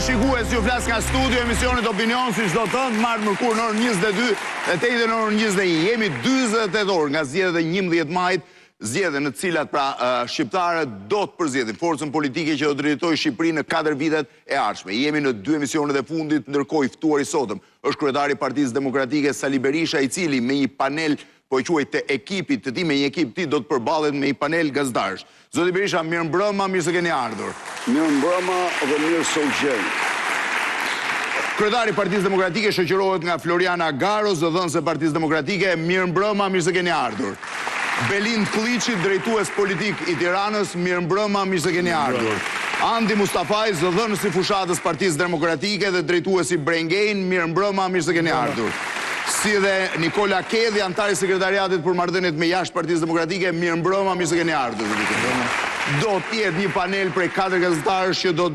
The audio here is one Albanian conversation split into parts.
shikues, ju flas nga studio emisionit Opinion, si çdo të martë mërkur në orën 22 dhe të në orën 21. Jemi 48 orë nga zgjedhjet e 11 majit, zgjedhje në të cilat shqiptarët do të përzgjedhin forcën politike që do të drejtojë Shqipërinë në 4 vitet e ardhshme. Jemi në 2 emisionet e fundit, ndërkohë i ftuar i sotëm është kryetari i Partisë Demokratike Sali Berisha, i cili me një panel po e quaj të ekipit të tij, me një ekip të tij do të përballet me një panel gazetarësh. Zoti Berisha, mirëmbrëma, mirë se keni ardhur. Mirëmbrëma dhe mirë se u gjej. Kryetari i Partisë Demokratike shoqërohet nga Floriana Garos, dhënëse e Partisë Demokratike, mirëmbrëma, mirë se keni ardhur. Belind Kulliçi, drejtues politik i Tiranës, mirëmbrëma, mirë se keni ardhur. Andi Mustafaj, zëdhënës i fushatës Partisë Demokratike dhe drejtues i Brengejn, mirëmbrëma, mirë se keni ardhur. Si dhe Nikola Kedhi, antari sekretariatit për marrëdhëniet me jashtë Partisë Demokratike, mirëmbrëma, mirë se keni ardhur. Do t'jetë një panel prej 4 gazetarësh që do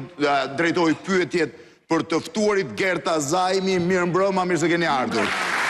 drejtojë pyetjet për të ftuarit. Gerta Zajmi, mirëmbrëma, mirë se keni ardhur.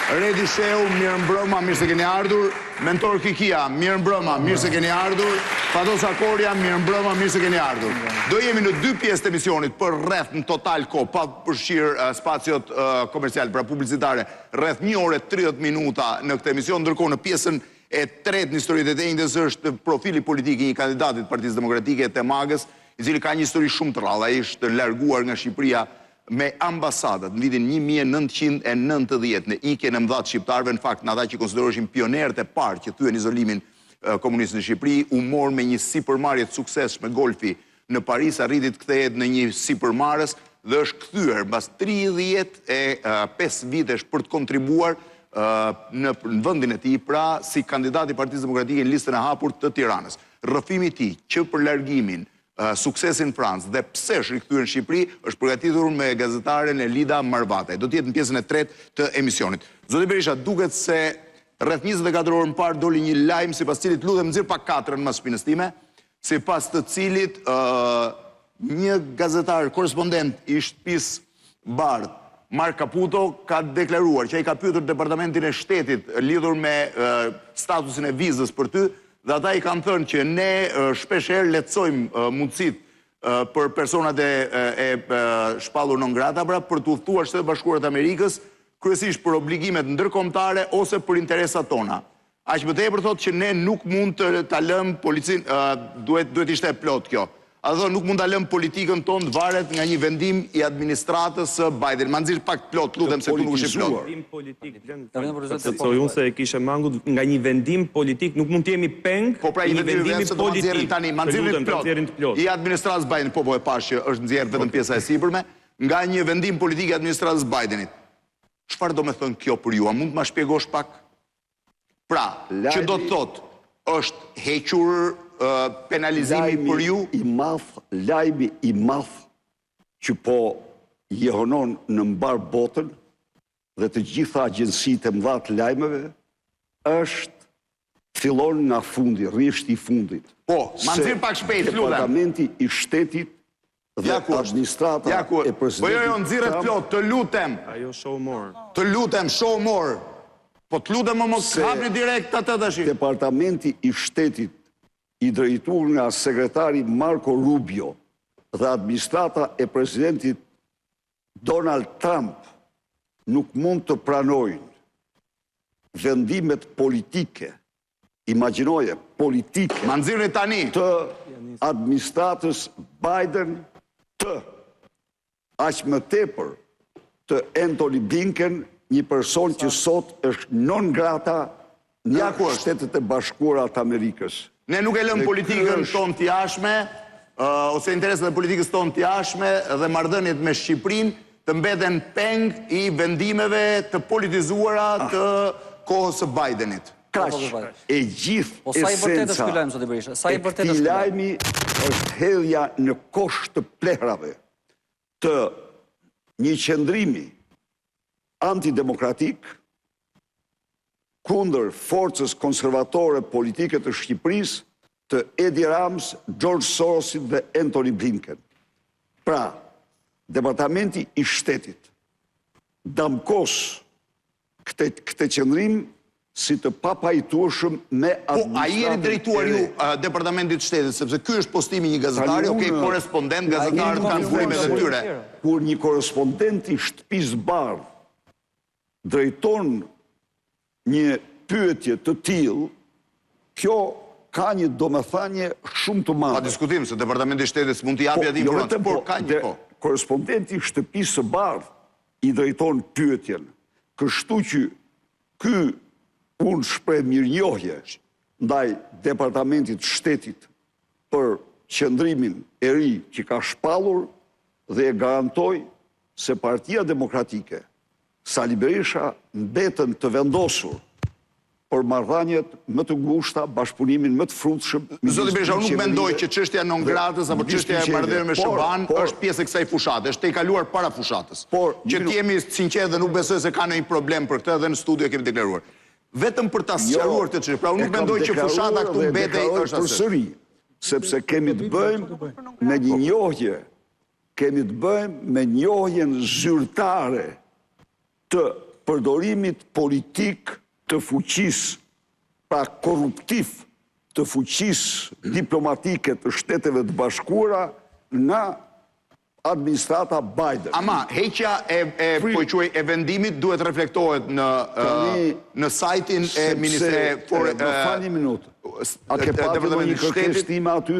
Redi Sheu, mirëmbrëma, mirë se keni ardhur. Mentor Kikia, mirëmbrëma, mirë se keni ardhur. Fatos Akoria, mirëmbrëma, mirë se keni ardhur. Do jemi në 2 pjesë të emisionit për rreth në total kohë, pa përfshirë spaciot komercial, pra publicitare, rreth 1 orë 30 minuta në këtë emision, ndërkohë në pjesën e tretë në historitë e tëndes është profili politik i një kandidatit të Partisë Demokratike, Temagës, i cili ka një histori shumë të rrallë. Ai është larguar nga Shqipëria me ambasadat në vitin 1990 në ikjen e mëdha të shqiptarëve, në fakt në ata që konsideroheshin pionerët e parë që thyen izolimin komunist në Shqipëri, u mor me një sipërmarrje të suksesshme golfi në Paris, arriti të kthehet në një sipërmarrës dhe është kthyer mbas 35 vitesh për të kontribuar në vendin e tij, pra si kandidat i Partisë Demokratike në listën e hapur të Tiranës. Rrëfimi i tij që për largimin, suksesin Francë dhe pse është rikthyer në Shqipëri është përgatitur me gazetaren Elida Marvataj. Do të jetë në pjesën e tretë të emisionit. Zoti Berisha, duket se rreth 24 orë më parë doli një lajm sipas cilit, lutem nxjerr pak katrën mas shpinës time, sipas të cilit një gazetar korespondent i shtëpisë Bardh, Mark Caputo, ka deklaruar që ai ka pyetur Departamentin e Shtetit lidhur me statusin e vizës për ty, dhe ata i kanë thënë që ne shpeshherë lehtësojmë mundësitë për personat e shpallur non grata, pra për të udhëtuar Shtetet Bashkuara të Amerikës, kryesisht për obligimet ndërkombëtare ose për interesat tona. Aq më tepër thotë që ne nuk mund ta lëmë policinë, duhet ishte plot kjo. A thonë nuk mund ta lëmë politikën tonë të varet nga një vendim i administratës së Biden. Ma nxirr pak plot, lutem, se këtu nuk është plot. Vendim politik, unë se kishe mangut nga një vendim politik, nuk mund të jemi peng, po pra një vendimi politik. Tani, ma nxirrin plot. I administratës Biden, po e pash që është nxjerrë vetëm pjesa e sipërme, nga një vendim politik i administratës Bidenit. Çfarë do të thonë kjo për ju? A mund të ma shpjegosh pak? Pra, që do të thotë, është hequr penalizimi për ju? Lajmi i madh që po jehonon në mbar botën dhe të gjitha agjencitë e mëdha të lajmeve fillon nga fundi, rrishti i fundit. Po, ma nxirr pak shpejt, lutem. Departamenti i Shtetit dhe administrata e presidentit. Po jo, nxirret plot, të lutem. Ajo show more. Të lutem, show more. Po të lutem më mos hapni direkt atë tash. Departamenti i Shtetit i drejtuar nga sekretari Marco Rubio dhe administrata e presidentit Donald Trump nuk mund të pranojnë vendimet politike, imagjinoje, politike, ma nxirni tani, të administratës Biden, të aq më tepër të Antony Blinken, një person që sot është non grata në Shtetet e Bashkuara të Amerikës. Ne nuk e lëm politikën tonë të jashtme, ose interesat e politikës tonë të jashtme dhe marrëdhëniet me Shqipërinë të mbeten peng i vendimeve të politizuara të kohës së Bidenit. Kaq, e gjithë esenca e këtij lajmi është hedhja në kosh të plehrave të një qëndrimi antidemokratik kundër forcës konservatore politike të Shqipërisë, të Edi Rams, George Sorosit dhe Antony Blinken. Pra, Departamenti i Shtetit damkos këtë qëndrim si të papajtueshëm me administratën. Po, a jeni drejtuar ju Departamentit Shtetit, sepse ky është postimi një gazetari, okej, korespondent, gazetarët kanë burimet e tyre. Kur një korespondent i shtëpisë bardh drejton një pyetje të tillë, kjo ka një domethënie shumë të madhe. Pa diskutim, se Departamenti i Shtetit s'mund t'i japi atë informacion, por ka një po. Korespondenti i shtëpisë së bardh i drejton pyetjen. Kështu që ky unë shpreh mirënjohje ndaj Departamentit Shtetit për qëndrimin e ri që ka shpallur dhe e garantoj se Partia Demokratike, Sali Berisha, mbetën të vendosur për marrëdhëniet më të ngushta, bashkëpunimin më të frutshëm. Zoti Berisha, unë nuk mendoj që çështja non gratës apo çështja e marrëdhënieve me SBA-n është pjesë e kësaj fushate, është e kaluar para fushatës. Që të jemi sinqertë dhe nuk besoj se ka ndonjë problem për këtë, edhe në studio kemi deklaruar. Vetëm për ta sqaruar këtë çështje, pra unë nuk mendoj që fushata këtu mbetej është asgjë. Sepse kemi të bëjmë me një njohje, kemi të bëjmë me njohjen zyrtare të përdorimit politik të fuqisë, pra korruptiv të fuqisë diplomatike të Shteteve të Bashkuara nga administrata Biden. Ama, heqja e vendimit duhet reflektohet në sajtin e Ministrisë. Më fal një minutë. A ke pasur ndonjë kërkesë time aty?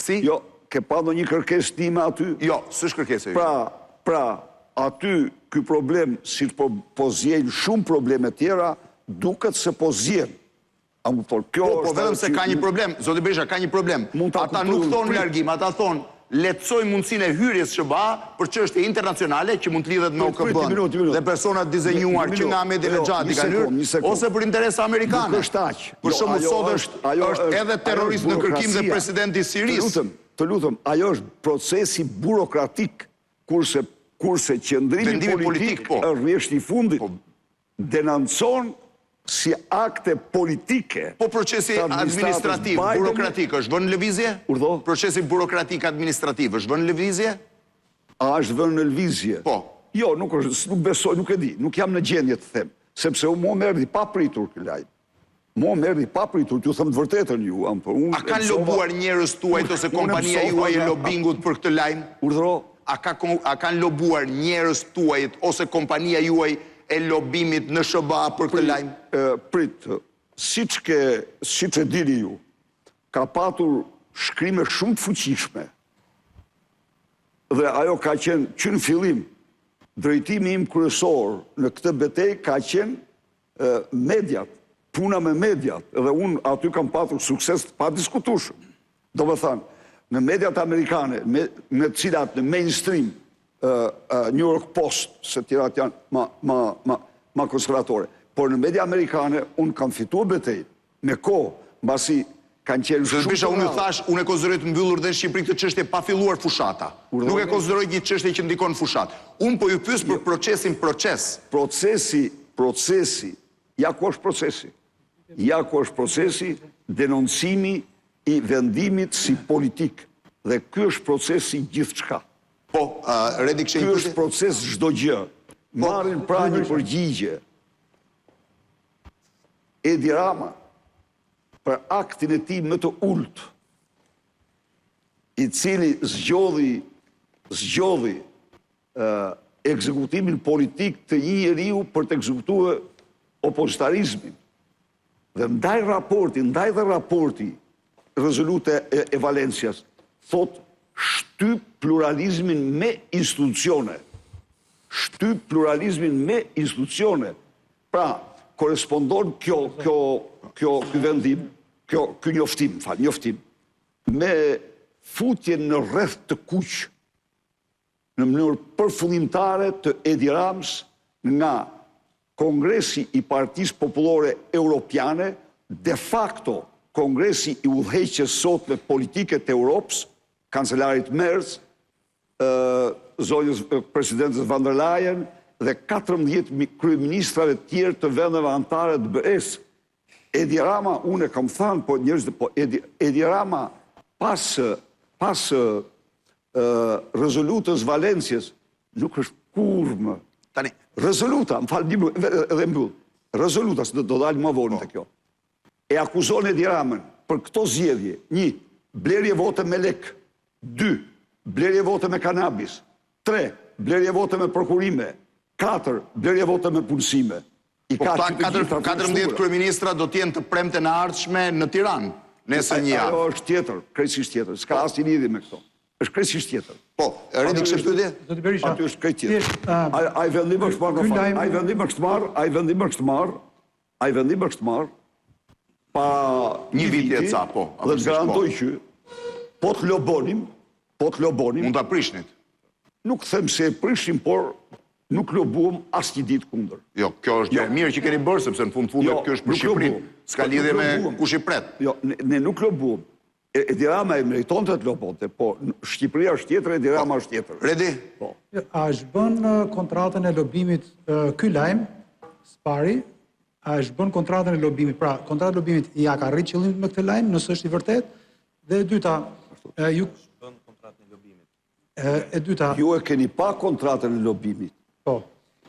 Si? Jo, ke pasur ndonjë kërkesë time aty? Jo, s'është kërkesë e ju. Pra, aty ky problem, si po zgjen shumë probleme tjera, duket se po zgjen. Po vetëm se ka një problem, Zoti Berisha, ka një problem. Ata nuk thonë largim, ata thonë lehtësoj mundësinë e hyrjes SBA për çështje internacionale që mund të lidhet me OKB-n dhe personat dizenjuar që nga Ahmedinexhati kanë hyrë ose për interesa amerikane. Për shembull sot është edhe terrorist në kërkim dhe presidenti i Sirisë. Të lutem, ajo është procesi burokratik, kurse qëndrimi politik është rreshti i fundit, denoncon si akte politike. Po procesi administrativ, burokratik, është vënë në lëvizje? Procesi burokratik administrativ, është vënë në lëvizje? A është vënë në lëvizje? Po. Jo, nuk besoj, nuk e di, nuk jam në gjendje të them, sepse mua më erdhi pa pritur ky lajm. Mua më erdhi pa pritur, t'ju them të vërtetën ju. A kanë lobuar njerëz tuaj ose kompania juaj e lobingut për këtë lajm? Urdhëro. A kanë lobuar njerëz tuaj ose kompania juaj e lobimit në SBA për këtë lajm? Prit, siç e dini ju, ka patur shkrime shumë të fuqishme. Dhe ajo ka qenë që në fillim, drejtimi im kryesor në këtë betejë ka qenë mediat, puna me mediat, dhe unë aty kam patur sukses pa diskutueshëm. Do të thënë, në mediat amerikane, me të cilat në mainstream, New York Post, se tjerat janë ma konservatore. Por në media amerikane, unë kam fituar betejë, me kohë, mbasi kanë qenë shumë të unë thash, unë e konsideroj të mbyllur dhe në Shqipëri këtë çështje pa filluar fushata. Nuk e konsideroj një çështje që ndikon fushat. Unë po ju pyes për procesin proces. Procesi, ja ku është procesi? Ja ku është procesi, denoncimi i vendimit si politik. Dhe ky është procesi gjithçka. Po, Redi kishte ky është proces çdo gjë. Marrin pra një përgjigje. Edi Rama, për aktin e tij më të ulët, i cili zgjodhi ekzekutimin politik të një njeriu për të ekzekutuar opozitarizmin. Dhe ndaj dhe raporti rezolute e Valencias, thot shtyp pluralizmin me institucione. Shtyp pluralizmin me institucione. Pra, korespondon kjo vendim, kjo njoftim, me futjen në rreth të kuq, në mënyrë përfundimtare të Edi Ramës nga Kongresi i Partisë Popullore Europiane, de facto Kongresi i udhëheqjes sotme politike të Europës, kancelarit Merz, zonjës presidentës van der Leyen dhe 14 kryeministrave tjerë të vendeve anëtare të BE-s. Edi Rama, unë e kam thënë, po njerëzit, po Edi Rama pas rezolutës Valencias nuk është kurrë më. Rezoluta, më falë edhe mbyll. rezoluta, se do dalë më vonë të kjo, e akuzon Edi Ramën për këto zgjedhje: 1. Blerje vote me lek; 2. Blerje vote me kanabis; 3. Blerje vote me prokurime; 4. Blerje vote me punësime. Po këta 14 kryeministra do t'jenë të premte në ardhshme në Tiranë, nesër një javë. Ajo është tjetër, krejtësisht tjetër, s'ka asnjë lidhje me këto. Është krejtësisht tjetër. Po, Redi kështë pyetje? Zoti Berisha. Aty është krejt tjetër. Ai vendim është marrë, ai vendim është marrë pa Një vit e ca, po. Dhe garantoj që po të lobonim, Mund ta prishnit. nuk them se e prishim, por nuk lobuam asnjë ditë kundër. Jo, kjo është gjë e mirë që keni bërë, sepse në fund fundet kjo është për nuk Shqipërinë. lobuam. S'ka lidhje me kush i pret. Jo, ne nuk lobuam. Edi Rama e meritonte të lobonte, po Shqipëria është tjetër, Edi Rama është tjetër. Redi? Po. A është bën kontratën e lobimit ky lajm, Spari, a është bën kontratën e lobimit, pra kontrata e lobimit ja ka rrit qëllimin me këtë lajm, nëse është i vërtet, dhe e dyta, ju bën kontratën e lobimit. E dyta, Ju e keni pa kontratën e lobimit. po.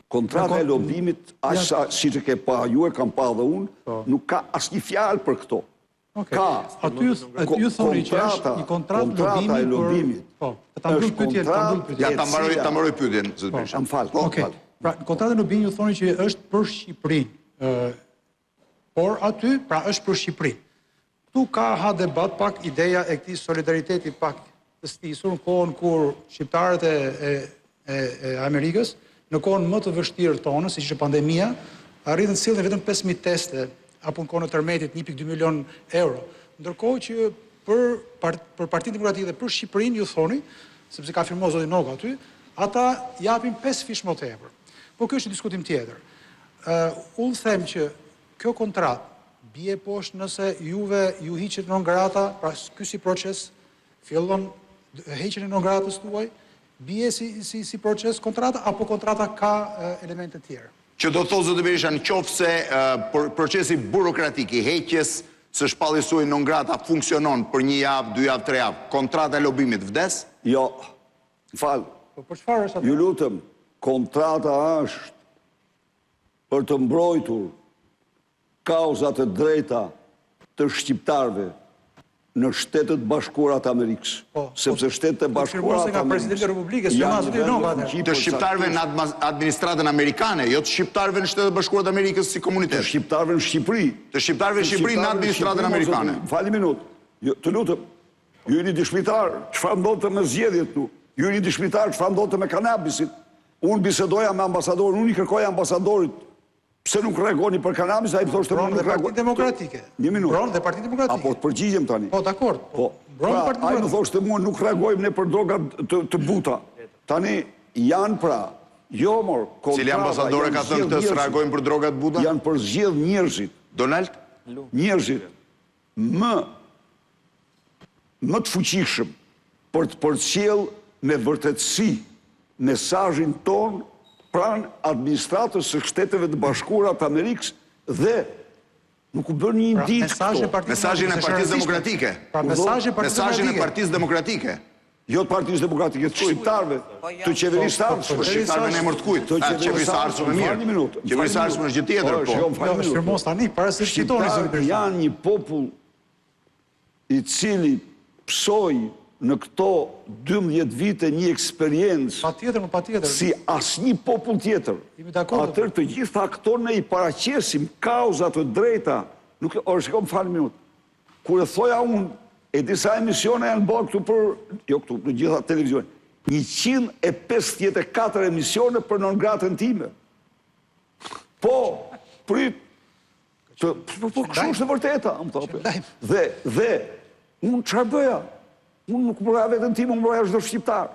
Kontrata e lobimit, aq si që ke pa, ju e kam pa dhe unë, nuk ka asnjë fjalë për këto. Ka. Aty ju thoni që është një kontratë lobimit. Po, ta mbyll pyetjen, Ja, ta mbaroj pyetjen, zot Berisha. Më fal. Okej. Pra, kontrata e lobimit ju thoni që është për Shqipërinë. Por aty, pra është për Shqipërinë. Ktu ka debat pak ideja e këtij solidariteti pak të stisur në kohën kur shqiptarët e Amerikës, në kohën më të vështirë tonë, siç është pandemia, arritën të sillnin vetëm 5000 teste, apo në kohën e tërmetit 1.2 milion euro. Ndërkohë që për Partinë Demokratike dhe për Shqipërinë ju thoni, sepse ka firmuar zoti Noga aty, ata japin 5 fish më tepër. Po kjo është një diskutim tjetër. Unë them që kjo kontratë bie poshtë nëse juve ju hiqet non grata, pra ky si proces fillon heqjen e non gratës tuaj, bie si proces kontrata, apo kontrata ka elemente tjera? Që do të thotë zoti Berisha, në qoftë se procesi burokratik i heqjes së shpalljes suaj non grata funksionon për 1 javë, 2 javë, 3 javë, kontrata e lobimit vdes? Jo, fal. Po për çfarë është atë? Ju lutem, kontrata është për të mbrojtur kauzat e drejta të shqiptarëve në Shtetet Bashkuara të Amerikës. Sepse Shtetet e Bashkuara të Amerikës Presidenti i Republikës, zoti Noga. Të shqiptarëve në administratën amerikane, jo të shqiptarëve në Shtetet Bashkuara të Amerikës si komunitet. Të shqiptarëve në Shqipëri. Të shqiptarëve në Shqipëri në administratën amerikane. Fali minutë. Të lutem. Ju jeni dëshmitar, çfarë ndodhte me zgjedhjet këtu? Ju jeni dëshmitar, çfarë ndodhte me kanabisin? Unë bisedoja me ambasadorin, unë i kërkoja ambasadorit pse nuk reagoni për kanabis, ai më thoshte Bronë dhe Partinë Demokratike. Një minutë. Bronë dhe Partinë Demokratike. Apo të përgjigjem tani. Po, dakord. Po. Bronë dhe Partinë Ai më Demokratike. thoshte mua nuk reagojmë ne për droga të buta. Tani janë pra, jo mor, Cili ambasadore ka thënë këtë s'reagojmë për drogat buta? Janë përzgjedh njerëzit. Donald? Njerëzit më të fuqishëm për të përcjell me vërtetësi mesazhin ton pranë administratës së Shteteve të Bashkuara të Amerikës dhe nuk u bën një indikt këto. Mesazhin e Partisë Demokratike. Pra mesazhin e Partisë Demokratike. Jo të Partisë Demokratike, të shqiptarëve, të qeverisë ardhshme. Po shqiptarëve në emër të kujt? Qeverisë ardhshme mirë. Qeverisë ardhshme është gjë tjetër, po. Shfirmos tani, para se shqitoni zoti Berisha. Janë një popull i cili psoi në këto 12 vite një eksperiencë Patjetër. si asnjë popull tjetër. Atëherë të gjitha këto ne i paraqesim kauzat të drejta. Nuk shikoj, më fal minutë. Kur e thoja unë, e disa emisione janë bërë këtu për, jo këtu, në gjitha televizione, 154 emisione për non gratën time. Po, prit, po kështu është e vërteta, më thope. Dhe, unë çfarë bëja? Unë nuk mbroja vetën tim, unë mbroja çdo shqiptar.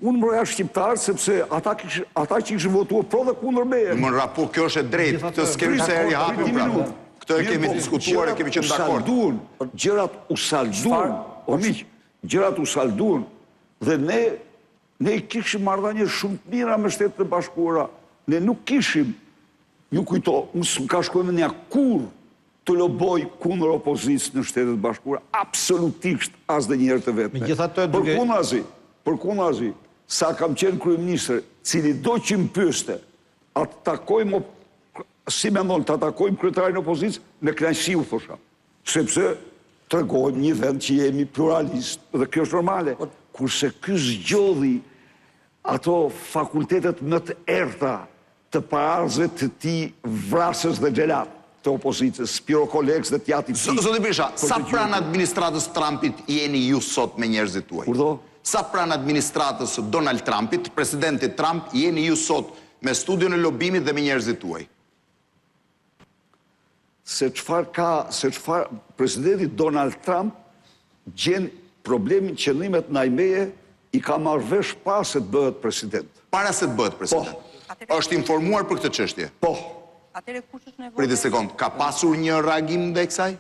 Unë mbroja shqiptar sepse ata që kishin votuar pro dhe kundër meje. Më në rapo, kjo është e drejtë, këtë s'kemi se eri hapur pra. Këtë e kemi diskutuar, e kemi qenë dakord. Gjërat u salduan, o miq, gjërat u salduan dhe ne kishim marrëdhënie shumë të mira me Shtetet e Bashkuara. Ne nuk kishim, ju kujto, unë ka shkuar në kur të loboj kundër opozicës në Shtetet e Bashkuara, absolutisht as dhe njëherë të vetme. Për kundazi, sa kam qenë kryeministër, cili do që më pyeste, atë takojmë si mendon të atakojmë kryetarin e opozicës, në kënaqësi u thosha. Sepse tregojmë një vend që jemi pluralist dhe kjo është normale. Kurse ky zgjodhi ato fakultetet më të errta të pararzëve të tij vrasës dhe xhelat të opozicës, Spiro Koleks dhe tjati psi. Zoti Berisha, sa pranë administratës Trumpit jeni ju sot me njerëzit tuaj? Kurdo? Sa pranë administratës Donald Trumpit, presidentit Trump, jeni ju sot me studion e lobimit dhe me njerëzit tuaj? Se çfarë presidenti Donald Trump gjen problemin qëllimet najmeje i ka marrë vesh para se të bëhet president. Para se të bëhet president. Është informuar për këtë çështje? Po. Atëre kush është nevojë? Prit një sekond, ka pasur një reagim ndaj kësaj?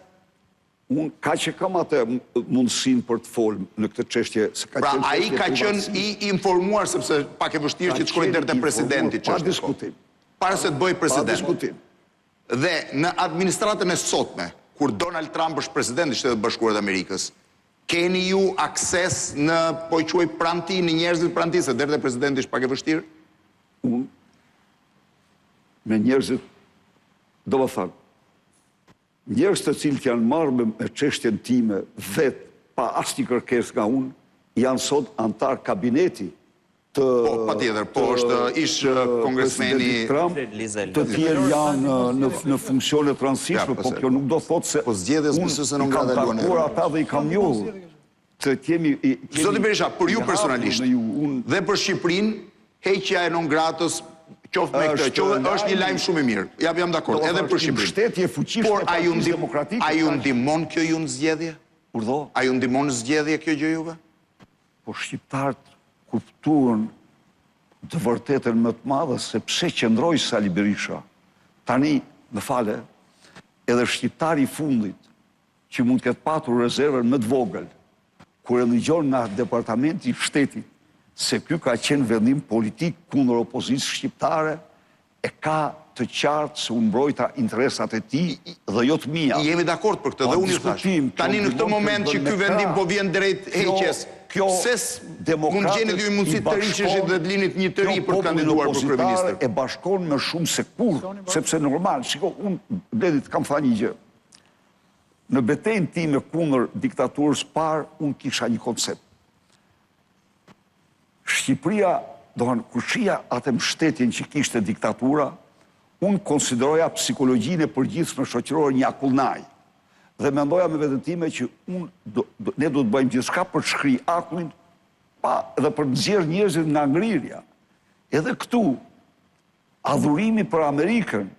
Unë ka që kam atë mundësinë për të folë në këtë çështje. Pra, ai ka qenë i informuar, sepse pak e vështirë që të shkojnë deri te presidenti çështje. Pa diskutim. Para se të bëjë president. Pa diskutim. Dhe në administratën e sotme, kur Donald Trump është president i Shtetet Bashkuara të Amerikës, keni ju akses në, po i quaj pranti, në njerëzit pranti, se deri te presidenti është pak e vështirë? Unë, me njerëzit, do më thënë, njerëz të cilët janë marrë me çështjen time vetë, pa asnjë kërkesë nga unë, janë sot antar kabineti të... Po, patjetër, po është ish kongresmeni... Trump, të tjerë janë në funksione të rëndësishme, po kjo nuk do thotë se... Po zgjedhjes mësuese në kam takuar ata dhe i kam njohur. Zoti Berisha, për ju personalisht, dhe për Shqipërinë, heqja e non gratës, qoftë me këtë, është një lajm shumë i mirë. Jam dakord, edhe për Shqipërinë. Mbështetje fuqishme por e Partisë Demokratike. A ju ndihmon kjo ju në zgjedhje? Urdhë? A ju ndihmon në zgjedhje kjo gjë juve? Po shqiptarët kuptuan të vërtetën më të madhe se pse qëndroi Sali Berisha. Tani, më fale, edhe shqiptari i fundit që mund të ketë patur rezervën më të vogël, kur e dëgjon nga departamenti i shtetit se ky ka qenë vendim politik kundër opozicës shqiptare, e ka të qartë se unë mbrojta interesat e tij dhe jo të mia. Jemi dakord për këtë dhe unë ju thash. Tani në këtë moment që ky vendim po vjen drejt heqjes, pse mund gjeni ju mundësi të riqeshit dhe të linit një të ri për të kandiduar për kryeministër? E bashkon me shumë se kur, sepse normal, shiko, unë bledit kam thënë një gjë. Në betejën time kundër diktaturës parë, unë kisha një koncept. Shqipëria, kur shija atë mbështetjen që kishte diktatura, unë konsideroja psikologjinë e përgjithshme shoqërore një akullnaj. Dhe mendoja me veten time që ne do të bëjmë gjithçka për të shkri akullin dhe për të nxjerrë njerëzit nga ngrirja. Edhe këtu, adhurimi për Amerikën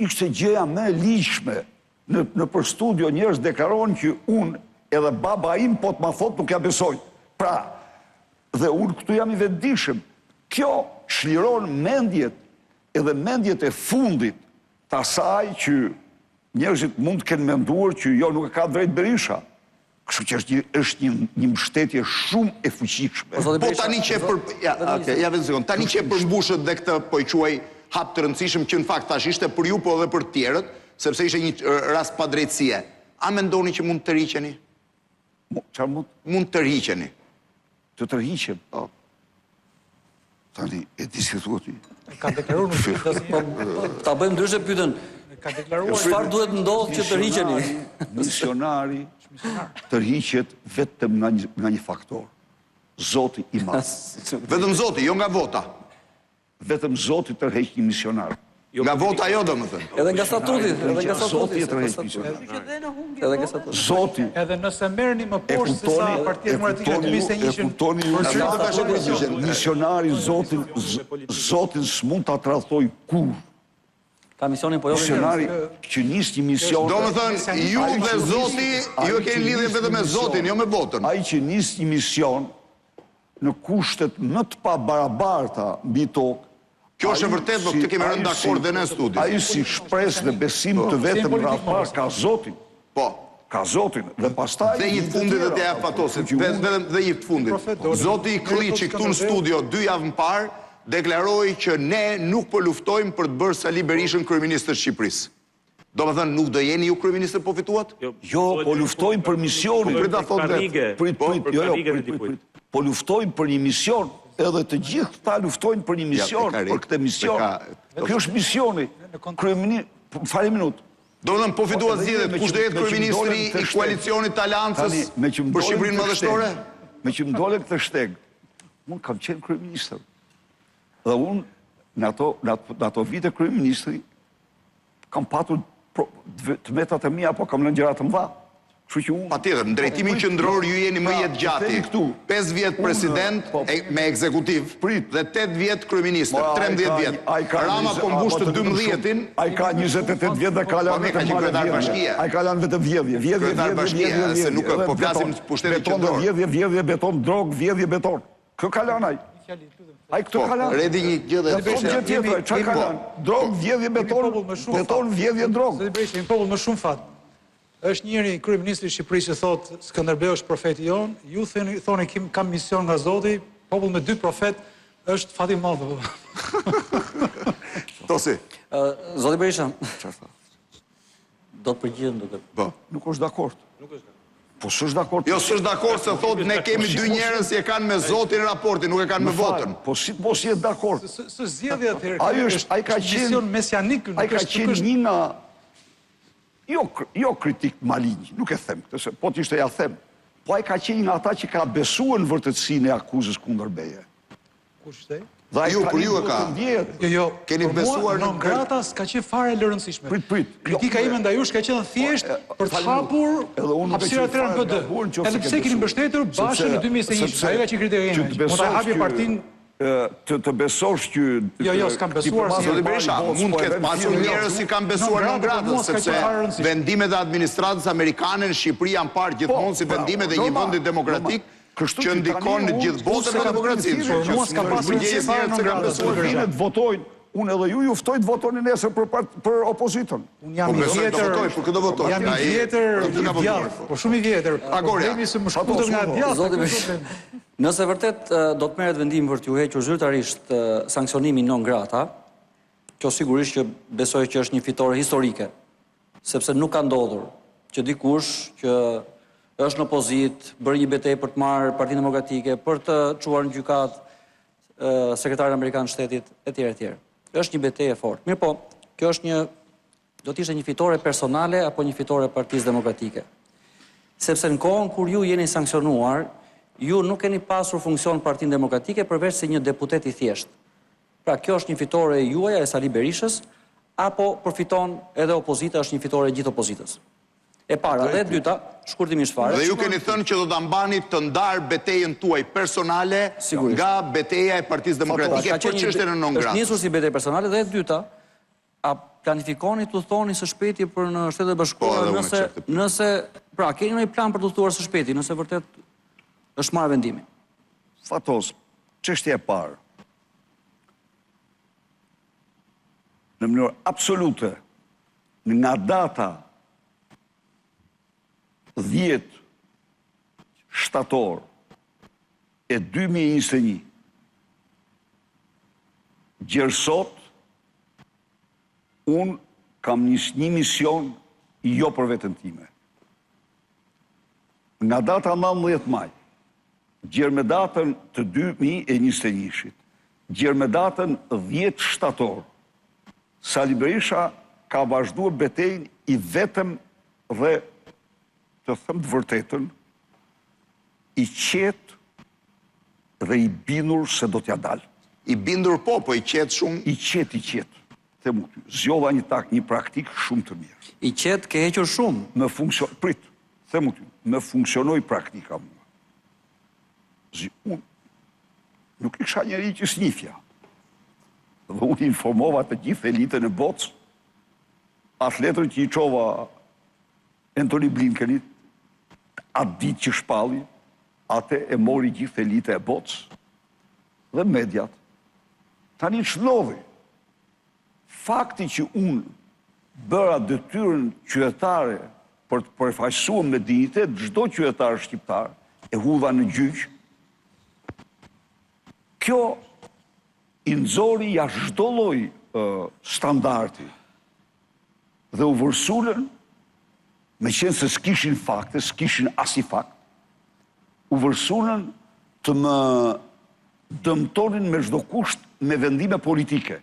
ishte gjëja më e lishme. Në për studio njerëz deklaronin që unë edhe baba im po të ma thotë nuk ja besoj. Pra, dhe unë këtu jam i vetëdijshëm. Kjo shliron mendjet edhe mendjet e fundit të asaj që njerëzit mund të kenë menduar që jo nuk e ka drejt Berisha. Kështu që është një mbështetje shumë e fuqishme. Po tani që tani që përmbushët dhe këtë po i quaj hap të rëndësishëm që në fakt tash ishte për ju po edhe për të tjerët, sepse ishte një rast pa drejtësie. A mendoni që mund të tërhiqeni? Çfarë mund? Mund të tërhiqeni. Të tërhiqem? Tani, e di si thua ti. Ka deklaruar Ta bëjmë ndryshe pyetën. ka deklaruar Çfarë duhet ndodhë që të rriqeni? Misionari tërhiqet vetëm nga një faktor. Zoti i madh. Vetëm Zoti, jo nga vota. Vetëm Zoti tërheq një misionar. Nga vota jo, domethënë. Edhe nga statuti, Zoti tërheq misionar. Edhe nga statuti. Zoti. edhe nëse merrni më poshtë se sa Partia Demokratike të se ishin misionari Zotin s'mund ta tradhtoj kur. Ka misionin po jo Misionari që nis një mision. Domethënë, ju dhe Zoti, ju e keni lidhje vetëm me Zotin, jo me votën. Ai që nis një mision në kushtet më të pabarabarta mbi tokë. Kjo është e vërtetë, por këtë kemi rënë dakord dhe në studio. Ai si shpresë dhe besim të vetëm rapar ka Zotin. Po. Ka Zotin dhe pastaj Dhe një të fundit dhe të jap fatosit, vetëm dhe një të fundit. Zoti Klliçi këtu në studio 2 javë më parë deklaroi që ne nuk po luftojmë për të bërë Sali Berishën kryeministër të Shqipërisë. Domethënë nuk do jeni ju kryeministër po fituat? Jo, po luftojmë për misionin. Prit ta thotë. Po luftojmë për një mision edhe të gjithë ta luftojnë për një mision, për këtë mision. Kjo është misioni. Fare minutë. Do të po fituat zgjedhjet, kush do jetë kryeministri i koalicionit të Aleancës për Shqipërinë Madhështore? Me që më dole këtë shteg, unë kam qenë kryeministër. Dhe unë, në ato vite kryeministri, kam patur të metat e mia, po kam lënë gjëra të mëdha. Patjetër, në drejtimin qendror ju jeni më jetë gjati. 5 vjet president me ekzekutiv dhe 8 vjet kryeministër, 13 vjet. Rama po mbush të 12-in. Ai ka 28 vjet dhe ka lanë vetëm vjedhje. Ai ka lanë vetëm vjedhje. Se nuk po flasim pushtetin qendror. Vjedhje beton, drog, vjedhje beton. Kë ka lanë ai? Ai këtu ka lanë. Redi një gjë dhe çfarë ka lanë? Drog, vjedhje beton, beton, vjedhje drog. Zoti Berisha, një popull më shumë fat. Është njëri kryeministri i Shqipërisë që thotë Skënderbeu është profeti jon, ju thoni kam mision nga Zoti, popull me 2 profet është fati i madh. Tosi. Zoti Berisha. Do të përgjigjem duket. Po. Nuk është dakord. Po s'është dakord. Jo, s'është dakord se thotë ne kemi 2 njerëz që e kanë me Zotin raportin, nuk e kanë me votën. Po si mos jetë dakord? Së zgjedhja atëherë. Ai ka qenë mision mesianik, ai ka qenë një nga jo kritik malign, nuk e them këtë, po t'ishte ja them. Po ai ka qenë nga ata që ka besuar në vërtetësinë e akuzës kundër Beje. Kush ishte? Ju për ju e ka. Jo, keni besuar në grata s'ka qenë fare e rëndësishme. Prit. Kritika ime ndaj jush ka qenë thjesht për të hapur hapësirat e në PD. Edhe pse keni mbështetur bashkë në 2021. Ajo ka qenë kriteri ime. Mund ta hapje partinë të besosh që... Jo, s'kam besuar si... Zoti Berisha, mund këtë pasur njerëz si kam besuar në gradës, sepse vendimet e administratës amerikane në Shqipëri janë parë gjithmonë si vendimet e një vendi demokratik që ndikon në gjithë botën në demokracinë. Mua s'ka pasur njerëz në gradës. Vendimet votojnë, unë edhe ju juftoj të votoni nesër për opozitën. Unë jam i vjetër, jam i vjetër, po shumë i vjetër. Agorja. Nëse vërtet do të merret vendim për t'ju hequr zyrtarisht sanksionimin non grata, kjo sigurisht që besoj që është një fitore historike, sepse nuk ka ndodhur që dikush që është në opozit, bërë një betejë për të marrë Partinë Demokratike, për të çuar në gjykat sekretarin amerikan të shtetit etj. Është një betejë e fortë. Mirë po, kjo është do të ishte një fitore personale apo një fitore Partisë Demokratike. Sepse në kohën kur ju jeni sanksionuar, ju nuk keni pasur funksion Partinë Demokratike përveç se një deputet i thjesht. Pra, kjo është një fitore e juaja e Sali Berishës, apo përfiton edhe opozita është një fitore e gjithë opozitës. E para dhe e dyta, shkurtimisht fare. Dhe ju keni thënë që do ta mbani të ndar betejën tuaj personale nga beteja e Partisë Demokratike për çështjen e non grata. Është nisur si betejë personale dhe e dyta, a planifikoni të thoni së shpejti për në Shtetet e Bashkuara nëse pra keni një plan për të thuar së shpejti, nëse vërtet është marrë vendimi? Fatos, çështja e parë. Në mënyrë absolute, nga data 10 shtator e 2021, gjersot, unë kam një mision jo për veten time. Nga data 19 maj, gjerë me datën të 2021-shit, gjerë me datën 10 shtator, Sali Berisha ka vazhduar betejën i vetëm dhe, të them të vërtetën, i qetë dhe i bindur se do t'ja dalë. I bindur po i qetë shumë? I qetë. Themu ty, zgjodha një praktik shumë të mirë. I qetë ke hequr shumë? Themu ty, me funksionoj praktika mua. Unë nuk isha njeri që snifja. Dhe unë informova të gjithë elitën e botës, atletër që i qova Antony Blinkenit, atë ditë që shpalli, atë e mori gjithë elitë e botës, dhe mediat. Tani ç'ndodhi? Fakti që unë bëra detyrën qytetare për të përfaqësuar me dinjitet çdo qytetar shqiptar, e hudha në gjyq, kjo i nxori jashtë çdo lloj standardi dhe u vërsulën, me qenë se s'kishin fakte, s'kishin as i fakt, u vërsulën të më dëmtonin me çdo kusht me vendime politike.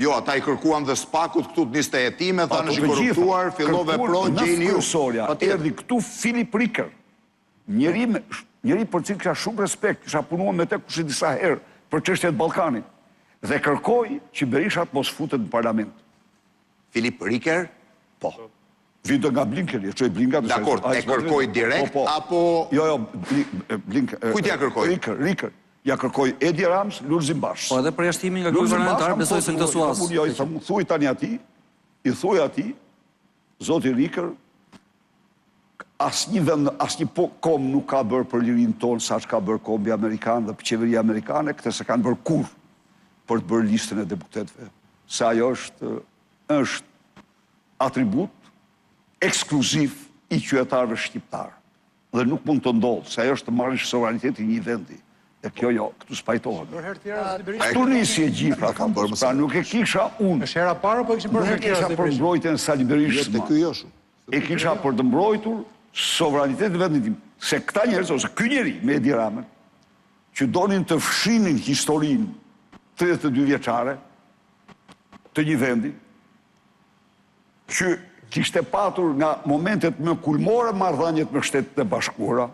Jo, ata i kërkuan dhe spakut këtu të niste jetime, thanë është i korruptuar, fillove pro, gjeni ju. Erdhi këtu Filip Rikër, njëri për cilë kisha shumë respekt, kisha punuar me te kushtet disa herë për çështjet Ballkanit, dhe kërkoi që Berisha të mos futet në parlament. Filip Rikër? Po. Vito nga Blinken, e çoj Blinka... Dakor, e kërkoi direkt, apo... Jo, Blinken... Kujt ja kërkoi? Rikër. Ja kërkoi Edi Rams, Lulzim Bash. Po edhe përjashtimi nga grupi parlamentar, besoj se në këtë suas. Jo, i thuj tani ati, zoti Rikër, asnjë vend, asnjë kom nuk ka bërë për lirinë tonë sa që ka bërë kombi Amerikan dhe për qeveria Amerikane, këtë se kanë bërë kur për të bërë listën e deputetëve. Se ajo është atribut ekskluziv i qytetarëve shqiptarë. Dhe nuk mund të ndodhë, se ajo është të marrësh sovranitetin një vendi. E kjo jo, këtu s'pajtohet. Këtu nisi e gjitha, pra nuk e kisha unë. Është hera para, po kishin bërë herë tjera. Nuk e kisha për mbrojtjen Sali Berishës. E kisha për të mbrojtur sovranitetin e vendit tim. Se këta njerëz, ose ky njeri me Edi Ramën, që donin të fshinin historinë 32 vjeçare të një vendi, që kishte patur nga momentet më kulmore marrëdhëniet me Shtetet e Bashkuara,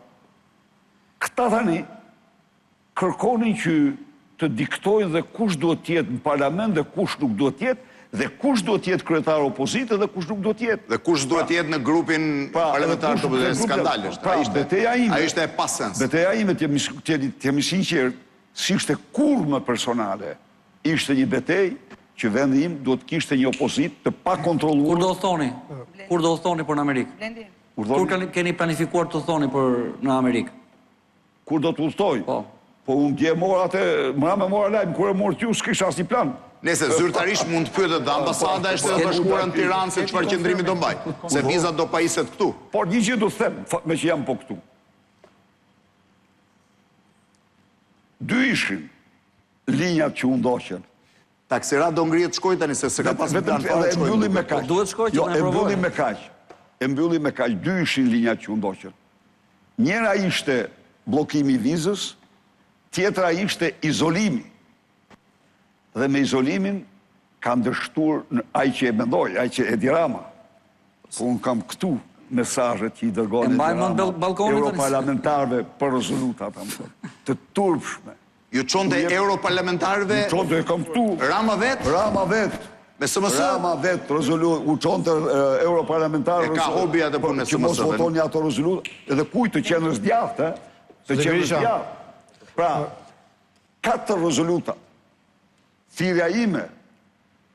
këta tani kërkonin që të diktojnë dhe kush duhet të jetë në parlament dhe kush nuk duhet të jetë, dhe kush duhet të jetë kryetar opozitë dhe kush nuk duhet të jetë. Dhe kush duhet të jetë në grupin parlamentar të skandalës. Ai ishte e pasens. Beteja ime të jemi sinqert, si ishte kur më personale, ishte një betejë që vendi im duhet kishte një opozitë të pakontrolluar. Kur do të thoni për në Amerikë? Kur keni planifikuar të thoni për në Amerikë? Kur do të udhtoj? Po unë dje mora atë, mëra me mora lajmë, kur e morë t'ju, s'kisha asnjë plan. Nese, zyrtarisht mund të pyetet dhe ambasada e Shtetit Bashkuar në Tiranë se çfarë qëndrimi do mbaj, se vizat do pajiset këtu. Por një gjë do të them, me që jam po këtu. Dy ishin linjat që u ndoqën. Taksira do ngrihet shkoj tani se ka pas plan fare shkoj. Mbyllim me kaq. Duhet shkoj që ne provojmë. E mbyllim me kaq. Dy ishin linjat që u ndoqën. Njëra ishte bllokimi i vizës, tjetra ishte izolimi. Dhe me izolimin kam dështuar ai që e mendoj, ai që Edi Rama. Po unë kam këtu mesazhet që i dërgon Edi Rama europarlamentarëve për rezolutat të turpshme. Ju çonte europarlamentarëve? Ju çonte kam këtu. Rama vet? Rama vet. Me SMS? Rama vet u çonte europarlamentarëve. E ka hobi atë punë me SMS. Që mos votoni ato rezoluta, edhe kujt të qendrës djathtë, të qendrës djathtë. Pra, 4 rezoluta. Thirrja ime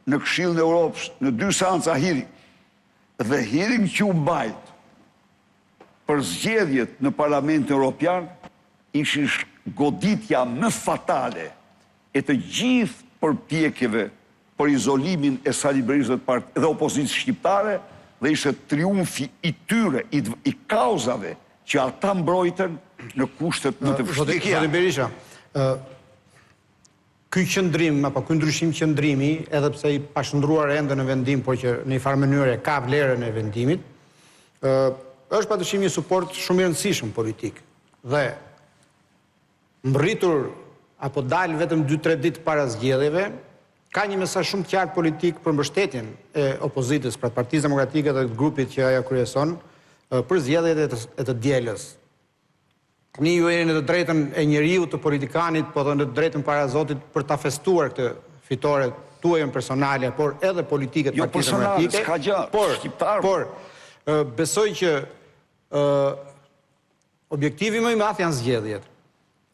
në Këshillin e Europës, në 2 seanca hearing, dhe hearing që u mbajt për zgjedhjet në Parlamentin Evropian, ishin goditja më fatale e të gjithë përpjekjeve për izolimin e Sali Berishës dhe opozitës shqiptare, dhe ishte triumfi i tyre, i kauzave që ata mbrojtën në kushtet më të vështira. Zotë Berisha, ky qëndrim, apo ky ndryshim qëndrimi, edhe pse i pashëndruar ende në vendim, por që në një farë mënyrë ka vlerën e vendimit, është padyshim një suport shumë i rëndësishëm politik. Dhe mbërritur apo dalë vetëm 2-3 ditë para zgjedhjeve, ka një mesazh shumë të qartë politik për mbështetjen e opozitës, pra Partisë Demokratike dhe grupit që ajo kryeson, për zgjedhjet e të dielës. Tani ju jeni në të drejtën e njeriu të politikanit, po dhe në të drejtën para Zotit për ta festuar këtë fitore tuajën personale, por edhe politike të Partisë Demokratike. Por besoj që objektivi më i madh janë zgjedhjet.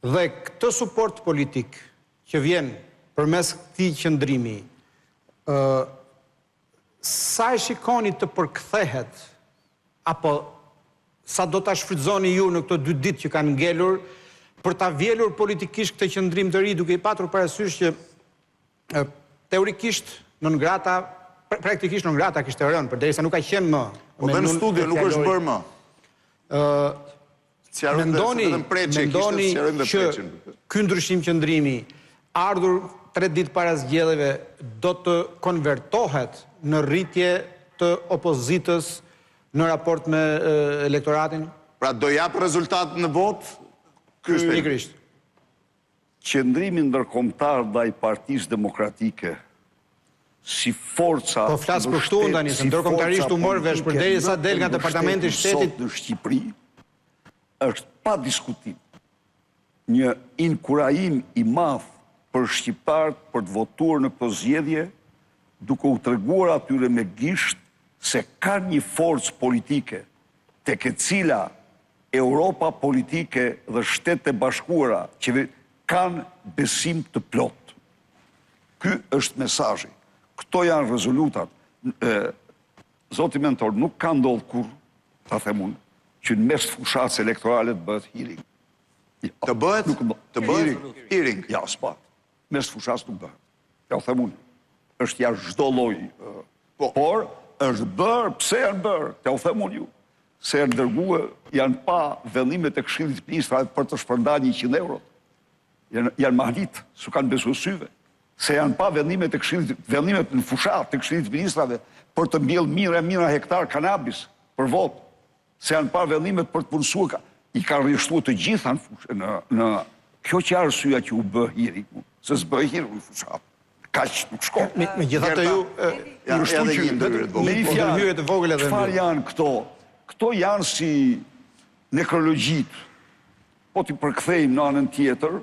Dhe këtë suport politik që vjen përmes këtij qëndrimi, sa e shikoni të përkthehet, apo sa do ta shfrytëzoni ju në këto 2 ditë që kanë ngelur për ta vjelur politikisht këtë qëndrim të ri, duke i patur parasysh që teorikisht praktikisht non grata kishte rënë, përderisa nuk ka qenë më. Po dhe në studio nuk është bërë më. Mendoni që ky ndryshim qëndrimi ardhur 3 ditë para zgjedhjeve do të konvertohet në rritje të opozitës në raport me elektoratin? Pra do jap rezultat në vot? Pikërisht. qëndrimi ndërkombëtar ndaj Partisë Demokratike si forca Po flas për këtu ndani, se ndërkombëtarisht u mor vesh përderisa del nga Departamenti i Shtetit në Shqipëri, është pa diskutim një inkurajim i madh për shqiptarët për të votuar në këtë zgjedhje, duke u treguar atyre me gisht se ka një forcë politike tek e cila Europa politike dhe Shtetet e Bashkuara kanë besim të plot. Ky është mesazhi. Këto janë rezolutat. Zoti mentor, nuk ka ndodhur kurrë, ta them unë, që në mes fushatës elektorale të bëhet hearing. Të bëhet hearing. Ja, s'pat. Mes fushatës nuk bëhet. Ja, them unë. Është jashtë çdo lloj. Por është bërë, pse janë bërë? Ja, u them unë ju. Se janë dërguar, janë pa vendimet e Këshillit të Ministrave për të shpërndarë 100 euro. Janë mahnit, s'u kanë besuar syve. Se janë pa vendimet e Këshillit, vendimet në fushat të Këshillit të Ministrave për të mbjellë mijëra hektar kanabis për votë. Se janë pa vendimet për të punësuar, i kanë rreshtuar të gjitha në kjo që arsyeja që u bë hearing, se s'bë hearing në fushat. Kaq nuk shko. Megjithatë ju me një fjalë të vogël edhe. Çfarë janë këto? Këto janë si nekrologjit, po t'i përkthejmë në anën tjetër,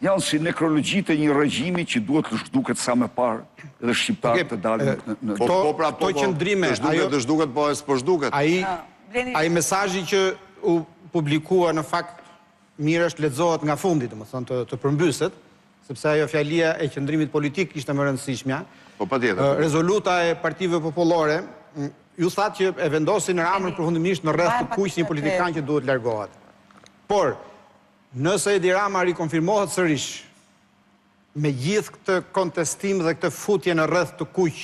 janë si nekrologjit e një regjimi që duhet të zhduket sa më parë edhe shqiptarët të dalin në... To qëndrime... Të zhduket, po e s'po zhduket. Ai mesazhi që u publikua në fakt mirë është lexohet nga fundi, domethënë të përmbyset, sepse ajo fjalia e qëndrimit politik ishte më rëndësishmja. Po patjetër. Rezoluta e partive popullore ju thatë që e vendosin Ramën përfundimisht në rreth të kuq një politikan që duhet largohet. Por, nëse Edi Rama rikonfirmohet sërish me gjithë këtë kontestim dhe këtë futje në rreth të kuq,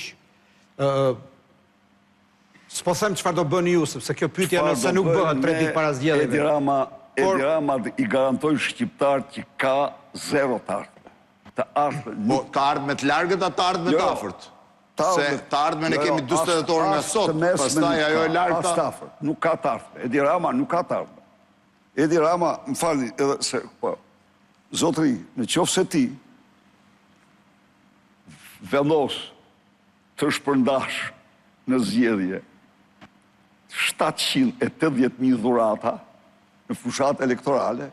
s'po them çfarë do bëni ju, sepse kjo pyetje nëse nuk bëhet 3 ditë para zgjedhjeve. Edi Rama i garantoi shqiptarët që ka zero të ardhme. Të ardhme. Të ardhme të largët a të ardhme të afërt? Se të ardhme ne kemi 40 orë nga sot, pastaj ajo e largëta. Nuk ka të ardhme. Edi Rama nuk ka të ardhme. Edi Rama, më falni, edhe se, po, zotëri, në qoftë se ti vendos të shpërndash në zgjedhje 780.000 dhurata në fushat elektorale,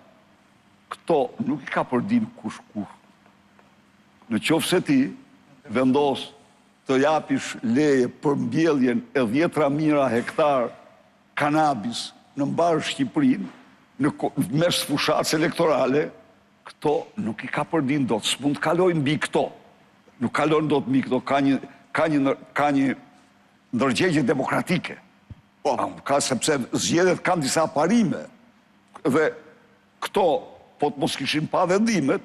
këto nuk i ka përdin kush. Në qoftë se ti vendos të japish leje për mbjelljen e 10.000 hektar kanabis në mbarë Shqipërinë, në mes fushatës elektorale, këto nuk i ka përdin dot, s'mund të kalojnë mbi këto. Nuk kalojnë dot mbi këto, ka një ndërgjegje demokratike. Ka sepse zgjedhjet kanë disa parime, dhe këto, po të mos kishin pa vendimet,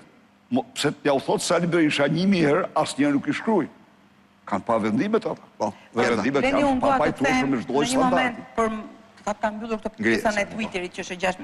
pse ja u thotë Sali Berisha 1000 herë, asnjëherë nuk i shkruaj. Kanë pa vendimet ata. Dhe vendimet kanë pa pajtuar me çdo lloj standardi. Ta mbyllur këtë pjesën e Twitterit që është 6.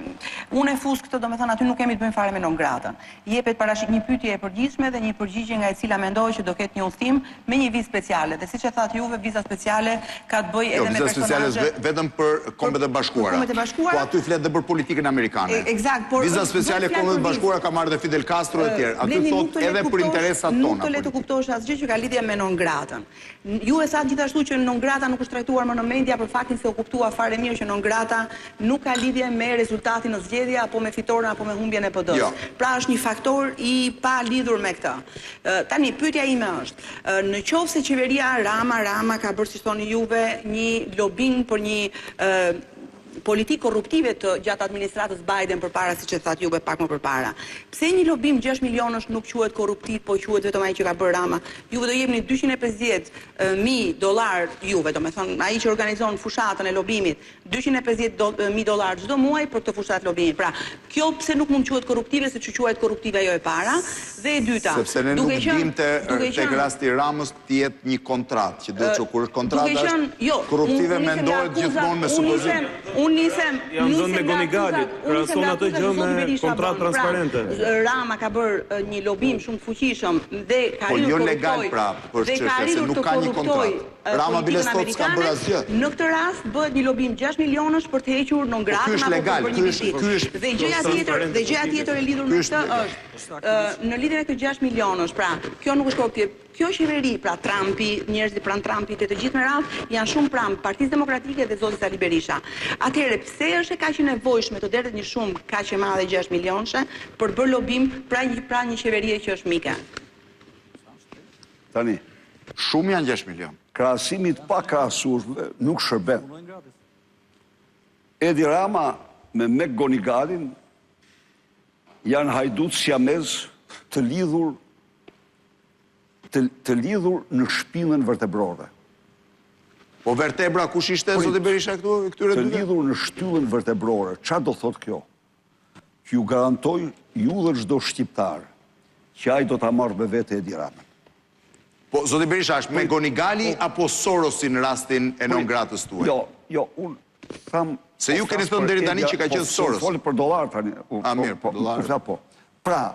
Unë e fus këtë, domethënë aty nuk kemi të bëjmë fare me non gratën. Jepet parashik një pyetje e përgjithshme dhe një përgjigje nga e cila mendoj që do ketë një udhtim me një vizë speciale. Dhe siç e thatë juve, viza speciale ka të bëjë edhe me personazhe. Viza speciale vetëm për Kombet e Bashkuara. Po aty flet edhe për politikën amerikane. Eksakt, por viza speciale Kombet e Bashkuara ka marrë dhe Fidel Castro e tjerë. Aty thotë edhe për interesat tona. Nuk të le të kuptosh asgjë që ka lidhje me non gratën. Ju e thatë gjithashtu që non grata nuk është trajtuar më në media për faktin se u kuptua fare mirë që non grata nuk ka lidhje me rezultatin në zgjedhje apo me fitoren apo me humbjen e PD-s. Pra është një faktor i pa lidhur me këtë. Tani pyetja ime është, në qoftë se qeveria Rama ka bërë, si thoni juve, një lobing për një politikë korruptive të gjatë administratës Biden përpara, siç e thatë juve pak më përpara. Pse një lobim 6 milionësh nuk quhet korruptiv, po quhet vetëm ai që ka bërë Rama? Juve do jepni $250,000 juve, domethënë ai që organizon fushatën e lobimit, $250,000 çdo muaj për të fushat lobimit. Pra, kjo pse nuk mund quhet korruptive, se që quhet korruptive ajo e para, dhe e dyta. Sepse ne nuk dimte tek rasti i Ramës të jetë një kontratë, që duhet që kur është kontrata është korruptive mendohet gjithmonë me supozim. Unë nisem zonë me Gonigalit, krahason atë gjë me kontratë transparente. Rama ka bërë një lobim shumë të fuqishëm dhe ka Po jo arritur legal pra, për çështja se nuk ka një kontratë. Rama biles thot s'ka bërë asgjë. Në këtë rast bëhet një lobim 6 milionësh për të hequr non gratën apo për bërë një vitit. Dhe gjëja tjetër e lidhur me këtë është në lidhjen e këtë 6 milionësh, pra, kjo nuk është korruptiv. Kjo qeveri, pra Trumpi, njerëzit pranë Trumpit e të gjithë me radhë, janë shumë pranë Partisë Demokratike dhe zotit Sali Berisha. Atëherë, pse është e kaq e nevojshme të derret një shumë kaq e madhe 6 milionëshe për bërë lobim pra një qeverie që është mike? Tani, Shumë janë 6 milion. krahasimit pa krahasueshme nuk shërben. Edi Rama me Mek Gonigalin janë hajdut siamez të lidhur në shpinën vertebrore. Po vertebra kush ishte zoti Berisha këtyre Të dyve? lidhur në shtyllën vertebrore. Çfarë do thot kjo? Që ju garantoj ju dhe çdo shqiptar që ai do ta marrë me vete Edi Ramën. Po zoti Berisha është me Gonigali apo Sorosi në rastin e non gratës tuaj? Jo, unë tham... Se ju keni thënë deri tani që ka qenë Soros. Po, folë për dollar tani. Mirë, për dollar. Po. Pra,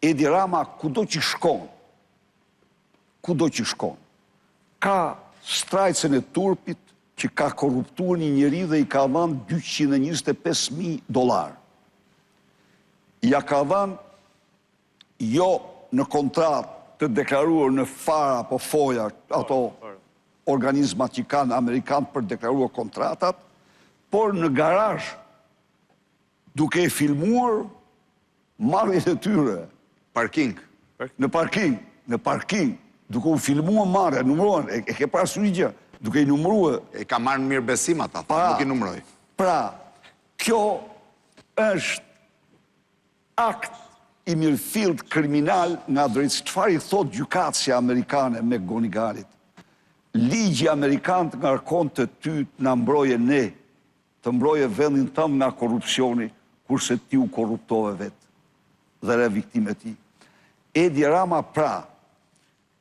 Edi Rama kudo që shkon, ka strajcën e turpit që ka korruptuar një njeri dhe i ka dhënë $225,000. Ja ka dhënë jo në kontratë të deklaruar në fara apo foja, ato organizmat që kanë Amerikanë për deklaruar kontratat, por në garazh, duke e filmuar marrjet e tyre. Parking. Në parking, duke u filmuar marrja, numëruan, e ke parasysh gjë, duke i numëruar. E ka marrë në mirë besim ata, nuk i numëroj. Pra, kjo është akt i mirëfillt kriminal nga drejtë çfarë i thot gjykatësia amerikane me Gonigalit. Ligji amerikan të ngarkon të ty të na mbroje ne, të mbroje vendin tënd nga korrupsioni, kurse ti u korruptove vetë dhe re viktime ti. Edi Rama pra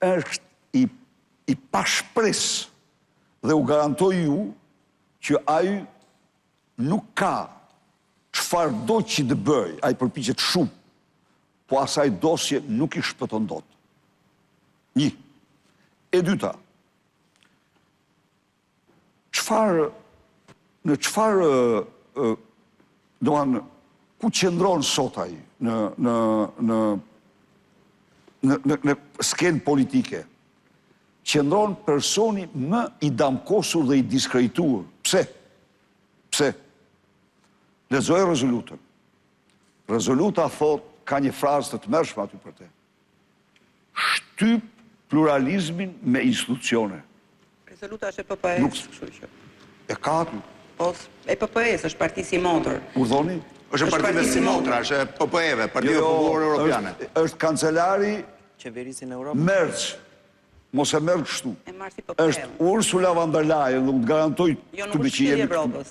është i pashpres dhe u garantoj ju që ai nuk ka çfarë do që të bëj, ai përpiqet shumë, po asaj dosje nuk i shpëton dot. Një. E dyta, në çfarë domethënë ku qëndron sot ai në skenë politike? Qëndron personi më i damkosur dhe i diskredituar. Pse? Lexoj rezolutën. Rezoluta thot, ka një frazë të tmerrshme aty për te. Shtyp pluralizmin me institucione. Rezoluta është e PPE-s, kështu që. E ka aty. Po, e PPE-s është partisi motor. Urdhoni? Është partia Simotra, është e PPE-ve, Partia Popullore Europiane. Është kancelari Qeverisë në Europë. Merç. Mos e merr kështu. E marr si PPE. Është Ursula von der Leyen, dhe u të garantoj Jo, nuk është Shqipëria e Evropës.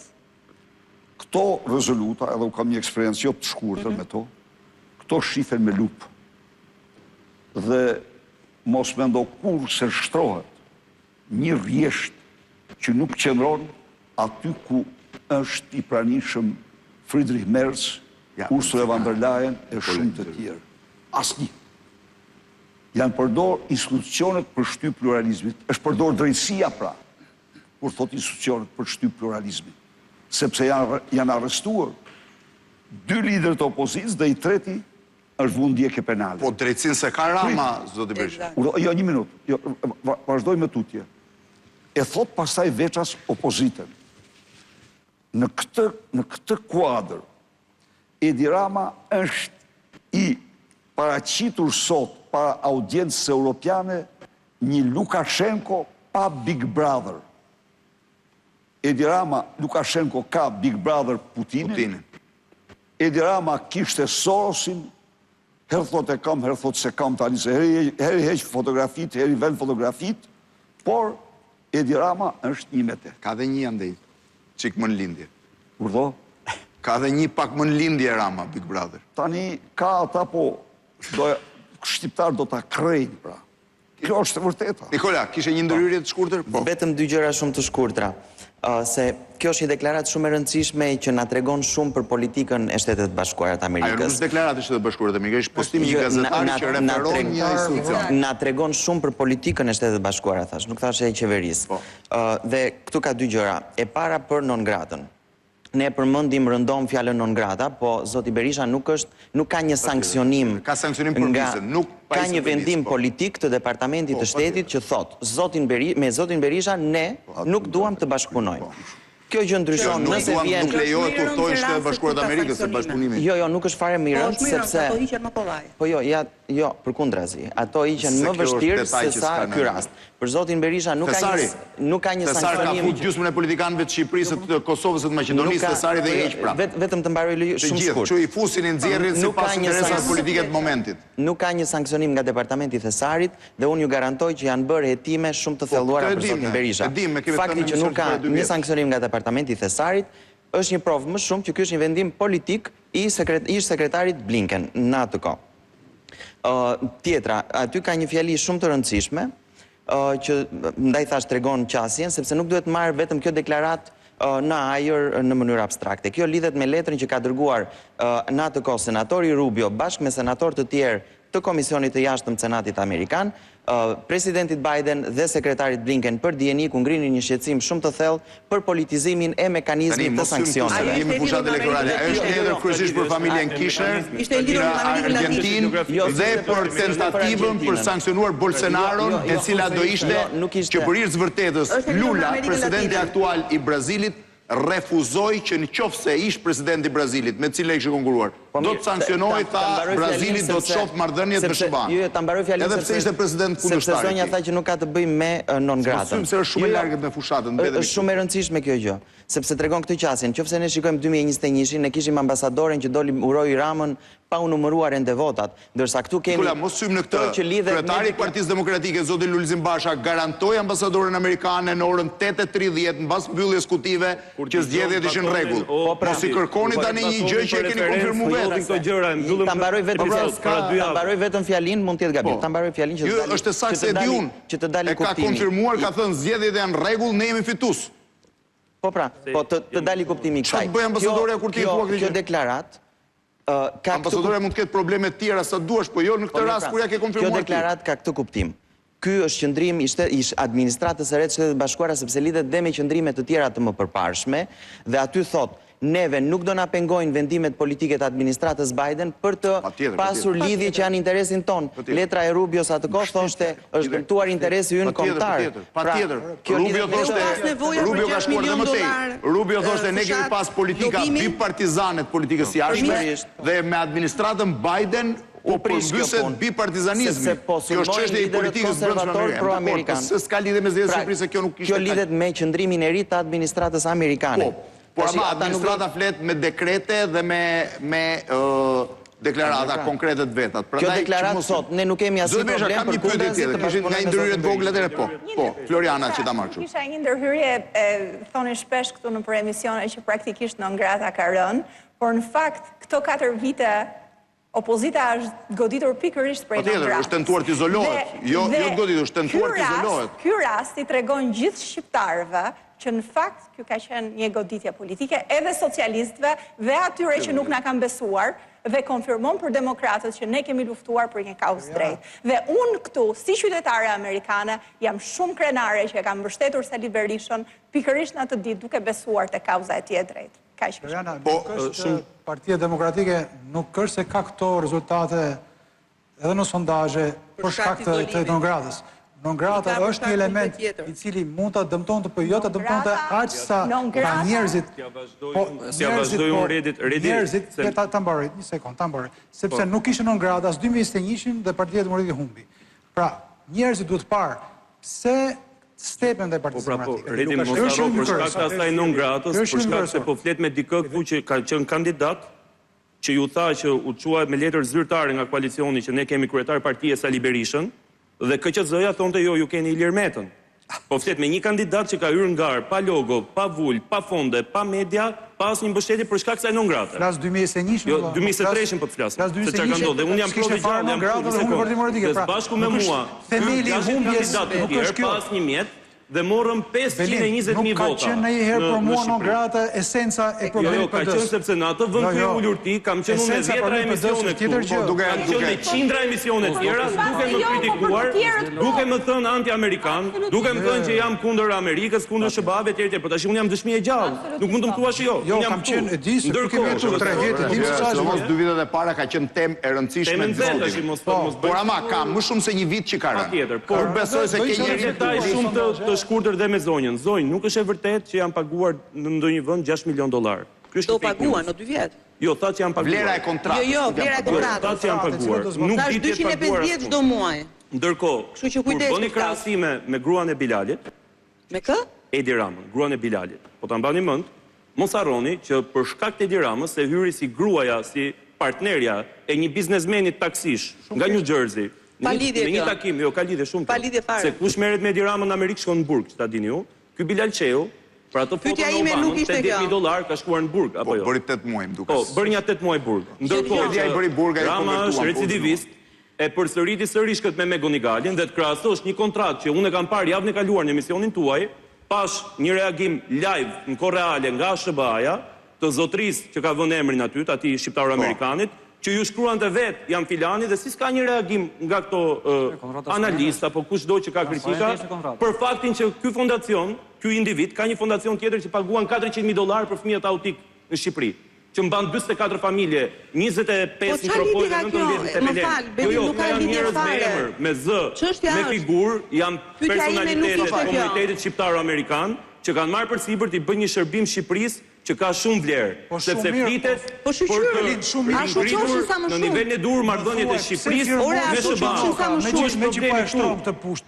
Këto rezoluta, edhe u kam një eksperiencë jo të shkurtër me to, këto shifen me lupë. Dhe mos mendo kur se shtrohet një rjesht që nuk qëndron aty ku është i pranishëm Friedrich Merz, Ursula von der Leyen e shumë të tjerë. Asnjë. Janë përdor institucionet për shtyp pluralizmit. Është përdor drejtësia pra, kur thot institucionet për shtyp pluralizmit. Sepse janë arrestuar 2 liderët e opozicës dhe i treti është vënë ndjekje penale. Po drejtësinë se ka Rama, zoti Berisha. Jo, një minutë. Vazhdoj me tutje. E thot pastaj veças opozitën. Në këtë kuadër, Edi Rama është i paraqitur sot para audiencës europiane një Lukashenko pa Big Brother. Edi Rama, Lukashenko ka Big Brother Putinin. Edi Rama kishte Sorosin, herë thot e kam, herë thot se kam tani, se heri heq fotografit, heri ven fotografit, por Edi Rama është një me te. Ka dhe një andej, qik më në lindje. Urdho? Ka dhe një pak më në lindje Rama, Big Brother. Tani ka ata po, shqiptar do ta krejnë, pra. Jo, është e vërteta. Nikola, kishe një ndërhyrje të shkurtër? Po. Vetëm dy gjëra shumë të shkurtra. Se kjo është një deklaratë shumë e rëndësishme që na tregon shumë për politikën e Shtetet Bashkuara të Ajo nuk Amerikës. është deklaratë e Shtetet Bashkuara të Amerikës, është postimi një gazetar që referon një institucion. Na tregon shumë për politikën e Shtetet Bashkuara, thash, nuk thash e qeverisë. Dhe këtu ka dy gjëra. E para për non gratën. Ne përmendim rëndom fjalën non grata, po zoti Berisha nuk ka një sankcionim. Ka sankcionim për pjesën, nuk ka një vendim politik të Departamentit të Shtetit që thot, me zotin Berisha ne nuk duam të bashkëpunojmë. Kjo gjë ndryshon nëse vjen. Nuk lejohet të thojë Shtetet Bashkuara të Amerikës se bashkëpunimi. Jo, nuk është fare mirë, sepse ato hiqen më kollaj. Po jo, përkundrazi. Ato hiqen më vështirë se sa ky rast. Për zotin Berisha nuk ka një Tesari ka sankcionim. fut gjysmën e politikanëve të Shqipërisë, të Kosovës, të Maqedonisë, Tesari dhe i heq prapë. Vetëm të mbaroj shumë shkurt. Që i fusin i nxjerrin sipas interesave politike të momentit. Nuk ka një sankcionim nga Departamenti i Thesarit dhe unë ju garantoj që janë bërë hetime shumë të thelluara për zotin Berisha. Fakti që nuk ka një sankcionim nga Departamenti i Thesarit është një provë më shumë që ky është një vendim politik i sekretarit Blinken në atë kohë. Tjetra, aty ka një fjali shumë të rëndësishme që ndaj thash tregon qasjen, sepse nuk duhet marrë vetëm kjo deklarat në ajër në mënyrë abstrakte. Kjo lidhet me letrën që ka dërguar në atë kohë senatori Rubio bashkë me senatorë të tjerë të Komisionit të Jashtëm të Senatit Amerikan, presidentit Biden dhe sekretarit Blinken për dieni ku ngrinin një shqetësim shumë të thellë për politizimin e mekanizmit të sanksioneve. Jemi fushat elektorale. Është lidhur kryesisht për familjen Kirchner në Argentinë dhe për tentativën për sankcionuar Bolsonaron, e cila do ishte që për hir të vërtetës Lula, presidenti aktual i Brazilit, refuzoi që në qoftë se ish presidenti i Brazilit, me cilën ishte konkuruar, do të sankcionojë, tha Brazili do të shohë marrëdhëniet me SBA. Edhe pse ishte president kundërshtar. Sepse zonja tha që nuk ka të bëjë me non gratën. Se është shumë e largët me fushatën. Është shumë e rëndësishme kjo gjë, sepse tregon këtë qasjen. Nëse ne shikojmë 2021-shin, ne kishim ambasadoren që doli uroi Ramën pa u numëruar ende votat, ndërsa këtu kemi mos sym në këtë. Kryetari i Partisë Demokratike zoti Lulzim Basha garantoi ambasadoren amerikane në orën 8:30 mbas mbylljes kutive që zgjedhjet ishin në rregull. Mos i kërkoni tani një gjë që e keni konfirmuar vetë. Ta mbaroj vetëm fjalinë, mund të jetë gabim. Ta mbaroj fjalinë që është saktë se di unë. Që të dalë kuptimi. Ka konfirmuar, ka thënë zgjedhjet janë në rregull, ne jemi fitues. Po pra, të dali kuptimi i kësaj. Çfarë bëj ambasadorja kur ti thua këtë gjë? Kjo deklarat ambasadorja mund të ketë probleme të tjera sa duash, po jo në këtë rast kur ja ke konfirmuar. Kjo deklarat ka këtë kuptim. Ky është qëndrim i administratës së re të Shtetit Bashkuara sepse lidhet dhe me qëndrime të tjera të mëparshme dhe aty thot neve nuk do na pengojnë vendimet politike të administratës Biden për të pasur lidhje që janë interesin ton. Letra e Rubios atë kohë thoshte është dëmtuar interesi ynë kombëtar. Patjetër. Rubio ka shkuar edhe më tej. Rubio thoshte ne kemi pas politika bipartizane të politikës jashtme dhe me administratën Biden po përmbyset bipartizanizmi. Kjo është çështje e politikës brendshme amerikane. S'ka lidhje me zgjedhjet e Shqipërisë se kjo nuk kishte. Kjo lidhet me qëndrimin e ri të administratës amerikane. Por ama administrata flet me dekrete dhe me deklarata konkrete të veta. Kjo deklaratë sot ne nuk kemi asnjë problem për kundazi të bashkëpunimit nga ndërhyrjet e vogla deri po. Floriana që ta marr kështu. Kisha një ndërhyrje, thoni shpesh këtu në emissione që praktikisht non grata ka rënë, por në fakt këto 4 vite opozita është goditur pikërisht prej non gratës. Patjetër, është tentuar të izolohet. Jo të goditur, është tentuar të izolohet. Ky rast i tregon gjithë shqiptarëve që në fakt kjo ka qenë një goditje politike edhe socialistëve dhe atyre që nuk na kanë besuar dhe konfirmon për demokratët që ne kemi luftuar për një kauzë drejtë. Dhe unë këtu, si qytetare amerikane, jam shumë krenare që e kam mbështetur Sali Berishën pikërisht në atë ditë duke besuar te kauza e tij e drejtë. Floriana, Partia Demokratike nuk është se ka këto rezultate edhe në sondazhe për shkak të non-gratës. Non-grata është një element i cili mund të dëmtonte, po jo të dëmtonte aq sa njerëzit. Si vazhdoi unë Redit. Ta mbaroj, një sekond, ta mbaroj. Sepse nuk ishte non-grata as 2021-shin dhe Partia Demokratike humbi. Pra, njerëzit duhet parë pse stepen dhe Partisë Demokratike. Po, Redi mos haro për shkak të asaj non-gratës, për shkak se po flet me dikë këtu që ka qenë kandidat, që ju tha që u quaj me letër zyrtare nga koalicioni që ne kemi kryetar partie Sali Berishën, dhe KQZ-ja thonte jo, ju keni Ilir Metën. Po flet me një kandidat që ka hyrë në garë, pa logo, pa vull, pa fonde, pa media, pa asnjë mbështetje për shkak se ai non grata. Flas 2021. Jo, 2023 po të flas. Se çka ka ndodhur. Unë jam prodhi gjallë, jam prodhi bashku me mua. Themeli i humbjes nuk është kjo. Pas një mjet dhe morëm 520.000 vota. Nuk ka qenë ndonjëherë për mua non grata esenca e problemit për ka qenë sepse në atë vend ku e ulur ti, kam qenë unë 10 emisione këtu, duke qenë qindra emisione tjera, duke më kritikuar, duke më thënë anti-amerikan, duke më thënë që jam kundër Amerikës, kundër SBA-ve etj. Por tash unë jam dëshmi e gjallë. Nuk mund të më thuash jo. Jo, kam qenë e di se duke më thënë 3 vjet, e di se çfarë. Mos 2 vitet e para ka qenë temë e rëndësishme në zotin. Por ama ka më shumë se një vit që ka rënë. Por besoj se ke një detaj shumë të shkurtër dhe me zonjën. Zonjë, nuk është e vërtet që janë paguar në ndonjë vend $6 milion. Do paguan në 2 vjet. Jo, tha që janë paguar. Vlera e kontratës. Jo, vlera e kontratës. Tha që janë paguar. Nuk di të paguar. 250 çdo muaj. Ndërkohë, kur bëni krahasime me gruan e Bilalit, me kë? Edi Ramën, gruan e Bilalit. Po ta mbani mend, mos harroni që për shkak të Edi Ramës se hyri si gruaja, si partnerja e një biznesmeni taksish nga New Jersey. Pa lidhje me një takim, jo, ka lidhje shumë. Pa lidhje fare. Se kush merret me Edi Ramën në Amerikë shkon në burg, që ta dini ju. Ky Bilal Çeu, për ato foto në Obama, $80.000 ka shkuar në burg, apo jo? Po, bëri 8 muaj, më duket. Po, bëri një 8 muaj burg. Ndërkohë, ai bëri burg, ai Rama është recidivist, e përsëriti sërish këtë me Megonigalin dhe të krahasosh një kontratë që unë e kam parë javën e kaluar në emisionin tuaj, pash një reagim live në kohë reale nga SBA-ja, të zotrisë që ka vënë emrin aty, atij shqiptar-amerikanit, që ju shkruan të vetë jam filani dhe si s'ka një reagim nga këto analista, apo kushdo që ka kritika, për faktin që ky fondacion, ky individ, ka një fondacion tjetër që paguan $400.000 për fëmijët autik në Shqipëri, që mban 44 familje, 25 mikrofonë dhe 19 tepelen. Jo, ka njerëz me emër, me zë, me figurë, janë personalitetet e komunitetit shqiptaro-amerikan, që kanë marrë përsipër të bëjnë një shërbim Shqipërisë që ka shumë vlerë, sepse flitet për të ngritur në nivelin e dur marrëdhëniet e Shqipërisë me SBA-n.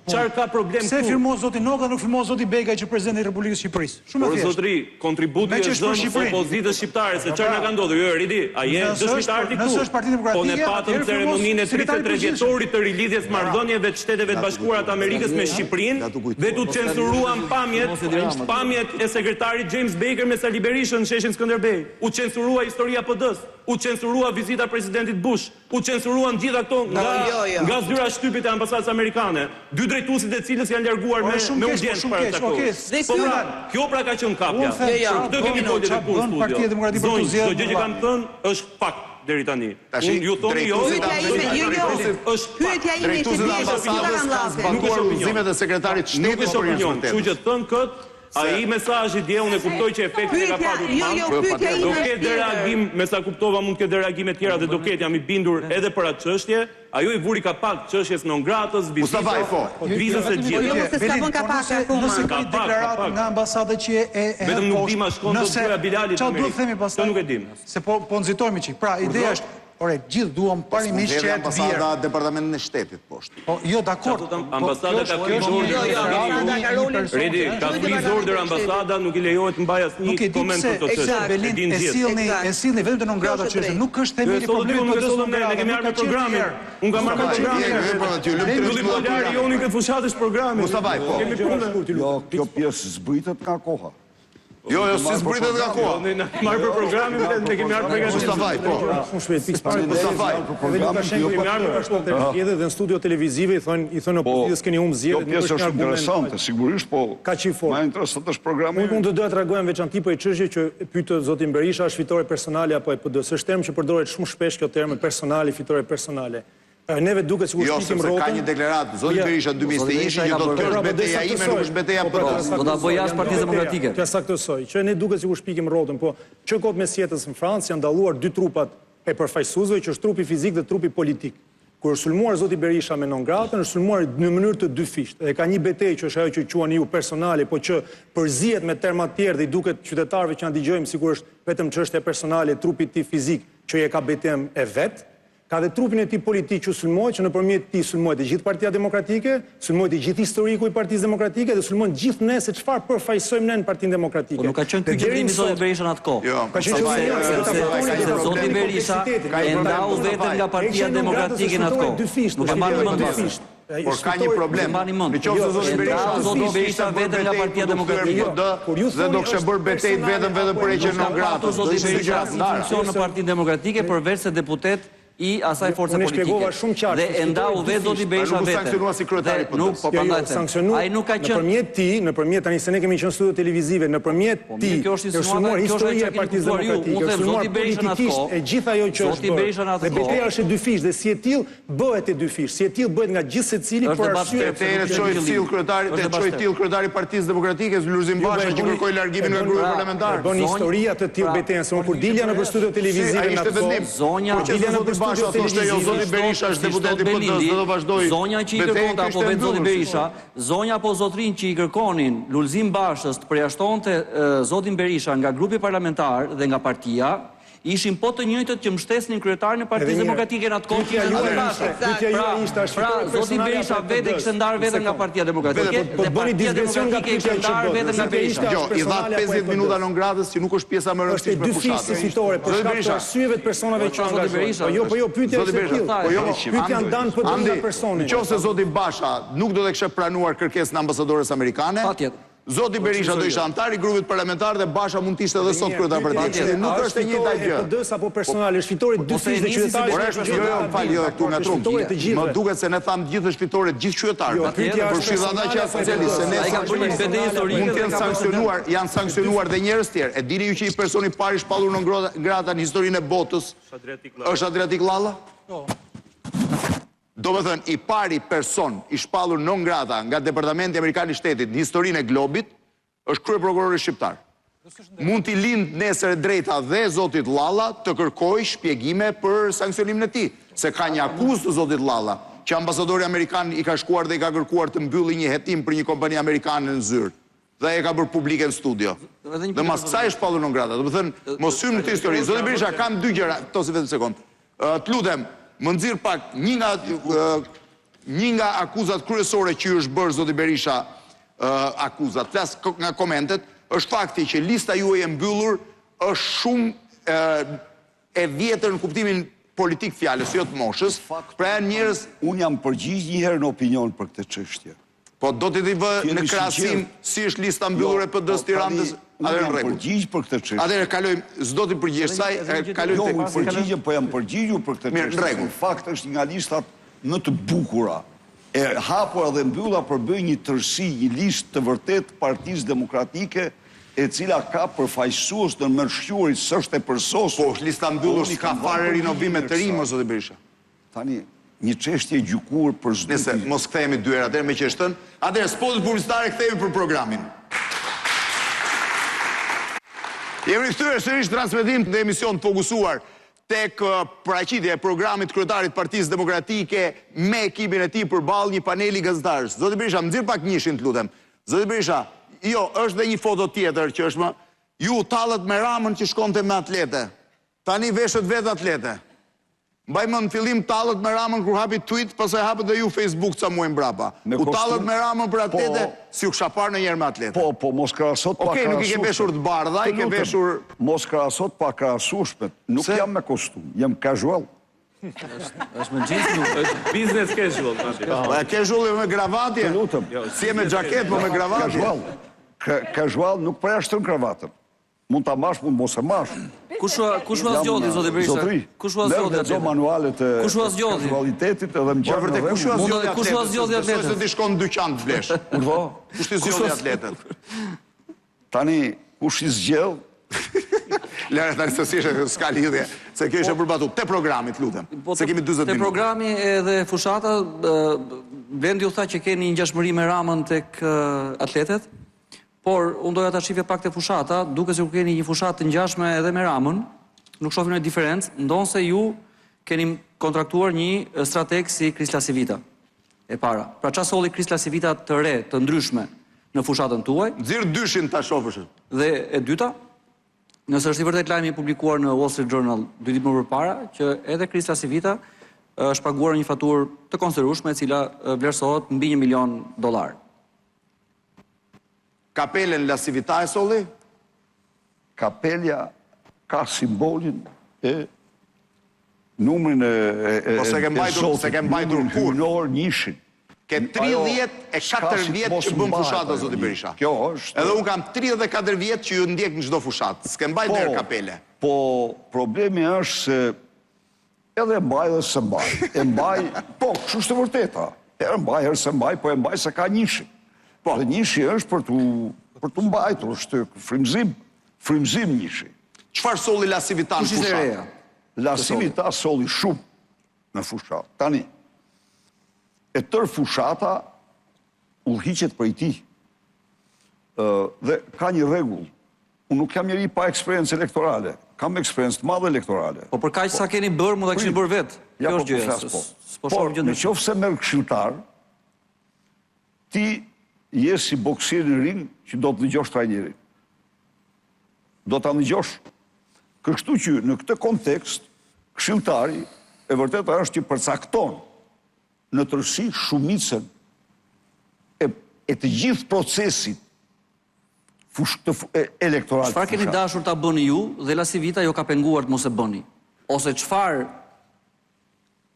Çfarë ka problem se firmon zoti Noga, nuk firmon zoti Begaj që presidenti i Republikës së Shqipërisë. Shumë thjeshtë. Por zotri, kontributi është dhënë opozitës shqiptare, se çfarë na ka ndodhur? Jo, Ridi, a je dëshmitar ti këtu? Po ne patëm ceremoninë e 33 vjetorit të rilidhjes marrëdhënieve të Shteteve të Bashkuara të Amerikës me Shqipërinë dhe tu censuruan pamjet e sekretarit James Baker me Sali Berisha në sheshin Skënderbej, u censurua historia PD-s, u censurua vizita presidentit Bush, u censuruan gjitha këto nga zyra shtypit e ambasadës amerikane, 2 drejtuesit e cilës janë larguar me udhëheqje para takues. Po pra, kjo pra ka qenë kapja. Këtë kemi folur edhe kur studio. Çdo gjë që kam thënë është fakt deri tani. Unë ju thoni jo, pyetja ime ishte zbatuar udhëzimet e sekretarit të shtetit për opinion. Kështu që thën këtë, ai mesazhi dje unë e kuptoj që efekti ka patur të do ketë reagim, me sa kuptova mund të ketë reagime të tjera dhe do ketë, jam i bindur edhe për atë çështje. Ajo i vuri kapak çështjes non gratës, vizitës së gjithë. Jo, se s'ka vënë kapak akoma. Nëse ka deklaratë nga ambasada që e vetëm nuk di ma shkon do të Bilalit. Çfarë duhet themi pastaj? Nuk e dim. Se po nxitojmë çik. Pra, ideja është gjithë duam parimisht që ambasada departamentin e shtetit poshtë. Po, jo, dakor. Ambasada ka frizor. Redi, ka frizor ambasada, nuk i lejohet të mbaj asnjë koment për këtë çështje. E sillni vetëm të non grata çështje, nuk është themeli problemi për të ne kemi marrë programin. Unë kam marrë programin. Lulli Polari joni këtë fushatësh programin. Mustafa, po. Kemi punë. Jo, kjo pjesë zbritet nga koha. Jo, si zbritet nga koha. Ne marrë për programin dhe ne kemi marrë përgatitur. Mustafa, po. Shumë shpejt pikë parë. Mustafa, edhe në studio televizive i thonë opozitës keni humbë zgjedhjet. Kjo pjesë është interesante, sigurisht, po. Ka çifort. Ma interesant është programi. Unë do doja të reagojmë veçanti për çështje që pyet zoti Berisha, është fitore personale apo e PD-s. Është term që përdoret shumë shpesh kjo term personale, fitore personale. Neve duket sikur shpikim rrotën. Jo, ka një deklaratë zoti Berisha 2021 që do të thotë betejë ime nuk është betejë PD-s. Do ta bëj jashtë Partisë Demokratike. T'ia saktësoj, që ne duket sikur shpikim rrotën, po që kot mes jetës në Francë janë dalluar 2 trupat e përfaqësuesve, që është trupi fizik dhe trupi politik. Kur është sulmuar zoti Berisha me non gratën, është sulmuar në mënyrë të dyfishtë. Dhe ka një betejë që është ajo që quani ju personale, po që përzihet me terma të tjerë dhe i duket qytetarëve që na dëgjojmë sikur është vetëm çështje personale e trupit të fizik që je ka betejën e vet. Ka dhe trupin e tij politik që sulmohet, që nëpërmjet tij sulmohet e gjithë Partia Demokratike, sulmohet i gjithë historiku i Partisë Demokratike dhe sulmojnë gjithë ne se çfarë përfaqësojmë ne në Partinë Demokratike. Po nuk ka qenë ky qëllimi i zoti Berisha në atë kohë. Jo, ka qenë zoti Berisha e ndau vetëm nga Partia Demokratike në atë kohë. Nuk e marrë mend. Por ka një problem. Në qoftë se zoti Berisha vetëm nga Partia Demokratike. Dhe do kishte bërë betejë vetëm për heqjen non grata. Zoti Berisha funksion në Partinë Demokratike përveç se deputet i asaj force politike. Dhe e ndau vetë zoti Berisha vetë. Nuk sankcionua si kryetari Nuk, po prandaj them. Ai nuk ka qenë nëpërmjet ti, nëpërmjet tani se ne kemi qenë studio televizive, nëpërmjet ti. Kjo është insinuar historia e Partisë Demokratike, insinuar politikisht e gjithë ajo që është bërë. Dhe betejë është e dy fish dhe si e tillë bëhet e dy fish. Si e tillë bëhet nga gjithë secili për arsye të çojë till kryetari i Partisë Demokratike Lulzim Basha që kërkoi largimin nga grupi parlamentar. Bën historia të tillë betejën se kur dilja në studio televizive në zonja Basha thoshte jo zoti Berisha është deputet i PD-s dhe do vazhdoi. Zonja që i kërkonte apo vetë zoti Berisha, zonja apo zotrin që i kërkonin Lulzim Bashës të përjashtonte zotin Berisha nga grupi parlamentar dhe nga partia, ishin po të njëjtët që mbështesnin kryetarin e Partisë Demokratike në atë kohë. Pra, zoti Berisha vetë kishte ndarë veten nga Partia Demokratike dhe Partia Demokratike kishte ndarë veten nga Berisha. Jo, i dha 50 minuta non gratës që nuk është pjesa më e rëndësishme për fushatën. Fitore për shkak të arsyeve të personave që angazhohen. Po jo, pyetja është e tillë. Pyetja ndan për të personin. Nëse zoti Basha nuk do të kishte pranuar kërkesën e ambasadores amerikane, patjetër. Zoti Berisha do ishte antar i grupit parlamentar dhe Basha mund të ishte edhe sot kryetar partisë. Nuk është e njëjta gjë. PD-s apo personale, është fitore dy fish të qytetarëve. Por është jo fal jo këtu nga trumbi. Më duket se ne tham gjithë është fitore të gjithë qytetarëve. Por shih ata që janë socialistë, ne ka bërë një betejë historike mund të jenë sankcionuar, janë sankcionuar dhe njerëz tjerë. E dini ju që i personi i parë i shpallur non grata në historinë e botës është Adriatik Llalla? Do me thënë, i pari person i shpallur non grata nga Departamenti Amerikan i Shtetit në historinë e globit, është krye prokurori shqiptar. Mund t'i lind nesër e drejta dhe zotit Llalla të kërkoj shpjegime për sankcionimin e tij, se ka një akuzë të zotit Llalla, që ambasadori amerikan i ka shkuar dhe i ka kërkuar të mbylli një hetim për një kompani amerikane në zyrë, dhe e ka bërë publike në studio. Dhe mas kësaj është shpallur non grata. Do me thënë, mos hymë në këtë histori. Zoti Berisha, kam dy gjëra, to si vetëm sekond. Të lutem, më nxirr pak një nga akuzat kryesore që ju është bërë zoti Berisha akuzat, flas nga komentet, është fakti që lista juaj e mbyllur është shumë e vjetër në kuptimin politik fjalës, jo të moshës. Pra janë njerëz, unë jam përgjigj një herë në opinion për këtë çështje. Po do t'i vë në krahasim si është lista mbyllur e PD-s Tiranës, unë jam përgjigj për këtë çështje. Atëherë kalojmë, s'do t'i përgjigjesh saj, kalojmë tek përgjigje, po jam përgjigjur për këtë çështje. Rregull. Fakt është nga listat më të bukura e hapura dhe mbylla përbëj një tërësi, një listë të vërtet Partisë Demokratike, e cila ka përfaqësues në mërshjurit s'është e përsosur. Po, është lista mbyllur, s'ka fare rinovime të ri, mos zoti Berisha. Tani, një çështje e gjykuar për çdo. Nëse mos kthehemi dy herë atëherë me që është thënë, atëherë spotët publicitare kthehemi për programin. Jemi rikthyer sërish transmetim të emision të fokusuar tek paraqitja e programit kryetarit Partisë Demokratike me ekipin e tij përballë një paneli gazetarësh. Zoti Berisha, më nxirr pak njëshin, të lutem. Zoti Berisha, jo, është dhe një foto tjetër që është më ju tallët me Ramën që shkonte me atlete. Tani veshët vetë atlete. Mbaj më në fillim tallët me Ramën kur hapi tweet, pastaj hapët dhe ju Facebook ca muaj mbrapa. U tallët me Ramën për atlete, si u kisha parë ndonjëherë me atlete. Po, mos krahasot pa krahasueshme. Okej, nuk i ke veshur të bardha, i ke veshur... Mos krahasot pa krahasueshme. Nuk jam me kostum, jam casual. Është me jeans, është business casual. Casual me gravatje? Të lutem. Si e me xhaket, po me gravatje? Casual. Casual nuk përjashtron kravatën. Mund ta mash, mund mos e mash. Kush u zgjodhi zoti Berisha? Kush u zgjodhi atë? Manualet e casualitetit edhe më gjatë. Vërtet kush u zgjodhi atletet? Kush u zgjodhi atletet? Se ti shkon në dyqan të blesh. Urdhë. Kush ti zgjodhi atletet? Tani kush i zgjedh? Lëre tani se si s'ka lidhje, se kjo ishte përbatu te programi, lutem. Se kemi 40 minuta. Te programi edhe fushata, Blendi u tha që keni një ngjashmëri me Ramën tek atletet. Por, unë doja ta shifja pak të fushata, duke se ku keni një fushat të ngjashme edhe me Ramën, nuk shohim në diferencë, ndonë se ju keni kontraktuar një strateg si Krisla Sivita, e para. Pra qa solli Krisla Sivita të re, të ndryshme në fushatën tuaj. Nxirr dyshin ta shohësh. Dhe e dyta, nëse është i vërtet lajmi i publikuar në Wall Street Journal 2 ditë më përpara, që edhe Krisla Sivita është paguar një faturë të konsiderueshme e cila vlerësohet mbi $1 milion. Kapelen La Civita e solli? Kapelja ka simbolin e numrin e se ke mbajtur kur? Hynor njëshin. Ke 34 vjetë që bëm fushata, zoti Berisha. Kjo është... Edhe unë kam 34 vjetë që ju ndjek në çdo fushat. S'ke mbaj derë kapele. Po, problemi është se edhe mbaj dhe se mbaj. E mbaj, po, kështu është e vërteta. E mbaj, herë se mbaj, po e mbaj se ka njëshi. Po, dhe njëshi është për të mbajtur, është frymzim njëshi. Çfarë solli La Civita në fushat? La Civita solli shumë në fushat. Tani, e tërë fushata udhëhiqet prej tij. Dhe ka një rregull. Unë nuk jam njeri pa eksperiencë elektorale. Kam eksperiencë të madhe elektorale. Po për kaq sa keni bërë, mund ta kishni bërë vetë. Kjo është gjëja. Por, në qoftë se merr këshilltar, ti je si boksier në ring që do të dëgjosh trajnerin. Do ta dëgjosh. Kështu që në këtë kontekst, këshilltari e vërtetë është që përcakton në tërësi shumicën e të gjithë procesit elektoral. Çfarë keni dashur ta bëni ju dhe La Civita jo ka penguar të mos e bëni? Ose çfarë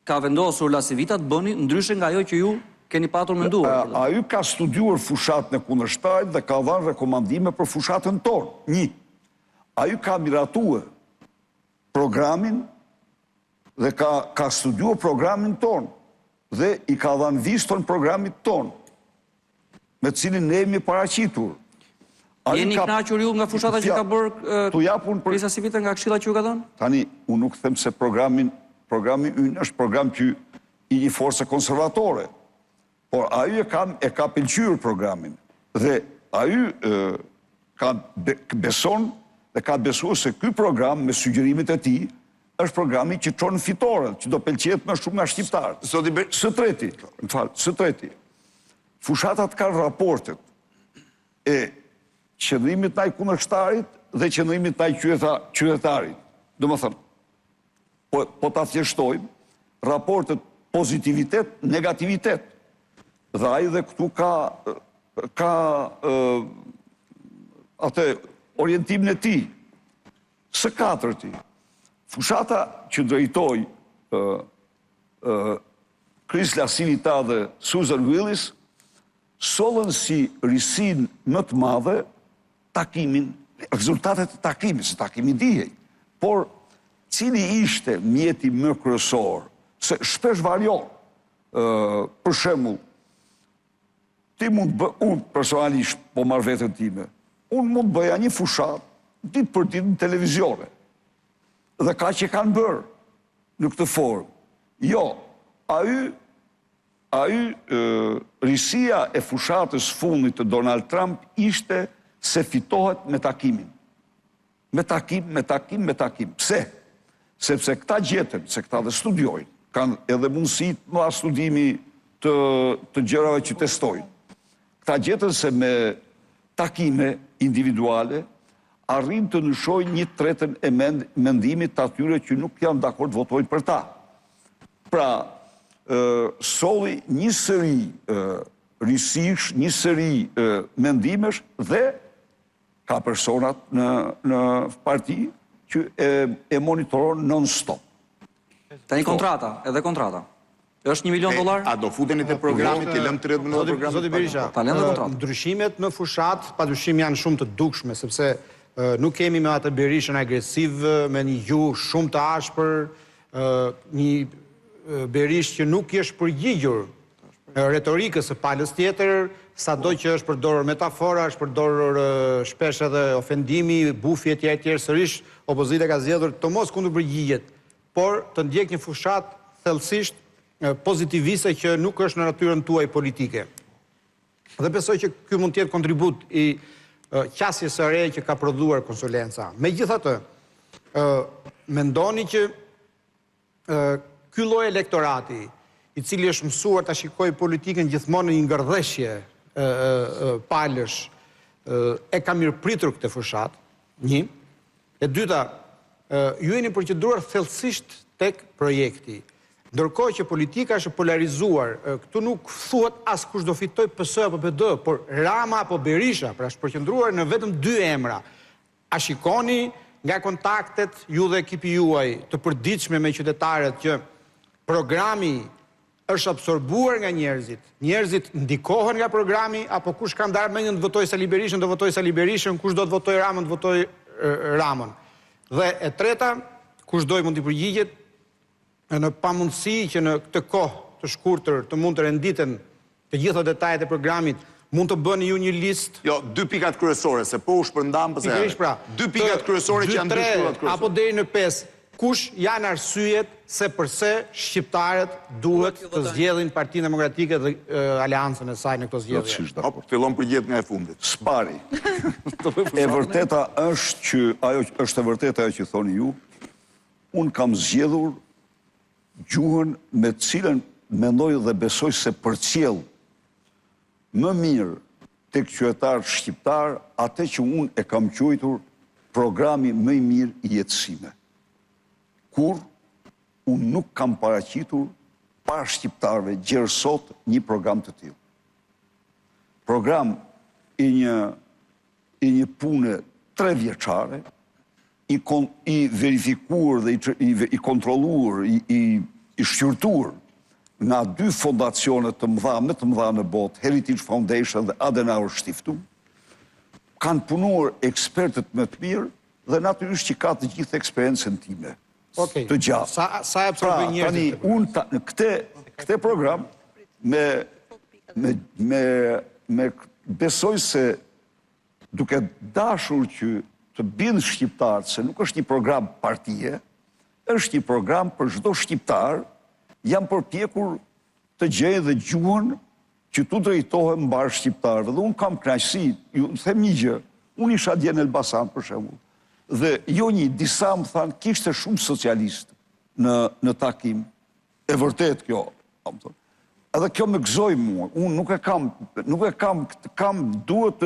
ka vendosur La Civita të bëni ndryshe nga ajo që ju keni patur menduar? Ai ka studiuar fushatën e kundërshtarit dhe ka dhënë rekomandime për fushatën tonë. Një, ai ka miratuar programin dhe ka studiuar programin tonë dhe i ka dhënë vizton programit tonë, me cilin ne jemi paraqitur. Jeni kënaqur ju nga fushata që ka bërë La Civita nga këshilla që ju ka dhënë? Tani, unë nuk them se programi ynë është program që i një force konservatore, por ai e ka pëlqyer programin dhe ai ka beson dhe ka besuar se ky program me sugjerimet e tij është programi që çon fitore, që do pëlqet më shumë nga shqiptarët. Së treti, fushatat kanë raportet e qëndrimit ndaj kundërshtarit dhe qëndrimit ndaj qytetarit. Domethënë, po ta thjeshtojmë, raportet pozitivitet, negativitet. Dhe ai dhe këtu ka atë orientimin e tij. Së katërti, fushata që drejtoi Chris La Civita dhe Susan Willis sollën si risin më të madhe takimin, rezultatet e takimit, se takimi dihej. Por, cili ishte mjeti më kryesor, se shpesh varion, për shembull, unë personalisht, po marr veten time, unë mund bëja një fushat ditë për ditë në televizione. Dhe ka që kanë bërë në këtë formë. Jo, risia e fushatës fundit të Donald Trump ishte se fitohet me takimin. Me takim. Pse? Sepse këta gjetën, se këta dhe studiojnë, kanë edhe mundësit më studimi të gjërave që testojnë. Këta gjetën se me takime individuale arrin të nëshojnë 1/3 e mendimit të atyre që nuk janë dakord votojnë për ta. Pra, solli një sëri risish, një sëri mendimesh dhe ka personat në parti që e monitoron non-stop. Tani kontrata, edhe kontrata. Është $1 milion? A do futeni të programit, të lëm 30 minuta programit? Zoti Berisha, ndryshimet në fushat, padyshim janë shumë të dukshme, sepse nuk kemi me atë Berishën agresiv, me një gjuhë shumë të ashpër, një Berish që nuk është përgjigjur retorikës së palës tjetër, sado që është përdorur metafora, është përdorur shpesh edhe ofendimi, bufi etj. Sërish opozita ka zgjedhur të mos kundërpërgjigjet, por të ndjek një fushat thellësisht pozitiviste që nuk është në natyrën tuaj politike. Dhe besoj që ky mund të jetë kontribut i qasjes së re që ka prodhuar konsulenca. Megjithatë, mendoni që ky lloj elektorati, i cili është mësuar ta shikojë politikën gjithmonë në një ngërdheshje palësh, e ka mirëpritur këtë fushat, një. E dyta, ju jeni përqendruar thellësisht tek projekti. Ndërkohë që politika është polarizuar, këtu nuk thuhet as kush do fitoj PS apo PD, por Rama apo Berisha, pra është përqendruar në vetëm 2 emra. A shikoni nga kontaktet ju dhe ekipi juaj të përditshme me qytetarët që programi është absorbuar nga njerëzit. Njerëzit ndikohen nga programi, apo kush ka ndarë mendjen të votoj Sali Berishën, do votoj Sali Berishën, kush do të votoj Ramën, të votoj Ramën. Dhe e treta, kush doj mund t'i përgjigjet, në pamundësi që në këtë kohë të shkurtër të mund të renditen të gjitha detajet e programit, mund të bëni ju një listë. Jo, 2 pikat kryesore, se po u shpërndam pëse Pikërisht pra. 2 pikat kryesore që janë 2 shkollat kryesore. Apo deri në 5. Kush janë arsyet se përse shqiptarët duhet të zgjedhin Partinë Demokratike dhe aleancën e saj në këto zgjedhje? Fillon përgjigjet nga e fundit. Spari. E vërteta është që ajo është e vërteta ajo që thoni ju. Unë kam zgjedhur gjuhën me cilën mendoj dhe besoj se përcjell më mirë tek qytetar shqiptar atë që unë e kam quajtur programi më i mirë i jetësime. Kur unë nuk kam paraqitur para shqiptarëve gjerësot një program të tillë. Program i një pune 3 vjeçare, i verifikuar dhe i kontrolluar, i shqyrtuar nga 2 fondacione të mëdha, më të mëdha në botë, Heritage Foundation dhe Adenauer Stiftung, kanë punuar ekspertët më të mirë dhe natyrisht që ka të gjithë eksperiencën time. Të gjatë. Sa e absorboj njerëzit? Tani, unë në këte program, me besoj se duke dashur që të bindë shqiptarët, se nuk është një program partije, është një program për çdo shqiptar, jam përpjekur të gjej dhe gjuhën që tu drejtohem mbar shqiptarëve. Dhe unë kam kënaqësi, ju them një gjë, unë isha dje në Elbasan për shembull. Dhe disa më thanë, kishte shumë socialist në takim. E vërtet kjo. Edhe kjo më gëzoi mua. Unë nuk e kam duhet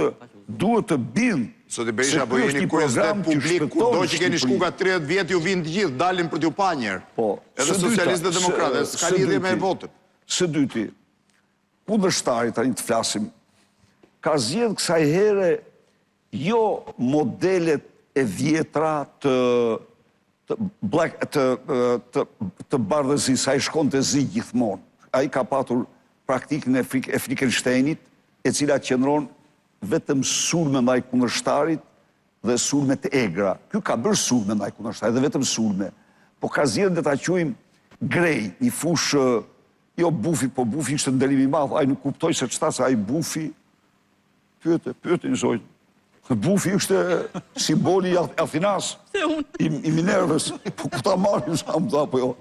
të bind. Sot i Berisha, po jeni kuriozitet publik, kudo që keni shku ka 30 vjet, ju vinë të gjithë, dalin për t'ju pa njerë. Edhe socialistët dhe demokratët, s'ka lidhje me votët. Së dyti, kundërshtarit, tani të flasim, ka zgjedhë kësaj here jo modelet e vjetra të bardhëzisë, a i shkon të zi gjithmonë. A i ka patur praktikën e Frankensteinit, e cila qëndron vetëm sulme ndaj kundërshtarit dhe sulme të egra. Ky ka bërë sulme ndaj kundërshtarit dhe vetëm sulme. Po ka zgjedhur dhe ta quajmë grej, një fushë, jo bufi, po bufi ishte nderim i madh, ai nuk kuptoi se çfarë sa ai bufi. Pyeti në zojë. Bufi ishte simboli i Athinas, i Minervës. Po ku ta marrim sa më tha, po jo.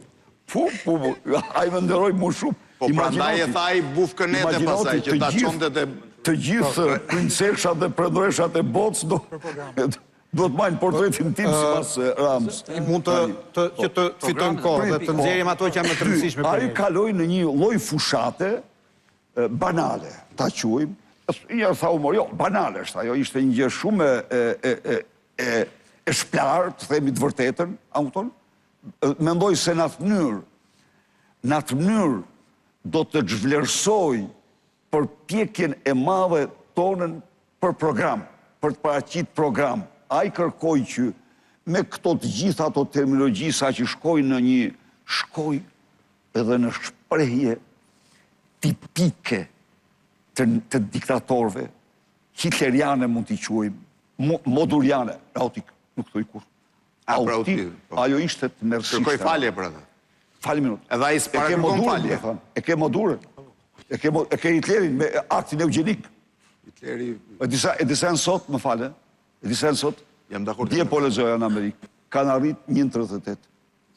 Ai më nderoi më shumë. Po prandaj e tha ai buf kënete pasaj, që ta çonte të gjithë princeshat dhe prëndreshat e botës do të majnë portretin tim si pas Ramës. Mund të fitojmë kohë dhe të nxjerrim ato që janë më të rëndësishme. Ai kaloi në një lloj fushate banale, ta quajmë. Ja tha humor, jo, banale është ajo, ishte një gjë shumë e shplarë, të themi të vërtetën, mendoj se në atë mënyrë do të zhvlerësoj përpjekjen e madhe tonën për program, për të paraqit program. A i kërkoj që me këto të gjitha ato terminologji sa që shkoj edhe në shprehje tipike të diktatorve, hitleriane mund t'i quajmë, moduriane, autik, nuk thoi kur. Autik, ajo ishte të mërësishta. Kërkoj falje për atë. Fali minut. Edhe a i s'para kërkon falje. E ke modurën. E ke Hitlerin me aktin eugenik. Hitleri... E disa në sot, më fale, e disa në sot, dje po lexoja në Amerikë, kanë arrit 1,38.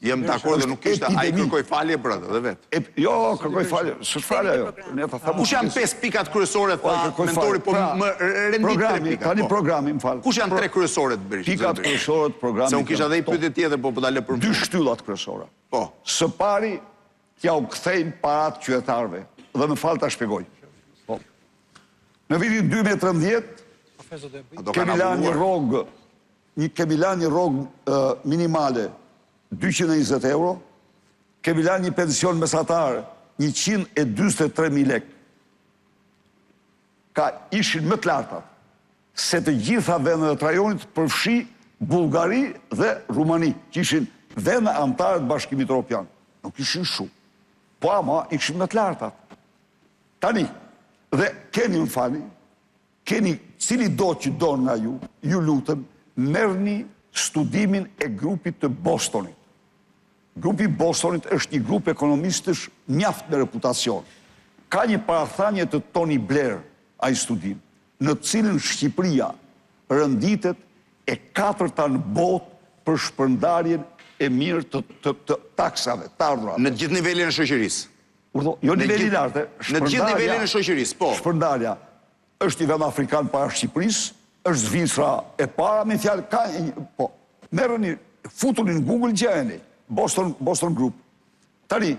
Jem dakord dhe nuk ishte, a i kërkoj falje për atë dhe vetë. Jo, kërkoj falje, së falje ajo. Kush janë 5 pikat kryesore, tha mentori, po më rendit 3 pikat. Tani programi, më falë. Kush janë 3 kryesore të Berishës? Pikat kryesore të programit. Se unë kisha dhe i pyetje tjetër, po dalë për 2 shtyllat kryesore. Po. Së pari, t'ja u kthejnë parat qytetarëve. Dhe më falë ta shpjegoj. Në vitin 2013, kemi lanë një rrogë minimale 220 euro, kemi lanë një pension mesatar 123.000 lek. Ishin më të lartat, se të gjitha vendet e rajonit përfshi Bullgari dhe Rumani, që ishin vende antarë të Bashkimit Evropian. Nuk ishin shumë. Po ama ishim në të lartat. Tani, dhe keni më fali, keni cili do që do nga ju lutëm, merrni studimin e grupit të Bostonit. Grupi Bostonit është një grup ekonomistësh mjaft me reputacion. Ka një parathanje të Tony Blair, a i studim, në cilën Shqipëria rënditet e 4-ta në botë për shpërndarjen e mirë të taksave, të ardhurave. Në gjithë nivelin e shoqërisë. Jo nivelin lartë. Në gjithë nivelin e shoqërisë, po. Shpërndarja është një vend afrikan para Shqipërisë, është Zvicra e para, me fjalë ka po. Merrni, futuni në Google gjeni Boston Group. Tani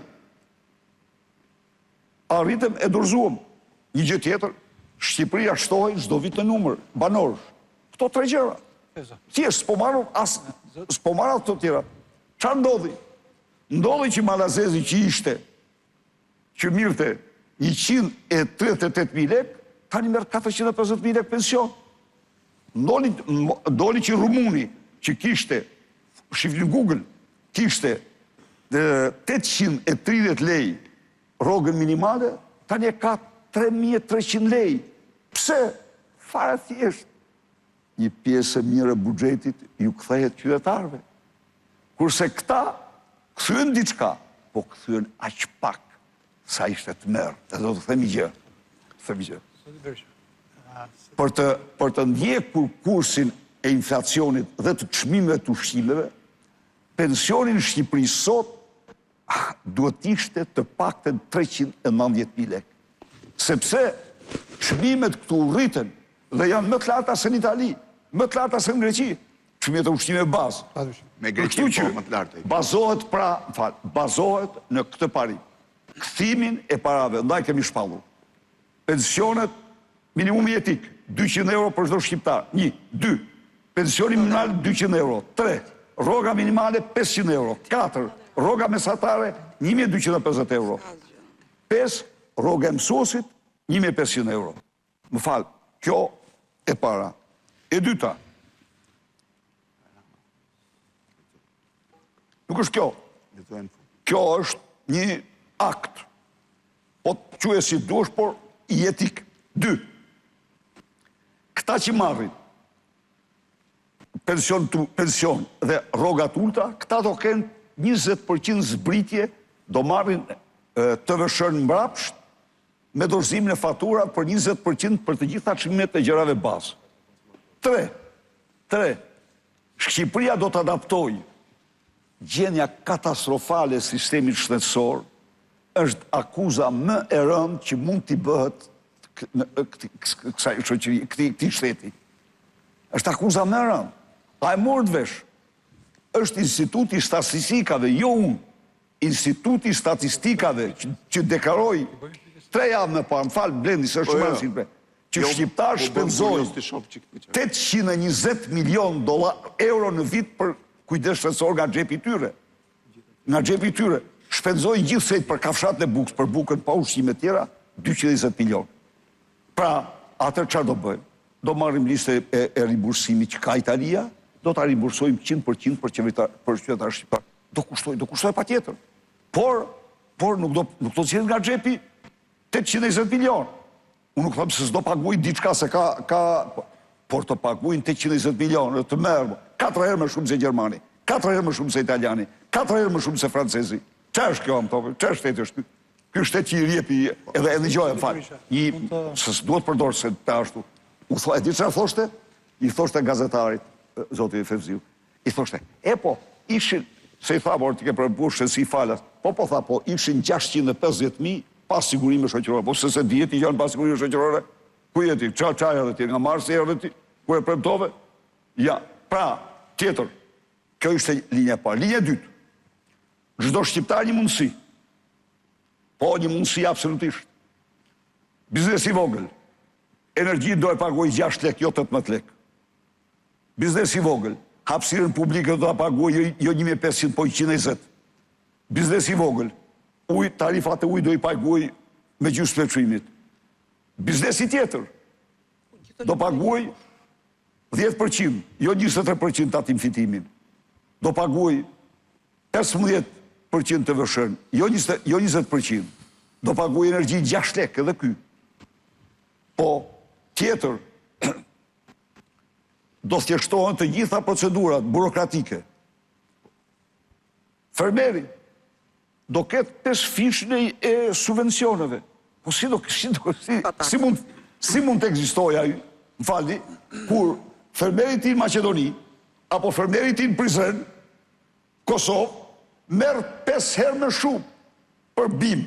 arritëm e dorëzuam një gjë tjetër, Shqipëria shtohej çdo vit në numër banorësh. Këto 3 gjëra. Thjesht s'po marrë të tjera. Çfarë ndodhi? Ndodhi që Malazezi që mirëte 138.000 lek, tani merr 450.000 lek pension. Ndoli që Rumuni, që kishte, shifni Google, kishte 830 lej rrogën minimale, tani e ka 3.300 lej. Pse? Fare thjesht. Një pjesë e mirë e buxhetit ju kthehet qytetarëve. Kurse këta kthyen diçka, po kthyen aq pak sa ishte të merë. E do të themi gjë. Për të ndjekur kursin e inflacionit dhe të çmimeve të ushqimeve, pensioni në Shqipëri sot duhet ishte të paktën 390.000 lek. Sepse çmimet këtu rriten dhe janë më të larta se në Itali, më të larta se në Greqi, çmimet e ushqimeve bazë. Me Greqi po më të larta. Bazohet në këtë parim. Kthimin e parave, ndaj kemi shpallur. Pensionet, minimumi jetik, 200 euro për çdo shqiptar. 1, 2. Pensioni minimal 200 euro. 3. Rroga minimale 500 euro. 4. Rroga mesatare 1250 euro. 5. Rroga e mësuesit 1500 euro. Më fal, kjo e para. E dyta. Nuk është kjo. Kjo është një akt. Po të quhe si duesh, por i etik. 2. Këta që marrin pension dhe rrogat ulta, këta do kenë 20% zbritje, do marrin të vëshën mbrapsht me dorëzimin e faturat për 20% për të gjitha çmimet e gjërave bazë. 3. Shqipëria do të adaptoj gjendja katastrofale e sistemit shtetësor, është akuza më e rëndë që mund t'i bëhet këtij shteti. Është akuza më e rëndë. A e morët vesh. Është Instituti Statistikave, jo unë, Instituti Statistikave që deklaroi 3 javë më parë, më falë Blendi, se është shumë rëndësishme, që shqiptar shpenzojnë 820 milion euro në vit për kujdes shtetësor nga xhepi i tyre. Nga xhepi i tyre. Shpenzojnë gjithsej për kafshat e bukës, për bukën pa ushqime tjera, 220 milion. Pra, atër çfarë do bëjmë? Do marrim listë e rimbursimit që ka Italia, do ta rimbursojmë 100% për qytetarët shqiptar. Do kushtoj patjetër. Por nuk do të cilët nga xhepi 820 milion. Unë nuk them se s'do paguaj diçka se ka por të paguajnë 820 milion, të merr 4 herë më shumë se Gjermani, 4 herë më shumë se Italiani, 4 herë më shumë se Francezi. Çfarë është kjo, më thon? Çfarë shteti është ky? Ky shtet që i rjepi edhe dëgjoj, më fal. Se s'duhet përdor se të ashtu. U thua, e di çfarë thoshte? I thoshte gazetarit, zoti Fevziu. I thoshte, po, ishin, se i tha, por ti ke përbushë si falas. Po tha, ishin 650.000 pas sigurime shoqërore. Po se dihet i janë pas sigurime shoqërore. Ku jeti? Çfarë edhe ti? Nga Marsi erdhe ti? Ku e premtove? Ja, pra, tjetër. Kjo ishte linja e parë. Linja e dytë. Çdo shqiptar një mundësi. Po, një mundësi absolutisht. Biznes i vogël. Energji do e paguaj 6 lek, jo 18 lek. Biznes i vogël. Hapësirën publike do ta paguaj jo 1.500, po 120. Biznes i vogël. Tarifat e ujit do i paguaj me gjysmë plotësimit. Biznesi tjetër do paguaj 10%, jo 23% atim fitimin. Do paguaj 15 20% të vëshën, jo 20%, do paguaj energji 6 lek edhe ky. Po, tjetër, do thjeshtohen të gjitha procedurat burokratike. Fermeri do ketë 5 fishën e subvencioneve. Po si mund të ekzistoja ju, më falni, kur fermeri ti në Macedoni, apo fermeri ti në Prizren, Kosovë, merë 5 herë më shumë për bim,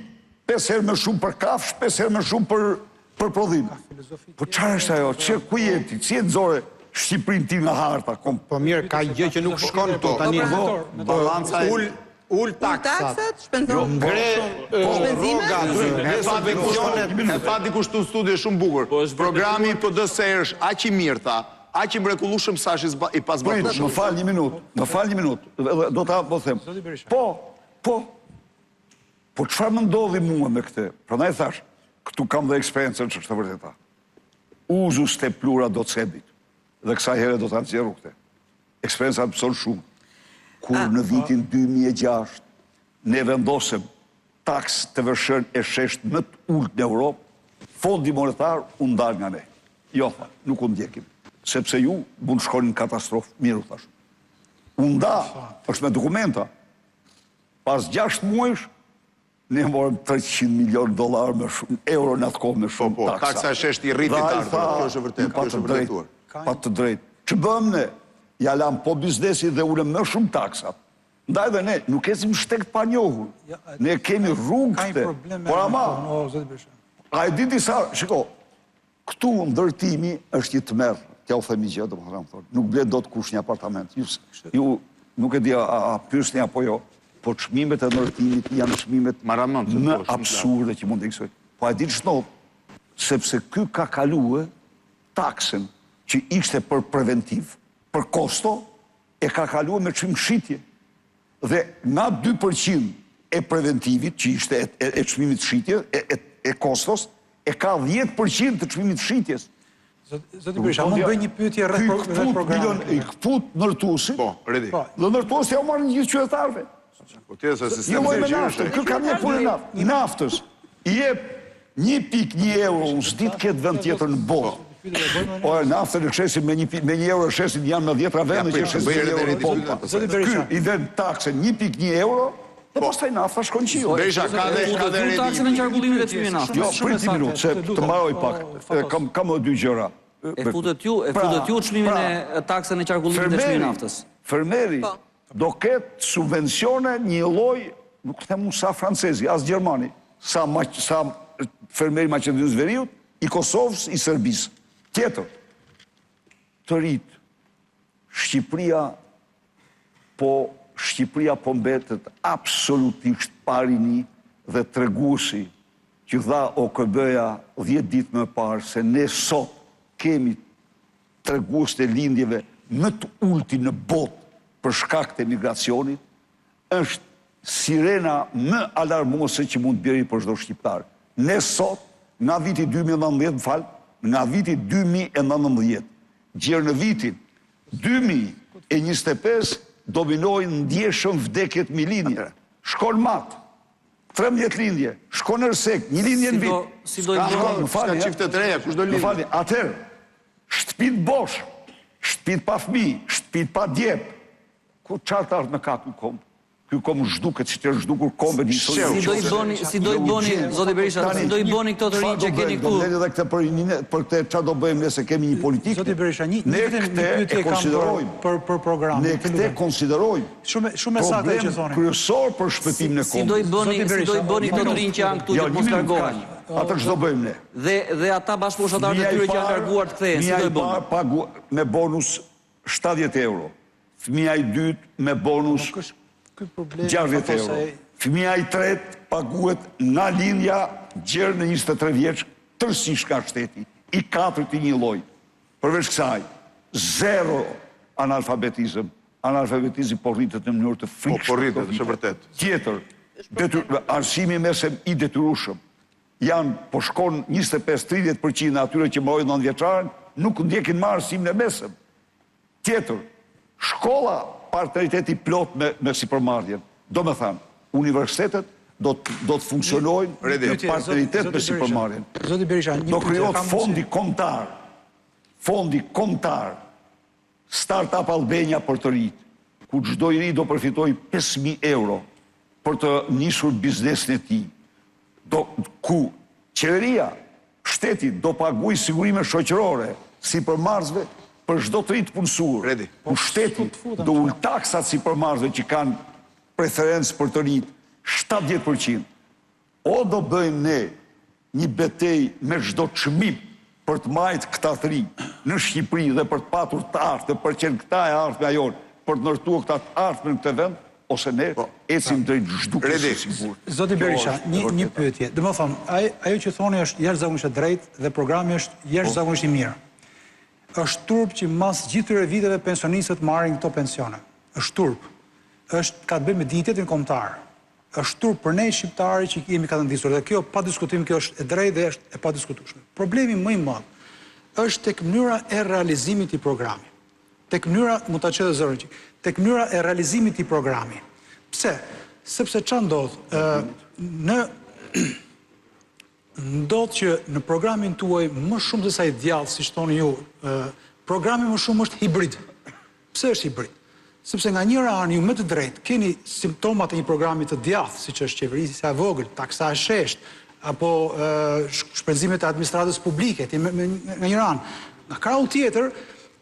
5 herë më shumë për kafsh, 5 herë më shumë për prodhim. Po qarë është ajo, që ku jeti, si e nëzore Shqiprin ti nga harta? Po mirë, ka gjë që nuk shkon këto tani. Balanca e... Ull taksat, shpenzon E pa dikush të studio shumë bukur. Programi PD-s është aq i mirë, tha, aq i mrekullueshëm sa është i pasbatueshëm. Më fal një minutë, do ta po them. Po çfarë më ndodhi mua me këtë? Prandaj thash, këtu kam dhe eksperiencën që është e vërteta. Uzus të plura docebit. Dhe kësaj herë do të anëzjeru këte. Eksperienca të pëson shumë. Kur në vitin 2006 ne vendosëm taks të vëshën e shesht më të ullët në Europë, fondi monetar unë ndar nga ne. Jo, tha, nuk unë ndjekim. Sepse ju mund shkonin katastrofë, miru thash. Unë nda, është me dokumenta. Pas 6 muajsh, ne morëm $300 milion me shumë, euro në atë kohë me shumë taksa. Taksa e shesht i rritit tarë, kjo është e vërtet, kjo është e vërtetuar. Pa të drejt. Që bëm ne? Ja lam po biznesi dhe ulem më shumë taksat. Ndaj dhe ne, nuk esim shtekt pa njohur. Ne kemi rrugë këte. Por ama, a e diti sa, shiko, këtu ndërtimi është i të merë. Tja u themi gjë, nuk blet do të kush një apartament. Ju, nuk e di a pysni apo jo, po çmimet e ndërtimit janë çmimet më absurde që mund të ekzistojnë. Po a ditë shnot, sepse ky ka kaluar taksën që ishte për preventiv, për kosto, e ka kaluar me çmim shitje. Dhe nga 2% e preventivit, që ishte e çmimit shitje, e kostos, e ka 10% të çmimit shitjes. Zoti Berisha, mund bëj një pyetje rreth programit. I këput nërtuesit, dhe nërtuesit ja u marrën gjithë qytetarëve. Jo moj me naftën, kërë kam një punë naftës. I jep 1.1 euro, unë s'dit këtë vend tjetër në botë. O e naftën e shesin me 1 euro e shesin janë në 10 vende që shesin 1 euro në botë. Ky i vend taksën 1.1 euro, dhe pastaj nafta shkon qiu. Berisha, ka dhe taksën e qarkullimit dhe çmimit naftës. Jo, për 10 minutë, se të mbaroj pak. Kam edhe 2 gjëra. E futet ju çmimin e taksën e qarkullimit dhe çmimit naftës. Fermeri do ketë subvencione një lloj, nuk them unë sa francezi, as gjermani, sa fermeri Maqedonisë Veriut, i Kosovës, i Serbisë. Tjetër, të rritë, Shqipëria po mbetet absolutisht parini dhe treguesi që dha OKB-ja 10 ditë më parë se ne sot kemi tregues të lindjeve më të ulti në botë për shkak të emigracionit, është sirena më alarmuese që mund bjeri për çdo shqiptar. Ne sot, nga viti 2019, nga viti 2019, gjerë në vitin 2025, dominojnë ndjeshëm vdekjet milinje. Shkon matë, 13 lindje, shkon ersek, 1 lindje në vit. Si do i bëjmë? Ska qifte të reja, kush do lindje? Më fali, atëherë, shtëpit bosh, shtëpit pa fëmijë, shtëpit pa djep, ku qartë ardhë në ka ky kom? Ky kom zhduket që të zhdukur kombe një Si do i bëni, Zoti Berisha, si do i bëni këto të rinj që keni këtu? Do bëni edhe këtë për këtë çfarë do bëjmë nëse kemi një politikë. Zoti Berisha, një këtë e konsiderojmë për programin. Ne këtë konsiderojmë. Shumë mesazhe që thonë. Kryesor për shpëtimin e kombit. Si do i bëni këto të rinj që janë këtu që mos largohen? Atë ç'do bëjmë ne? Dhe ata bashkëpunëtorët e tyre që janë larguar të kthehen, si do i bëni? Pagu me bonus 70 euro. Fëmia i dytë me bonus 60 euro. Fëmia i tretë paguhet nga lindja gjerë në 23 vjeç, tërësisht nga shteti. I katërt i një lloj. Përveç kësaj, 0 analfabetizëm. Analfabetizmi po rritet në mënyrë të frikshme. Po rritet, është vërtet. Tjetër, arsimi mesëm i detyrueshëm. Janë, po shkon 25-30% atyre që mbrojnë 9 vjeçaren, nuk ndjekin më arsimin e mesëm. Tjetër, shkolla partneriteti plot me sipërmarrjen. Do me thanë, universitetet do të funksionojnë në partneritet me sipërmarrjen. Zoti Berisha, Do krijohet fondi kombëtar Startup Albania për të rinjt, ku çdo i ri do përfitojë 5.000 euro për të nisur biznesin e tij. Ku qeveria, shteti do paguaj sigurime shoqërore sipërmarrësve për çdo të ri të punësuar. Ku shteti do ul taksat sipërmarrësve që kanë preferencë për të rinjt 70%. O do bëjmë ne një betejë me çdo çmim për të majtë këta të rinj në Shqipëri dhe për të patur të artë, për qenë këta e artëmja jonë, për të nërtuar këta të artëme në këtë vend, ose ne ecim drejt zhdukjes së sigurt. Zoti Berisha, një pyetje. Do të them, ajo që thoni është jashtëzakonisht e drejtë dhe programi është jashtëzakonisht i mirë. Është turp që mas gjithë këtyre viteve pensionistët marrin këto pensione. Është turp. Ka të bëjë me dinjitetin kombëtar. Është turp për ne shqiptarë që jemi katëndisur dhe kjo pa diskutim kjo është e drejtë dhe është e padiskutueshme. Problemi më i madh është tek mënyra e realizimit të programit. Tek mënyra, mund ta çojë zërin, tek mënyra e realizimit të programit. Pse? Sepse ç'a ndodh? Ndodh që në programin tuaj më shumë se sa i djallë, siç thoni ju, programi më shumë është hibrid. Pse është hibrid? Sepse nga njëra anë ju me të drejtë keni simptomat e një programi të djathtë, siç është qeverisja e vogël, taksa e sheshtë, apo shpenzimet e administratës publike, nga njëra anë. Nga krau tjetër,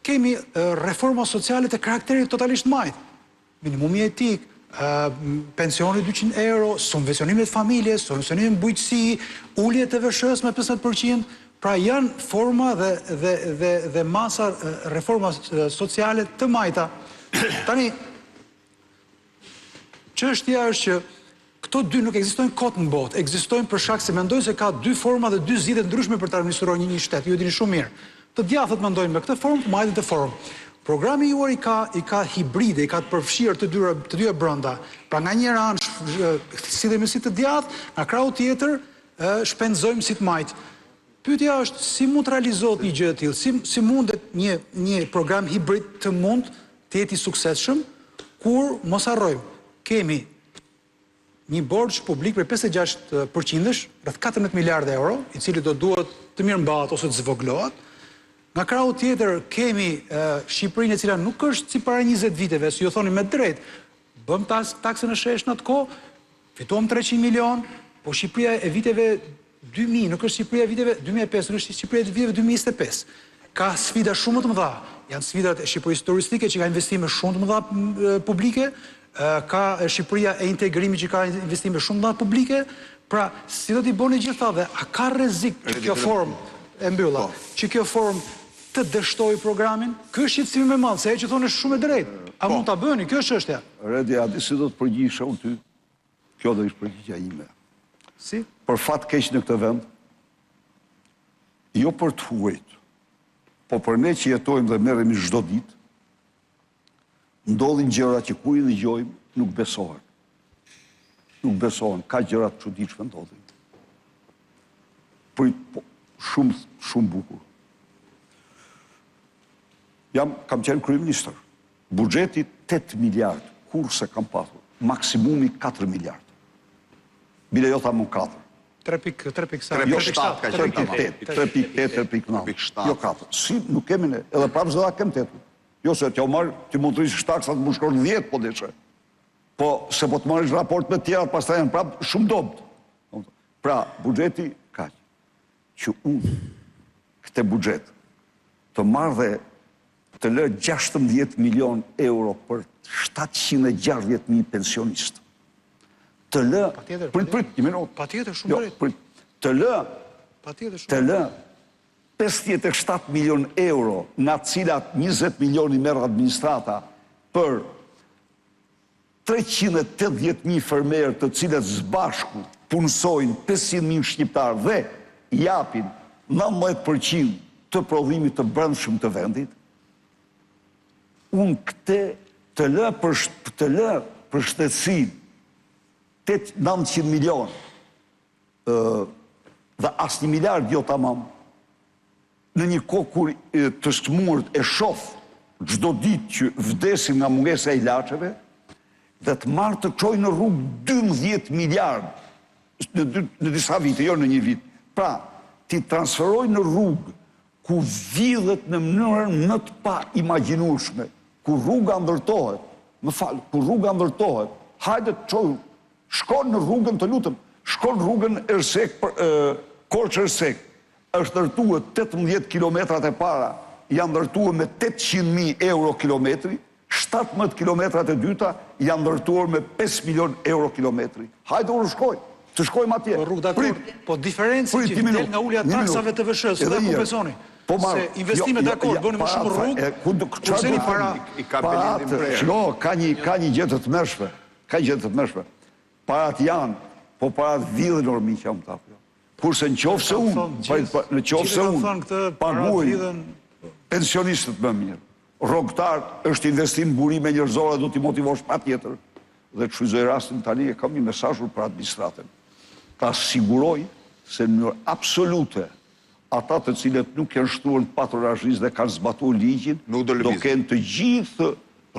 kemi reforma sociale të karakterit totalisht majtë. Minimumi etik, pensioni 200 euro, subvencionimet familjes, subvencionimet bujqësi, ullje të vëshës me 50%, pra janë forma dhe masa reforma sociale të majta. Tani, çështja është që këto dy nuk ekzistojnë kot në botë, ekzistojnë për shkak se mendojnë se ka dy forma dhe dy zgjidhje ndryshme për të administruar një shtet. Ju e dini shumë mirë. Të djathët mendojnë me këtë formë, të majtët të formë. Programi juaj i ka hibride, i ka të përfshirë të dyja brenda. Pra nga njëra anë sidhemi si të djathtë, nga krau tjetër shpenzojmë si të majtë. Pyetja është si mund të realizohet një gjë e tillë, si mundet një program hibrid të mund të jetë i suksesshëm, kur mos harrojmë, kemi një borxh publik për 56%, rreth 14 miliardë euro, i cili do duhet të mirëmbahet ose të zvoglohet. Nga krau tjetër kemi Shqipërinë e cila nuk është si para 20 viteve, si ju thoni me drejt, bëm taksën e sheshtë në atë kohë, fituam 300 milion, po Shqipëria e viteve 2000, nuk është Shqipëria e viteve 2005, nuk është Shqipëria e viteve 2025. Ka sfida shumë të mëdha. Janë sfidat e Shqipërisë turistike që ka investime shumë të mëdha publike, ka Shqipëria e integrimit që ka investime shumë të mëdha publike, pra si do t'i bëni gjitha dhe a ka rrezik që kjo formë e mbylla, që kjo formë të dështoj programin? Ky është shqetësimi më i madh, se ajo që thonë është shumë e drejtë. A mund ta bëni? Kjo është çështja. Redi, a di si do të përgjigjesha unë ty? Kjo do ishte përgjigjja ime. Si? Për fat keq në këtë vend, jo për të huajtur, po për ne që jetojmë dhe merremi çdo ditë, ndodhin gjëra që kur i dëgjojmë nuk besohen. Nuk besohen, ka gjëra të çuditshme ndodhin. Shumë bukur. Kam qenë kryeministër. Buxheti 8 miliard, kurse kam patur, maksimumi 4 miliard. Bile jo thamon 4. 3.7 ka qenë tamam. 3.8, jo 4. Si nuk kemi ne, edhe prapë zëda kem 8. Jo se t'ja marrë, ti mund të rrisë shtaksat më shkon 10, po deshe. Po se po të marrësh raport me tjera, pas ta janë prapë shumë dobët. Pra, buxheti kaq, që unë këtë buxhet të marrë dhe të lë 16 milion euro për 760.000 pensionistë. Të lë, një minut. Patjetër, shumë drejt. Të lë 57 milion euro, nga cilat 20 milion i merë administrata, për 380.000 fermerë të cilat zbashku punësojnë 500.000 shqiptarë dhe japin 19% të prodhimit të brendshëm të vendit, unë këte të lë për shtetësin 800-900 milion dhe asë 1 miliard jo tamam, në një kohë kur të smurët e shof çdo ditë që vdesin nga mungesa e ilaçeve, dhe të marrë të çojë në rrugë 12 miliardë në disa vite, jo në një vit. Pra, ti transferoj në rrugë ku vidhet në mënyrën më të pa imagjinueshme, ku rruga ndërtohet, ku rruga ndërtohet, hajde të çojë, shkon në rrugën, të lutem, shkon rrugën Korçë-Ersek, është ndërtuar 18 kilometrat e para, janë ndërtuar me 800.000 euro kilometri, 17 kilometrat e dyta janë ndërtuar me 5 milion euro kilometri. Hajde unë shkoj, të shkojmë atje. Rrugë dakord, po diferenci që del nga ulja taksave të VSH-s dhe kompensoni. Se investimet dakord, bëni më shumë rrugë, kurseni para... Ka një gjë të tmerrshme. Parat janë, po parat vidhen ormi që jam tapë. Kurse në qofë se unë paguaj pensionistët më mirë, rrogtar është investim burime njerëzore, do t'i motivosh pa tjetër. Dhe të shfrytëzoj rastin tani e kam një mesazh për administratën. Ta siguroj se në mënyrë absolute ata të cilët nuk janë shtruar në patrorazhisë dhe kanë zbatuar ligjin, do kenë të gjithë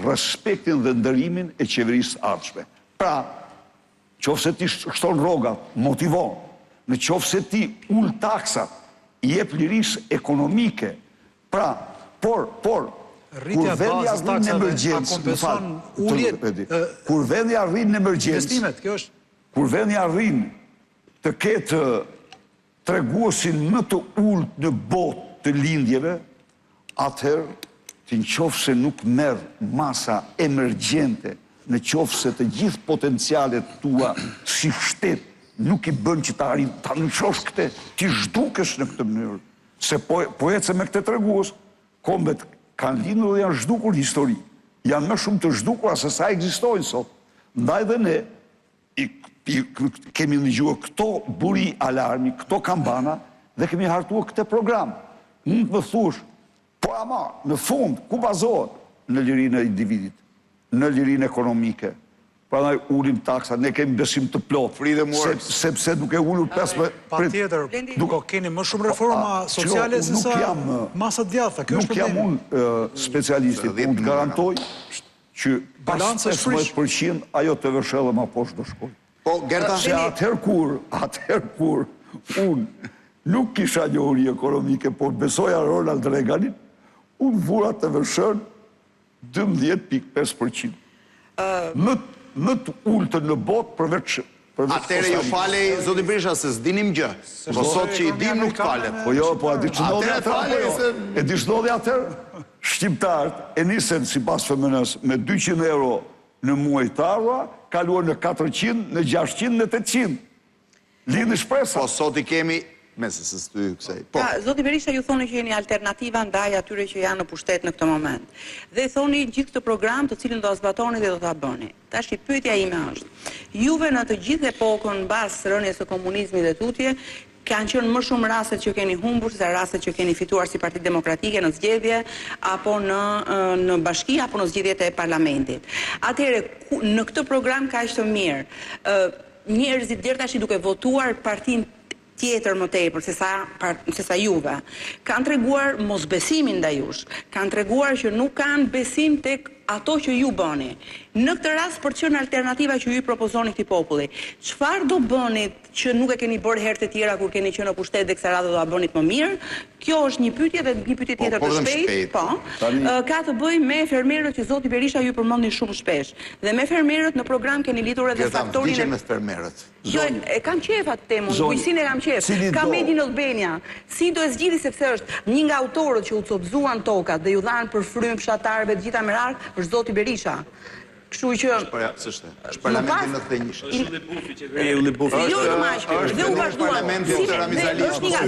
respektin dhe ndërimin e qeverisë ardhshme. Pra, qofse ti shton rrogat, motivon, në qofse ti ul taksat, i jep lirisë ekonomike, pra, por, kur vendi arrin në emergjencë, kur vendi arrin në emergjencë, kur vendi arrin të ketë treguesin më të ulët në botë të lindjeve, atëherë, ti në qofse nuk merr masa emergjente, në qofse të gjithë potencialet tua si shtet nuk i bën që ta nënçosh këte, ti zhdukesh në këtë mënyrë. Se po ecë me këtë tregues, kombet kanë lindur dhe janë zhdukur histori. Janë më shumë të zhdukura se sa ekzistojnë sot. Ndaj dhe ne kemi ndëgjuar këto buri alarmi, këto kambana dhe kemi hartuar këtë program. Mund të më thush, po ama, në fund, ku bazohet? Në lirinë e individit, në lirinë ekonomike. Prandaj ulim taksat, ne kemi besim të plotë, sepse duke ulur 15... Pa tjetër, duke keni më shumë reforma sociale se sa masat djatha, kjo është problemi. Nuk jam unë specialistit, unë të garantoj që pas 15% ajo të vëshë dhe ma poshtë do shkoj. Se atëherë kur unë nuk kisha njohuri ekonomike, por besoja Ronald Reaganin, unë vura të vëshën 12.5%. Më të ullëtë në botë përveç... Atere ju falej, Zoti Berisha, se s'dinim gjë. Po sot që i dim nuk falet. Po jo, po a di që ndodhi atërë? Shqiptarët e nisen si pas FMN-s me 200 euro në muaj të ardhura, kaluar në 400, në 600, në 800. Lindi shpresa. Po sot i kemi... Mese se s'ty kësej. Zoti Berisha ju thoni që jeni alternativa ndaj atyre që janë në pushtet në këtë moment. Dhe thoni gjithë këtë program të cilin do zbatoni dhe do ta bëni. Tash pyetja ime është, juve në të gjithë epokën mbas rënies së komunizmit dhe tutje, kanë qenë më shumë rastet që keni humbur se rastet që keni fituar si Parti Demokratike në zgjedhje apo në bashki apo në zgjedhjet e parlamentit. Atëherë në këtë program kaq të mirë, njerëzit deri tash duke votuar partinë tjetër më tepër se sa juve, kanë treguar mosbesimin ndaj jush, kanë treguar që nuk kanë besim tek ato që ju bëni. Në këtë rast për të qenë alternativa që ju i propozoni këtij populli, çfarë do bëni që nuk e keni bërë herë të tjera kur keni qenë në pushtet dhe kësaj radhe do ta bënit më mirë? Kjo është një pyetje dhe një pyetje tjetër të shpejtë, ka të bëjë me fermerët që Zoti Berisha ju përmendni shumë shpesh. Dhe me fermerët në program keni lidhur edhe faktorin me fermerët. Jo, e kam qef atë temën, bujësinë e kam qef. Ka Made in Albania. Si do e zgjidhi sepse është një nga autorët që u copëzuan tokat dhe ju dhanë për frym fshatarëve të gjitha merak, është Zoti Berisha. Kështu që... është parlamentin në thënjë. Është dhe bufi që veri u bufi. Jo të maqë, dhe u vazhduan. Është një nga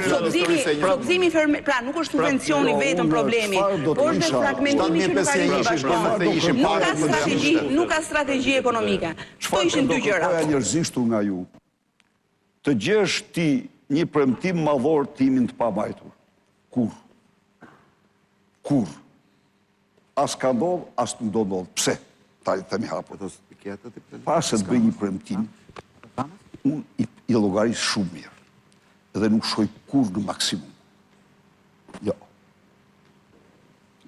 copëzimi fermer... Pra, nuk është subvencioni vetëm problemi, por është dhe fragmentimi që nuk ka një bashkohet. Nuk ka strategji ekonomike. Shto ishin dy gjëra. Çfarë njerëzishtu nga ju? Të gjesh ti një premtim madhor timin të pabajtur. Kur? As ka ndodh, as nuk do ndodh. Pse? Talit të mi hapur. Pas se të bëj një premtim, unë i llogaris shumë mirë. Edhe nuk shoj kur në maksimum. Jo.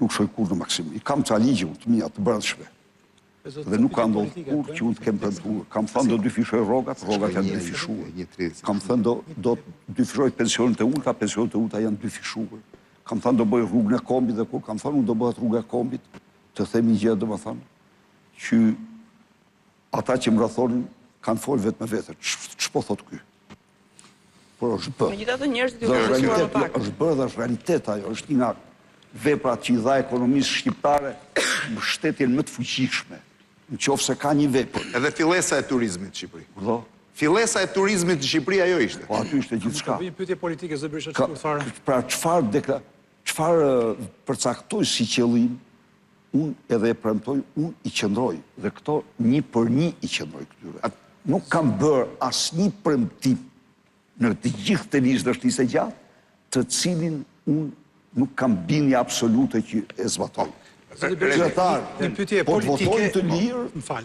Nuk shoj kur në maksimum. I kam ca ligje të mia të brendshme. Dhe nuk ka ndodhur kur që unë të kem premtuar. Kam thënë do dy fishoj rrogat janë dy fishuar. Kam thënë do dy fishoj pensionet e ulta, pensionet e ulta janë dy fishuar. Kam thënë do bëj rrugën e kombit dhe kur kam thënë unë do bëhet rruga e kombit, të themi gjë domethënë që ata që më rrethonin kanë folë vetë me vete. Ç'po thot ky? Por është bërë. Megjithatë njerëzit ju besuar më pak. Është bërë dhe është realitet ajo, është një nga veprat që i dha ekonomisë shqiptare mbështetjen më të fuqishme. Në qoftë se ka një vepër. Edhe fillesa e turizmit në Shqipëri. Do. Fillesa e turizmit në Shqipëri ajo ishte. Po aty ishte gjithçka. Bëj një pyetje politike zë Berisha çfarë fare. Pra çfarë përcaktoj si qëllim, unë edhe e premtoj, unë i qëndroj dhe këto një për një i qëndroj këtyre. Nuk kam bërë asnjë premtim në të gjithë të listë është nisë gjatë, të cilin unë nuk kam bindje absolute që e zbatoj. Një pyetje po politike. votojnë të lirë, Më fal.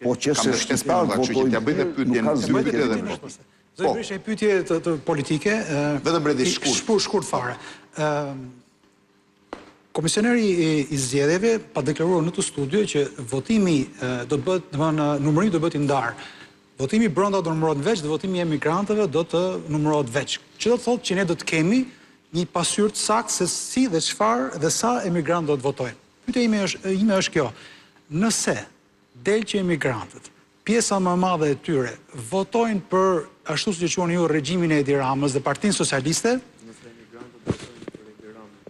po që se shqiptarë votojnë të lirë, nuk ka zgjidhje tjetër. Zë Berisha një pyetje të politike. Vetëm bredi shkurt. Shkurt fare. Komisioneri i zgjedhjeve pa deklaruar në të studio që votimi do të bëhet, numërimi do bëhet i ndarë. Votimi brenda do numërohet veç dhe votimi i emigrantëve do të numërohet veç. Që do të thotë që ne do të kemi një pasqyrë të saktë se si dhe çfarë dhe sa emigrantë do të votojnë. Pyetja ime është kjo. Nëse del që emigrantët, pjesa më e madhe e tyre votojnë për ashtu siç e quani ju regjimin e Edi Ramës dhe Partinë Socialiste,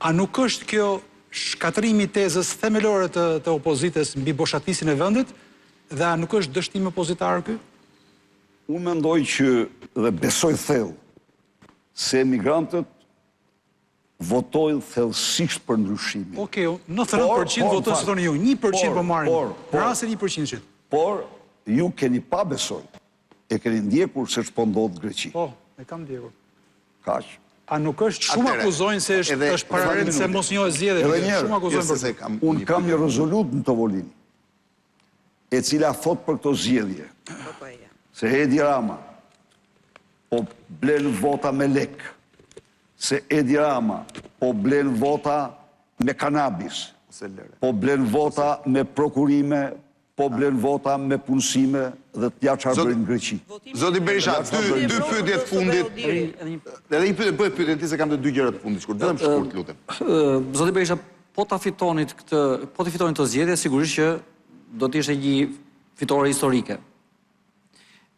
a nuk është kjo shkatrimi i tezës themelore të opozitës mbi boshatisjen e vendit dhe a nuk është dështim opozitar ky? Unë mendoj që dhe besoj thellë se emigrantët votojnë thellësisht për ndryshimin. Okej, 99% votojnë si thoni ju, 1% po marrin. Në rastin 1%. Por ju keni pa besoj. E keni ndjekur se ç'po ndodh në Greqi. Po, e kam ndjekur. Kaq. A nuk është shumë akuzojnë se është paralel se mos njohë zgjedhje. Edhe një Shumë akuzojnë për se kam. Unë kam një rezolutë në Tovolin, e cila thot për këto zgjedhje. Se Edi Rama po blen vota me lek, se Edi Rama po blen vota me kanabis, po blen vota me prokurime, po blen vota me punësime dhe t'ja çfarë bërin në Greqi. Zoti Berisha, dy pyetje të fundit. Edhe një pyetje ti se kam të dy gjëra të fundit shkurt, vetëm shkurt lutem. Zoti Berisha, po ta fitonit të zgjedhje, sigurisht që do të ishte një fitore historike.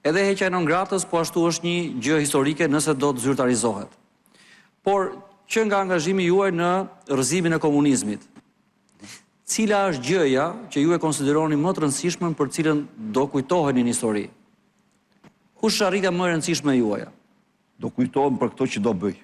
Edhe heqja e non-gratës po ashtu është një gjë historike nëse do të zyrtarizohet. Por që nga angazhimi juaj në rrëzimin e komunizmit, cila është gjëja që ju e konsideroni më të rëndësishme për cilën do kujtoheni në histori? Kush është arritja më e rëndësishme e juaja? Do kujtohem për këto që do bëj.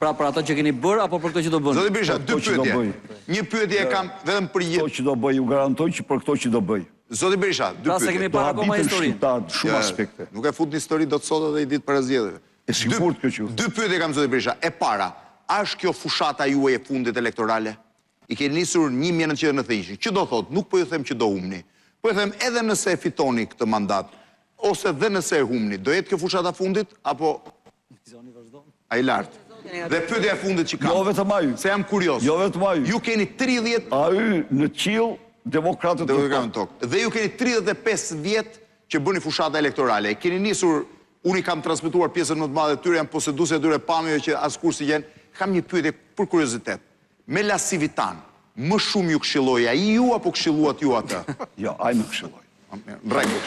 Pra për ato që keni bërë apo për këto që do bëni? Zoti Berisha, dy pyetje. Një pyetje e kam vetëm për Këto që do bëj, ju garantoj që për këto që do bëj. Zoti Berisha, dy Pra se kemi pyetje. parë akoma historinë. Shumë aspekte. Nuk e fut në histori do të sot edhe i ditë para zgjedhjeve. E sigurt kjo që. Dy pyetje kam Zoti Berisha. E para, a është kjo fushata juaj e fundit elektorale? I keni nisur 1991. Që do thot? Nuk po ju them që do humni. Po ju them edhe nëse e fitoni këtë mandat, ose dhe nëse e humni, do jetë kjo fushata fundit apo ai lart? Dhe pyetja e fundit që kam. Jo vetëm ai. Se jam kurioz. Jo vetëm ai. Ju keni 30 Ai në qiell demokratët në tokë. Dhe ju keni 35 vjet që bëni fushata elektorale. Keni nisur, unë i kam transmetuar pjesën më të madhe të tyre, jam poseduese e tyre pamjeve që askur si gjen. Kam një pyetje për kuriozitet. Me Lasivitan, më shumë ju këshilloi ai ju apo këshilluat ju atë? Jo, ai më këshilloi. Në rregull.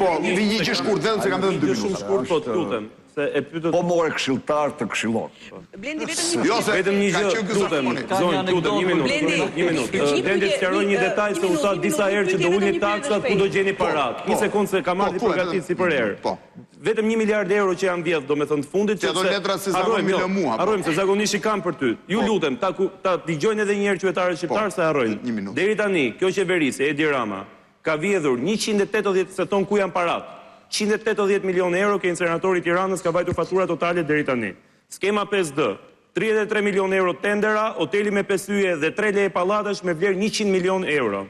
Po, vi një gjë shkurt vetëm se kam vetëm 2 minuta. Shkurt po të lutem. Se e pyetët. Po more këshilltar të këshillon. Blendi vetëm Jo, se vetëm një gjë, lutem, zonjë, lutem, një minutë. Blendi të sqaroj një detaj se u tha disa herë që do ulni taksat ku do gjeni parat. Një sekondë se kam ardhi përgatitur si për herë. Po. Vetëm 1 miliard euro që janë vjedh, domethënë të fundit, Që ato letra si zakonisht mi lë mua. Harrojmë se zakonisht i kam për ty. Ju lutem, ta dëgjojnë edhe një herë qytetarët shqiptar se harrojnë. Një minutë. Deri tani, kjo qeveri se Edi Rama ka vjedhur 180 se ton ku janë parat. 180 milion euro ke incineratori i Tiranës ka vajtur fatura totale deri tani. Skema 5D, 33 milion euro tendera, hoteli me 5 yje dhe 3 leje pallatash me vlerë 100 milion euro.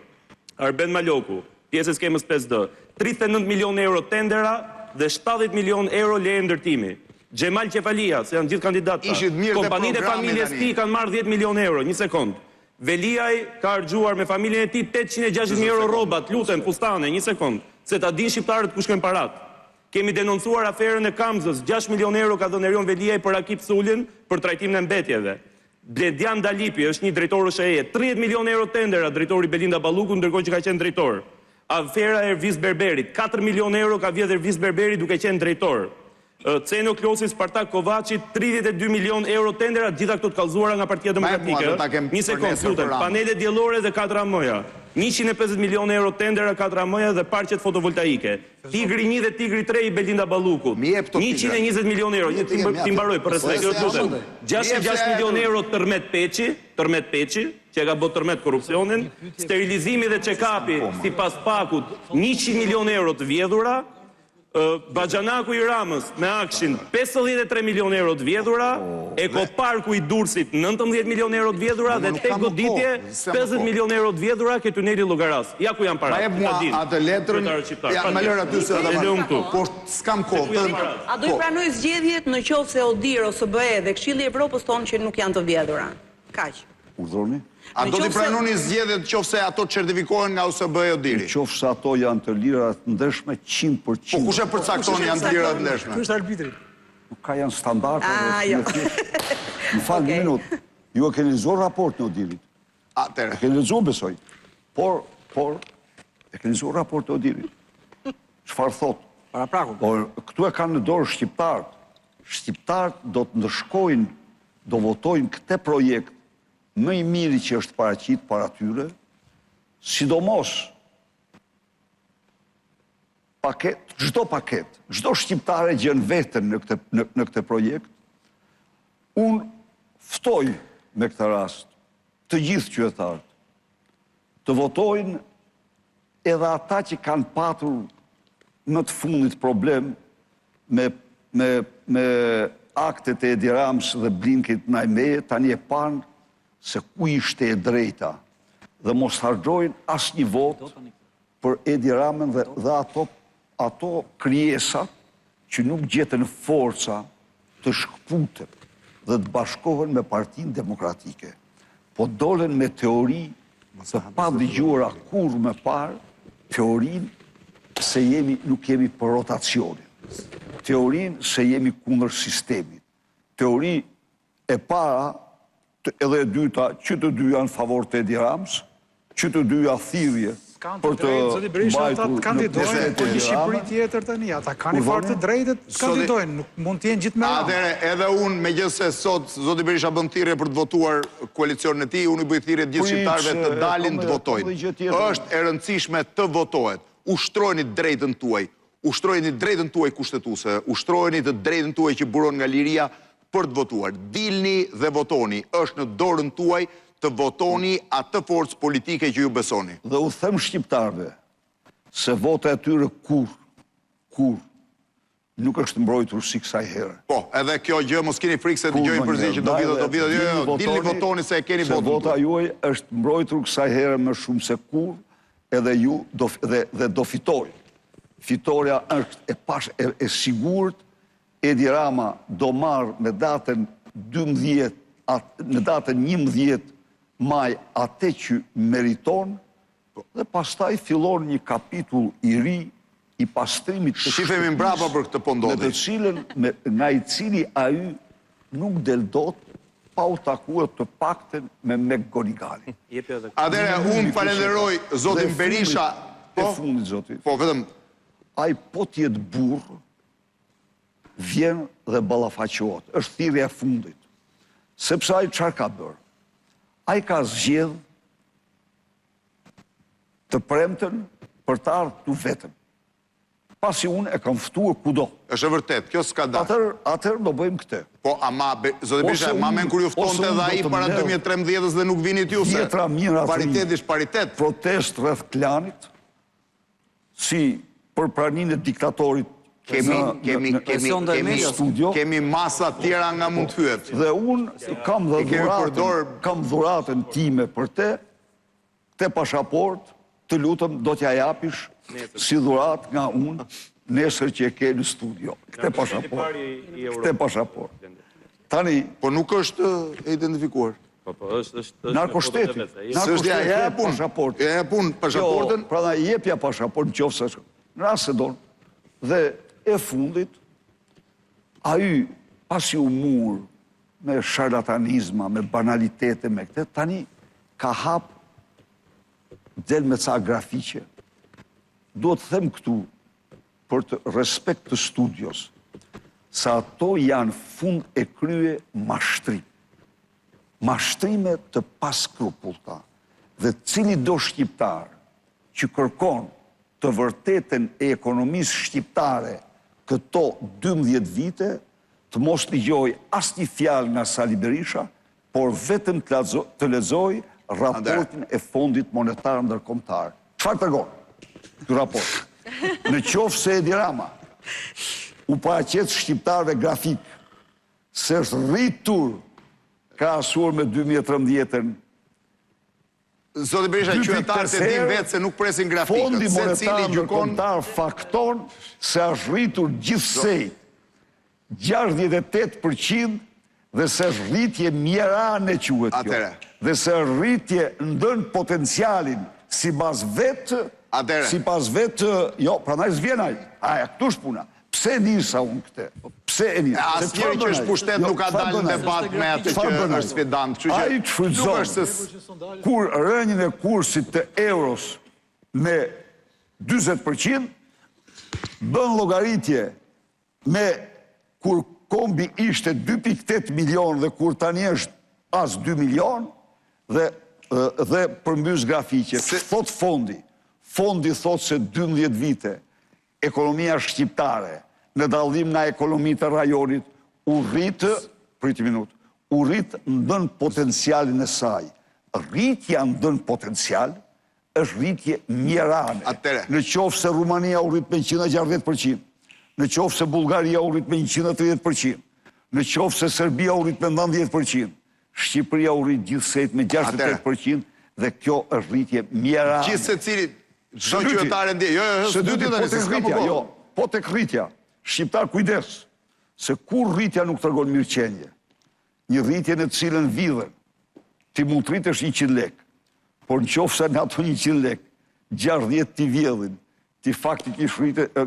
Arben Maloku, pjesë e skemës 5D, 39 milion euro tendera dhe 70 milion euro leje ndërtimi. Xhemal Qefalia, se janë gjithë kandidatë. Ishit mirë dhe Kompanitë e programi familjes tani. Pi kanë marrë 10 milion euro, një sekond. Veliaj ka harxuar me familjen e tij 860.000 euro rrobat, lutem, fustane, një sekond, se ta din shqiptarët ku shkojnë parat. Kemi denoncuar aferën e Kamzës, 6 milion euro ka dhënë Erion Veliaj për Akip Sulin për trajtimin e mbetjeve. Bledian Dalipi është një drejtor SHE, 30 milion euro tendera drejtori Belinda Balluku, ndërkohë që ka qenë drejtor. Afera e Ervis Berberit, 4 milion euro ka vjedhur Ervis Berberi duke qenë drejtor. Ceno Klosi Spartak Kovaci, 32 milion euro tendera, gjitha këto të kallëzuara nga Partia Demokratike. Një sekond, lutem, panele diellore dhe 4 AM-ja. 150 milion euro tendera 4 AM-ja dhe parqet fotovoltaike. Tigri 1 dhe Tigri 3 i Belinda Ballukut. 120 milion euro, ti mbaroj për respekt, lutem. 66 milion euro Tërmet Peçi, që ka bërë tërmet korrupsionin, sterilizimi dhe check-upi sipas Pakut, 100 milion euro të vjedhura. Baxhanaku i Ramës me akshin 53 milion euro të vjedhura, Ekoparku i Durrësit 19 milion euro të vjedhura dhe tek goditje 50 milion euro të vjedhura ke tuneli Llogaras. Ja ku janë parat. Ma jep mua atë letrën, ja më lër aty se po s'kam kohë. A do i pranoj zgjedhjet në qoftë se ODIHR, OSBE dhe Këshilli i Evropës thonë që nuk janë të vjedhura? Kaq. Urdhëroni? A do t'i pranoni zgjedhjet qoftë se ato certifikohen nga OSBE e ODIHR-i? Qoftë se ato janë të lira të ndeshme 100%. Po kush e përcakton janë të lira të ndeshme? Ky është arbitri. Nuk ka janë standarde. Jo. Më falë një minutë. Ju e keni lexuar raport në ODIHR-it? Atëre. E keni lexuar besoj. Por e keni lexuar raport në ODIHR-it? Çfarë thotë? Para prakut. Por këtu e kanë në dorë shqiptarët. Shqiptarët do të ndëshkojnë, do votojnë këtë projekt më i miri që është paraqit para tyre, sidomos çdo paket, çdo shqiptare gjen veten në këtë projekt. Unë ftoj me këtë rast të gjithë qytetarët të votojnë edhe ata që kanë patur në të fundit problem me aktet e Edi Ramës dhe Blinkit Najmeje, tani e panë se ku ishte e drejta dhe mos harxojnë asnjë vot për Edi Ramën dhe ato krijesa që nuk gjetën forca të shkputen dhe të bashkohen me Partinë Demokratike. Po dolen me teori të pa dëgjuara kurrë më parë, teorinë se nuk jemi për rotacionin, teorinë se jemi kundër sistemit, teori e para edhe e dyta, që të dy janë favor të Edi Ramës, që të dy janë thirrje për të mbajtur në kandidojnë për një Shqipëri tjetër tani, ata kanë fare të drejtet të kandidojnë, nuk mund të jenë gjithë me radhë. Atëre, edhe unë, megjithëse sot Zoti Berisha bën thirrje për të votuar koalicionin e tij, unë i bëj thirrje të gjithë shqiptarëve të dalin të votojnë. Është e rëndësishme të votohet. Ushtrojeni drejtën tuaj, ushtrojeni drejtën tuaj kushtetuese, ushtrojeni të drejtën tuaj që buron nga liria për të votuar. Dilni dhe votoni, është në dorën tuaj të votoni atë forcë politike që ju besoni. Dhe u them shqiptarëve se vota e tyre kur nuk është mbrojtur si kësaj herë. Po, edhe kjo gjë mos keni frikë se dëgjojmë përzi që do vito, jo, dilni votoni se e keni votën. Se vota juaj është mbrojtur kësaj herë më shumë se kur, edhe ju do fitojnë. Fitoria është e sigurt. Edi Rama do marrë në datën 11 maj atë që meriton dhe pastaj fillon një kapitull i ri i pastrimit të shifemi mbrapa për këtë po ndodhi. Nga i cili ai nuk del dot pa u takuar të paktën me Mek Gonigali. Atëherë unë falenderoj zotin Berisha. E fundit zoti. Po vetëm ai po të jetë burr vjen dhe ballafaqohet. Është thirrja e fundit. Sepse ai çfarë ka bërë? Ai ka zgjedh të premten për të ardhur tu vetëm. Pasi unë e kam ftuar kudo. Është e vërtet, kjo s'ka dalë. Atëherë do bëjmë këtë. Po, ama, zoti Berisha, mamen kur ju ftonte dhe ai para 2013 dhe nuk vinit ju se paritet ish paritet. Protest rreth klanit, si për praninë e diktatorit kemi studio, kemi masa tjera nga mund të hyet. Dhe unë kam dhuratën time për te pasaport, të lutem do t'ja japish si dhurat nga unë nesër që e ke në studio. Këte pasaport. Tani... Po nuk është e identifikuar. Narkoshteti. Ja pun pasaportën. Pra da jepja pasaportën qofse në rast se don. Dhe e fundit, ai pasi u mur me charlatanizma, me banalitete, me këtë, tani ka hap del me ca grafiqe. Duhet të them këtu, për të respekt të studios, sa ato janë fund e krye mashtrim. Mashtrime të paskrupullta. Dhe cili do shqiptar që kërkon të vërtetën e ekonomisë shqiptare këto 12 vite, të mos ligjoj asnjë fjalë nga Sali Berisha, por vetëm të lexoj raportin e Fondit Monetar Ndërkombëtar. Çfarë tregon ky raport? Në qoftë se Edi Rama u paraqet shqiptarëve grafik se është rritur krahasuar me 2013-ën. Zoti Berisha, qytetarët e din vetë se nuk presin grafikët. Fondi Monetar Ndërkombëtar fakton se është rritur gjithsej 68% dhe se është rritje mjerane quhet kjo. Dhe se rritje ndën potencialin sipas vetë, jo, prandaj s'vjenaj. Aja, këtu është puna. Pse nisa unë këte? Pse e nisa? Asnjëri që është pushtet nuk ka dalë në debat me atë që është sfidant. A i të shfrytëzon kur rënjën e kursit të euros me 20%, bën llogaritje me kur kombi ishte 2.8 milion dhe kur tani është as 2 milion dhe përmbys grafike. Thot Fondi thot se 12 vite ekonomia shqiptare në dallim nga ekonomitë e rajonit u rritë ndën potencialin e saj. Rritja ndën potencial është rritje mjerane. Në qoftë se Rumania u rrit me 160%, në qoftë se Bullgaria u rrit me 130%, në qoftë se Serbia u rrit me 90%, Shqipëria u rrit gjithsej me 68% dhe kjo është rritje mjerane. Gjithsecili çdo qytetar e ndjej. Së dyti po tek rritja. Shqiptar kujdes, se kur rritja nuk tregon mirëqenie. Një rritje në cilën vidhen, ti mund të rritesh 100 lek, por në qoftë se në ato 100 lek, 60 ti vjedhin, ti faktikisht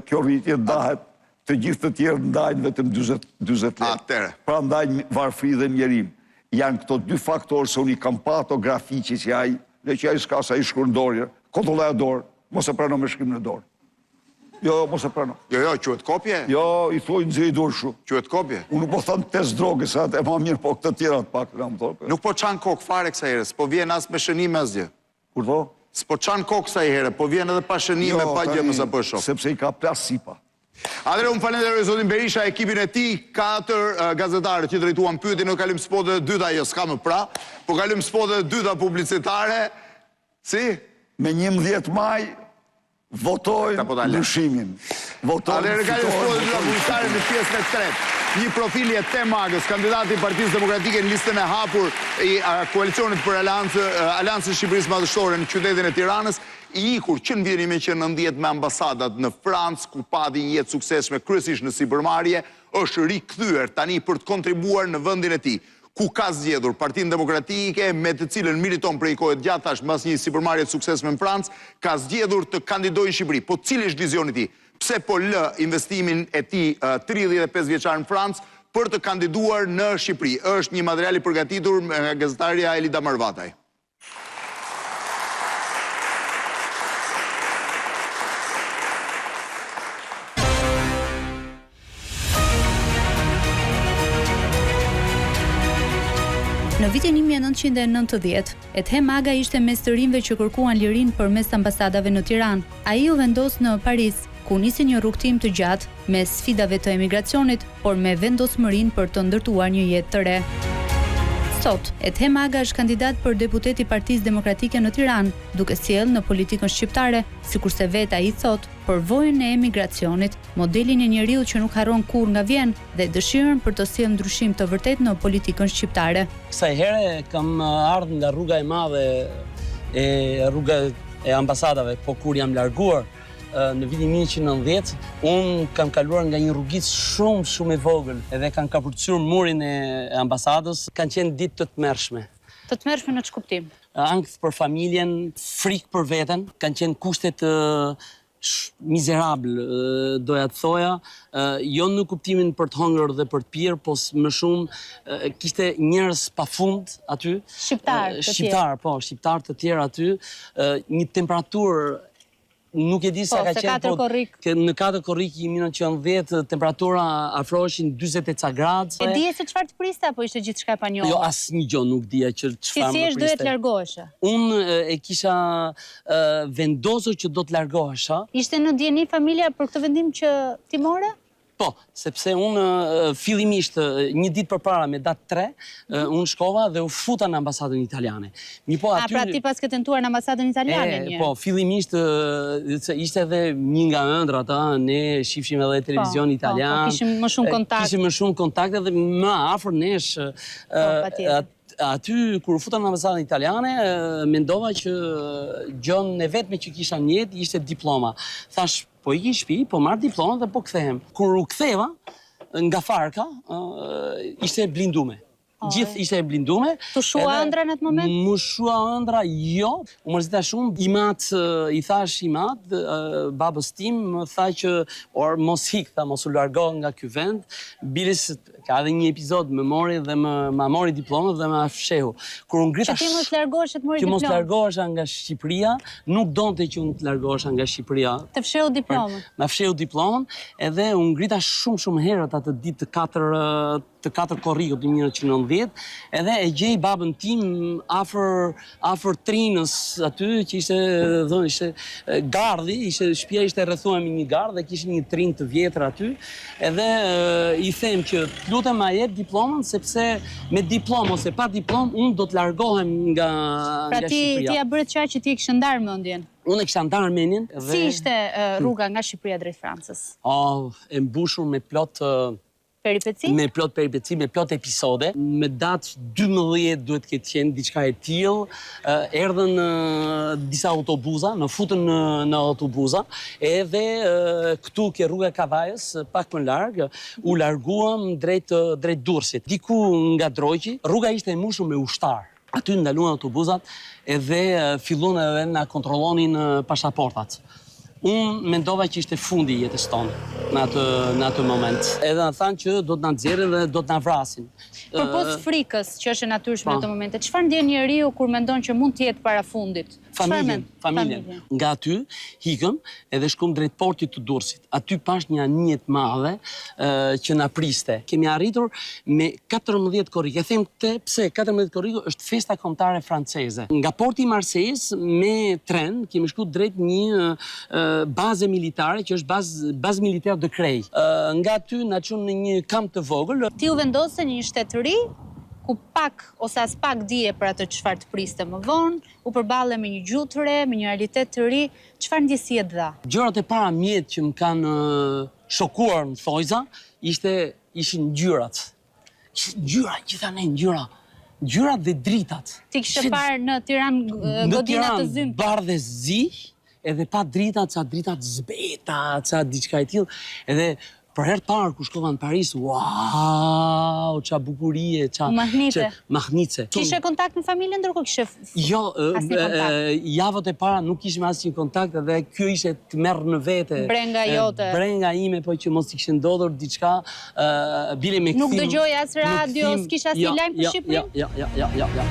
kjo rritje ndahet, të gjithë të tjerë ndajnë vetëm 40 lek. Pra ndajnë varfëri dhe mjerim. Janë këto dy faktorë se unë i kam pa ato grafike që ai, dhe që ai s'ka sa i shkruan dorë, kontrolloja dorë, mos e prano me shkrim në dorë. Jo, mos e prano. Jo, quhet kopje? Jo, i thoi nxjerr dorë shu. Quhet kopje? Unë po them test droge, sa atë e ma mirë, po këtë tjera të pak, kam thënë. Nuk po çan kokë fare kësaj herë, s'po vjen as me shënime asgjë. Kur po? S'po çan kokë kësaj herë, po vjen edhe pa shënime, pa gjë më sa po shoh. Sepse i ka plas sipa. Atëherë unë falenderoj zotin Berisha, ekipin e tij, 4 gazetarë që drejtuan pyetjen, në kalim spotet e dyta, jo s'ka më pra, po kalim spotet e dyta publicitare. Si? Me 11 maj votojnë ndryshimin. Atëherë kalim spotet e dyta publicitare në pjesën e tretë. Një profil i Etem Magës, kandidati i Partisë Demokratike në listën e hapur i koalicionit për Aleancën Shqipërisë Madhështore në qytetin e Tiranës, i ikur që në vitin 1990 me ambasadat në Francë, ku pati një jetë suksesshme kryesisht në sipërmarrje, është rikthyer tani për të kontribuar në vendin e tij, ku ka zgjedhur Partinë Demokratike, me të cilën militon prej kohë të gjatë tash mbas një sipërmarrje të suksesshme në Francë, ka zgjedhur të kandidojë në Shqipëri. Po cili është vizioni i tij? Pse po lë investimin e tij 35 vjeçar në Francë për të kandiduar në Shqipëri? Është një material i përgatitur nga gazetarja Elida Marvataj. Në vitin 1990, Etem Maga ishte mes të rinjve që kërkuan lirinë përmes ambasadave në Tiranë. Ai u vendos në Paris, ku nisi një rrugtim të gjatë me sfidave të emigracionit, por me vendosmërinë për të ndërtuar një jetë të re. Sot, Etem Maga është kandidat për deputet i Partisë Demokratike në Tiranë, duke sjellë në politikën shqiptare, sikurse vetë ai thot, përvojën e emigracionit, modelin e njeriu që nuk harron kurrë nga vjen dhe dëshirën për të sjellë ndryshim të vërtet në politikën shqiptare. Kësaj here kam ardhur nga rruga e madhe rruga e ambasadave, po kur jam larguar në vitin 1990, unë kam kaluar nga një rrugicë shumë e vogël edhe kam kapurcur murin e ambasadës, kanë qenë ditë të tmerrshme. Të tmerrshme në ç'kuptim? Angth për familjen, frikë për veten, kanë qenë kushtet mizerabl, doja të thoja, jo në kuptimin për të hëngrë dhe për të pirë, po më shumë kishte njerëz pafund aty. Shqiptar të tjerë aty, një temperaturë nuk e di sa ka qenë, në 4 korrik i 1910 temperatura afroheshin 40 ca gradë. E dije se çfarë të priste apo ishte gjithçka e panjohur? Jo, asnjë gjë nuk dija që çfarë më priste. Si duhet largohesha? Unë e kisha vendosur që do të largohesha. Ishte në dieni familja për këtë vendim që ti more? Po, sepse unë fillimisht një ditë përpara me datë 3, unë shkova dhe u futa në ambasadën italiane. Pra ti pas ke tentuar në ambasadën italiane një? Po, fillimisht ishte edhe një nga ëndrat, ne shifshim edhe televizion italian. Po, kishim më shumë kontakt. Kishim më shumë kontakt dhe më afër nesh. Aty, kur u futa në ambasadën italiane, mendova që gjën e vetme që kisha në jetë ishte diploma. Thash, po i ki shtëpi, po marr diplomën dhe po kthehem. Kur u ktheva nga Farka, ishte blindume. Gjithë ishte e blindume. Të shua ëndra në atë moment? Më shua ëndra, jo. U mërzita shumë. I thash Imat, babës tim, më tha që mos hik, mos u largo nga ky vend. Bilis ka edhe një epizod më mori dhe më mori diplomën dhe më afshehu. Që ti mos largohesh të mori diplomën? Që mos largohesha nga Shqipëria, nuk donte që unë të largohesha nga Shqipëria. Të fshehu diplomën? Më fshehu diplomën, edhe u ngrita shumë herët atë ditë të 4 korrikut 1990, edhe e gjej babën tim afër trinës aty, që ishte gardhi, shtëpia ishte rrethuar me një gardh dhe kishte një trinë të vjetër aty, edhe i them që lutem ma jep diplomën, sepse me diplomë ose pa diplomë unë do të largohem nga Shqipëria. Pra ti ja bëre çfarë që ti e kishe ndarë mendjen? Unë e kisha ndarë mendjen. Si ishte rruga nga Shqipëria drejt Francës? E mbushur me plot peripeci? Me plot peripeci, me plot episode. Me datë 12 duhet këtë qenë diçka e tillë. Erdhën disa autobuza, në futën në autobuza, edhe këtu ke rruga Kavajës, pak më larg, u larguam drejt Durrësit. Diku nga Droqi, rruga ishte e mbushur me ushtar. Aty ndaluan autobuzat edhe filluan edhe na kontrollonin pasaportat. Unë mendova që ishte fundi i jetës tonë në atë moment. Edhe në thanë që do të na nxjerrin dhe do të na vrasin. Përpos frikës që është e natyrshme në atë moment, çfarë ndjen njeriu kur mendon që mund të jetë para fundit? Familjen. Nga aty hikëm edhe shkum drejt portit të Durrësit. Aty pash një anije të madhe që na priste. Kemi arritur me 14 korrik. E them këtë pse 14 korrik është festa kombëtare franceze. Nga porti i Marseilles me tren kemi shkuar drejt një baze militare që është bazë militare de Creil. Nga aty na çon në një kamp të vogël. Ti u vendose në një shtet të ri ku pak ose as pak dije për atë çfarë të priste më vonë, u përballe me një gjuhë të re, me një realitet të ri, çfarë ndjesie të dha? Gjërat e para mjet që më kanë shokuar në thojza ishin ngjyrat. Ngjyra, gjithanë ngjyra. Ngjyrat dhe dritat. Ti kishe parë në Tiranë godina të zymë? Në Tiranë bardhë zi, edhe pa drita, ca dritat zbeta, ca diçka e tillë, edhe për herë të parë kur shkova në Paris, wow, qa bukurie, qa mahnice. Kishe kontakt në familje ndërkohë kishe jo, javët e para nuk kishim asnjë kontakt edhe kjo ishte të merr në vete. Brenga jote. Brenga ime, po që mos i kishte ndodhur diçka, bile me kthim. Nuk dëgjoj as radio, s'kisha asnjë lajm për Shqipërinë? Jo.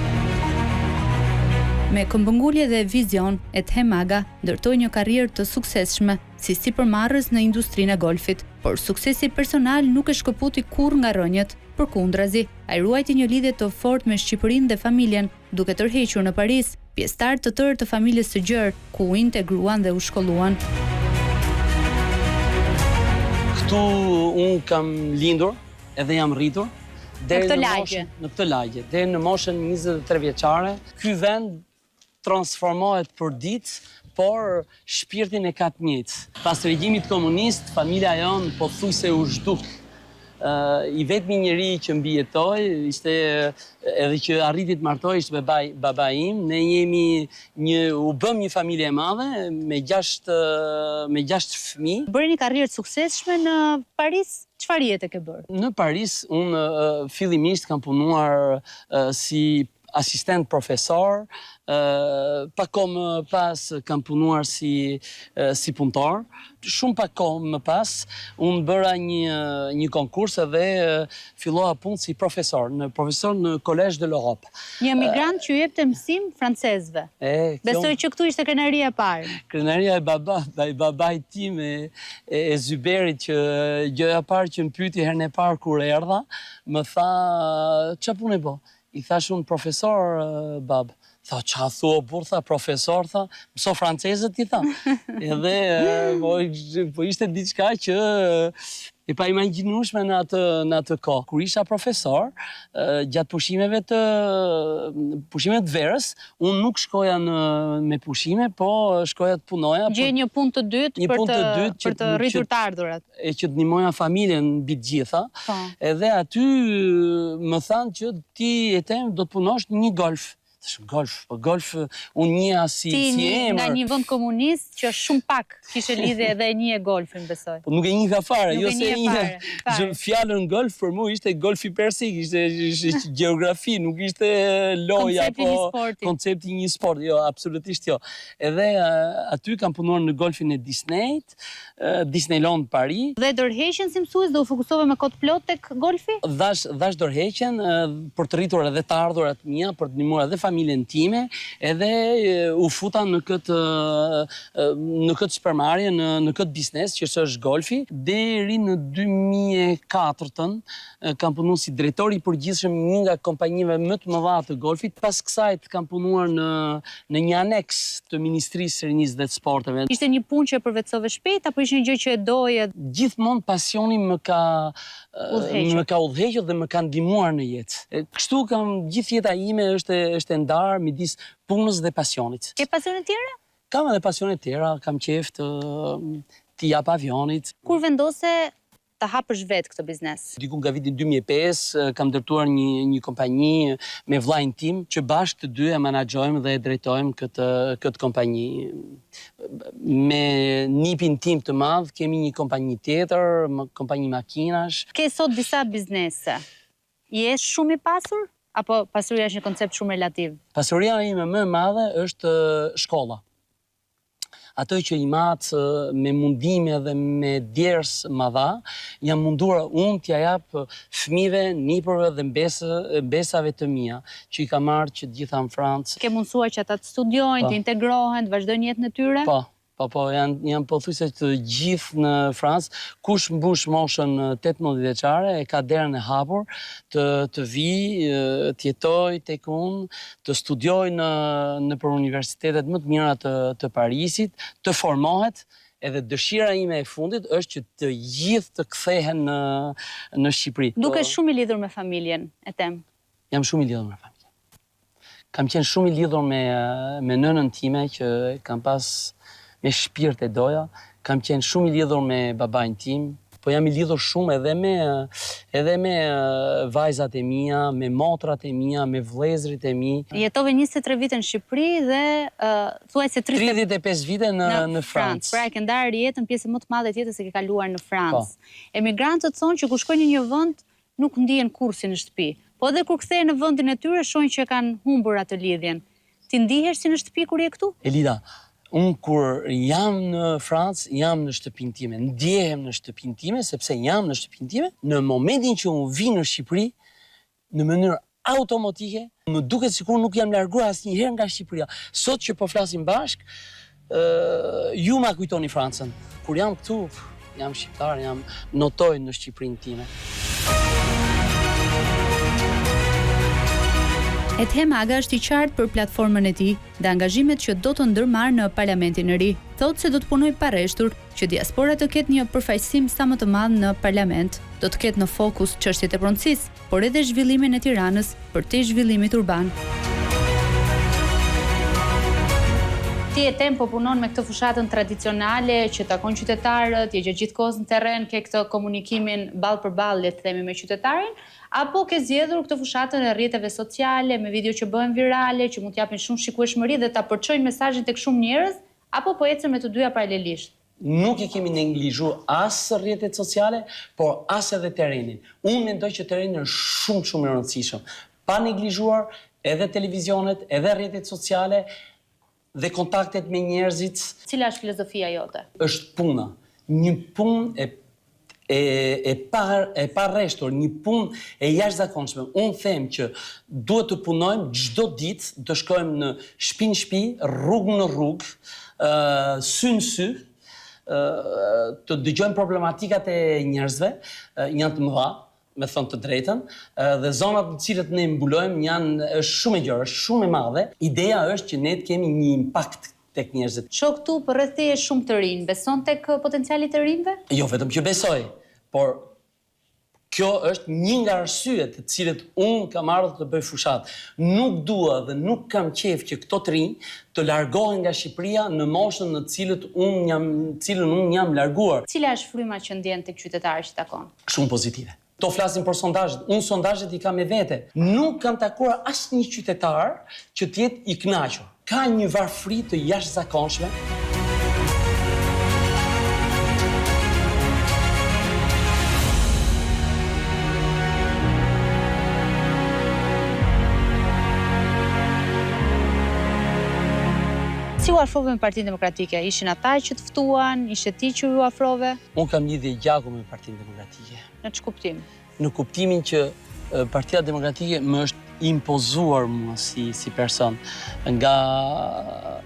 Me këmbëngulje dhe vizion, Ethem Aga ndërtoi një karrierë të suksesshme si sipërmarrës në industrinë e golfit, por suksesi personal nuk e shkëputi kurrë nga rënjët. Përkundrazi, ai ruajti një lidhje të fortë me Shqipërinë dhe familjen, duke tërhequr në Paris pjesëtar të tërë të familjes së gjerë, ku u integruan dhe u shkolluan. Këtu unë kam lindur edhe jam rritur në këtë lagje, deri në moshën 23 vjeçare. Ky vend transformohet për ditë, por shpirtin e ka të njëjtë. Pas regjimit komunist, familja jonë pothuajse u zhduk. I vetmi njeri që mbijetoi, ishte edhe që arriti të martoj, ishte baba im. Ne u bëm një familje e madhe me 6 fëmijë. Bëri një karrierë të suksesshme në Paris. Çfarë jete ke bërë? Në Paris, unë fillimisht kam punuar si asistent profesor, pak kohë më pas kam punuar si punëtor, shumë pak kohë më pas, unë bëra një konkurs dhe fillova punë si profesor në Collège de l'Europe. Një emigrant që ju jepte mësim francezëve. Besoj që këtu ishte krenaria e parë. Krenaria e babait tim e Zyberit, që gjëja parë që më pyeti herën e parë kur erdha, më tha, ç'a punë bo? I thash unë profesor, bab. Tha, qa thua burë, tha, profesor, tha, mëso francezët, i tha. Edhe, po ishte diçka që e pa imagjinueshme në atë kohë. Kur isha profesor, gjatë pushimeve të verës, unë nuk shkoja me pushime, po shkoja të punoja. Gjej një punë të dytë për të rritur të ardhurat. E që të ndihmoja familjen mbi të gjitha. Edhe aty më thanë që ti e tem do të punosh një golf. Golf, unë një si emër. Ti nga një vend komunist që shumë pak kishe lidhje edhe një e golfin, besoj. Po nuk e një ka fare, jo se një fjallën golf, për mu ishte golfi persik, ishte geografi, nuk ishte loja, koncepti një sport, jo, absolutisht jo. Edhe aty kam punuar në golfin e Disneyt, Disneyland Paris. Dhe dorëheqjen si mësues do u fokusove me kohë plot tek golfi? Dhash dorëheqjen për të rritur edhe të ardhurat mia, për të ndihmuar edhe familjen time, edhe u futa në këtë shpërmarrje, në këtë biznes që është golfi. Deri në 2004-ën kam punuar si drejtori i përgjithshëm një nga kompanive më të mëdha të golfit. Pas kësaj kam punuar në një aneks të Ministrisë së Rinisë dhe të Sporteve. Ishte një punë që e përvetsove shpejt apo ishte një gjë që e doje? Gjithmonë pasioni më ka udhëhequr dhe më ka ndihmuar në jetë. Kështu kam gjithë jeta ime është ndarë midis punës dhe pasionit. Ke pasione tjera? Kam edhe pasione tjera, kam qejf të jap avionit. Kur vendose ta hapësh vetë këtë biznes? Diku nga viti 2005 kam ndërtuar një kompani me vllajin tim që bashkë të dy e menaxhojmë dhe e drejtojmë këtë kompani. Me nipin tim të madh kemi një kompani tjetër, kompani makinash. Ke sot disa biznese. Je shumë i pasur? Apo pasuria është një koncept shumë relativ? Pasuria ime më e madhe është shkolla. Ato që i matë me mundime dhe me djerës madha, jam munduar unë t'ja jap fëmijëve, nipërve dhe mbesave të mia, që i ka marrë që gjitha në Francë. Ke mundësuar që ata të studiojnë, të integrohen, të vazhdojnë jetën e tyre? Po, janë pothuajse të gjithë në Francë. Kush mbush moshën 18 vjeçare e ka derën e hapur të vijë, të jetojë tek unë, të studiojë nëpër universitetet më të mira të Parisit, të formohet. Edhe dëshira ime e fundit është që të gjithë të kthehen në Shqipëri. Duke shumë i lidhur me familjen e tem. Jam shumë i lidhur me familjen. Kam qenë shumë i lidhur me nënën time që kam pas me shpirt e doja, kam qenë shumë i lidhur me babain tim, po jam i lidhur shumë edhe me vajzat e mia, me motrat e mia, me vëllezërit e mi. Jetove 23 vite në Shqipëri dhe thuajse 35 vite në Francë. Pra e ke ndarë jetën pjesë më të madhe të jetës e ke kaluar në Francë. Emigrantët thonë që kur shkojnë në një vend nuk ndihen kurrë si në shtëpi, po edhe kur kthehen në vendin e tyre shohin që kanë humbur atë lidhjen. Ti ndihesh si në shtëpi kur je këtu? Elida, unë kur jam në Francë, jam në shtëpinë time, ndjehem në shtëpinë time, sepse jam në shtëpinë time, në momentin që unë vi në Shqipëri, në mënyrë automatike, më duket sikur nuk jam larguar asnjëherë nga Shqipëria. Sot që po flasim bashk, ju ma kujtoni Francën. Kur jam këtu, jam shqiptar, notoj në Shqipërinë time. Ethem Aga është i qartë për platformën e tij dhe angazhimet që do të ndërmarrë në Parlamentin e ri. Thotë se do të punojë pa rreshtur që diaspora të ketë një përfaqësim sa më të madh në parlament, do të ketë në fokus çështjet e pronësisë, por edhe zhvillimin e Tiranës për te zhvillimit urban. Ti e tem po punon me këtë fushatën tradicionale që takon qytetarët, je gjithkohës në terren, ke këtë komunikimin ball për ball, le të themi, me qytetarin, apo ke zgjedhur këtë fushatën e rrjeteve sociale, me video që bëhen virale, që mund t'japin shumë shikueshmëri dhe ta përçojnë mesazhin tek shumë njerëz, apo po ecën me të dyja paralelisht? Nuk i kemi neglizhuar as rrjetet sociale, por as edhe terrenin. Unë mendoj që terreni është shumë i rëndësishëm. Pa neglizhuar edhe televizionet, edhe rrjetet sociale dhe kontaktet me njerëzit. Cila është filozofia jote? Është puna. Një punë e parreshtur, një punë e jashtëzakonshme. Unë them që duhet të punojmë çdo ditë, të shkojmë në shtëpi në shtëpi, rrugë në rrugë, sy në sy, të dëgjojmë problematikat e njerëzve, janë të mëdha, me thënë të drejtën, dhe zonat në cilët ne mbulojmë është shumë e gjerë, është shumë e madhe. Ideja është që ne të kemi një impakt tek njerëzit. Shoh këtu për rreth teje shumë të rinj, beson tek potenciali të rinjve? Jo vetëm që besoj, por kjo është një nga arsyet të cilët unë kam ardhur të bëj fushat. Nuk dua dhe nuk kam qejf që këto të rinj të largohen nga Shqipëria në moshën në cilën unë jam larguar. Cila është fryma që ndjen tek qytetarët që takon? Shumë pozitive. To flasim për sondazhet. Unë sondazhet i kam me vete. Nuk kam takuar asnjë qytetar që të jetë i kënaqur. Ka një varfëri të jashtëzakonshme. Si u afrove me Partinë Demokratike? Ishin ata që të ftuan, ishte ti që u afrove? Unë kam lidhje gjaku me Partinë Demokratike. Në ç'kuptim? kuptim? Në kuptimin që Partia Demokratike më është impozuar mua si person nga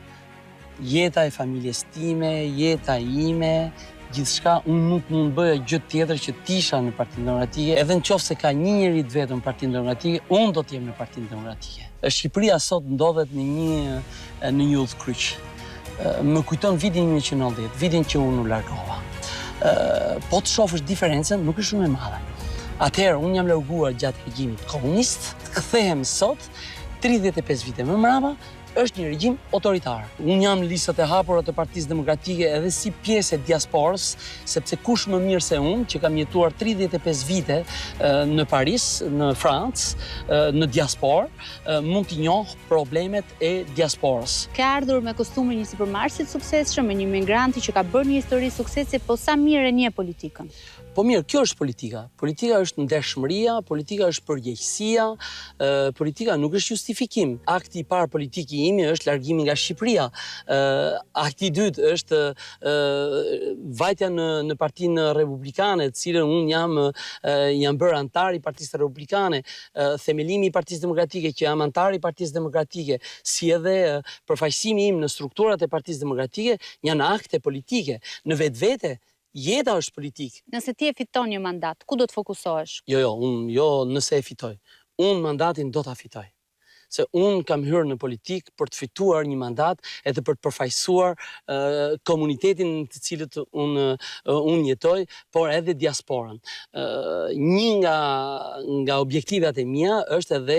jeta e familjes time, jeta ime, gjithçka, unë nuk mund bëja gjë tjetër që t'isha në Partinë Demokratike. Edhe nëse ka një njeri të vetëm në Partinë Demokratike, unë do të jem në Partinë Demokratike. Shqipëria sot ndodhet në një udhkryq. Më kujton vitin 1990, vitin që unë u largova. Po të shofësh diferencën, nuk është shumë e madhe. Atëherë, unë jam larguar gjatë regjimit komunist, kthehem sot, 35 vite më mbrapa, është një regjim autoritar. Unë jam në listat e hapura të Partisë Demokratike edhe si pjesë e diasporës, sepse kush më mirë se unë, që kam jetuar 35 vite në Paris, në Francë, në diasporë, mund t'i njohë problemet e diasporës. Ka ardhur me kostumin një sipërmarrësit suksesshëm, me një migranti që ka bërë një histori suksesi, po sa mirë e njeh politikën. Po mirë, kjo është politika. Politika është ndershmëria, politika është përgjegjësia, politika nuk është justifikim. Akti i parë politik i imi është largimi nga Shqipëria. Akti i dytë është vajtja në Partinë Republikane, të cilën unë jam bërë antar i Partisë Republikane, themelimi i Partisë Demokratike që jam antar i Partisë Demokratike, si edhe përfaqësimi im në strukturat e Partisë Demokratike, janë akte politike. Në vetvete jeta është politik. Nëse ti e fiton një mandat, ku do të fokusohesh? Jo, nëse e fitoj. Unë mandatin do ta fitoj. Se unë kam hyrë në politik për të fituar një mandat edhe për të përfaqësuar komunitetin të cilët unë jetoj, por edhe diasporën. Një nga objektivat e mia është edhe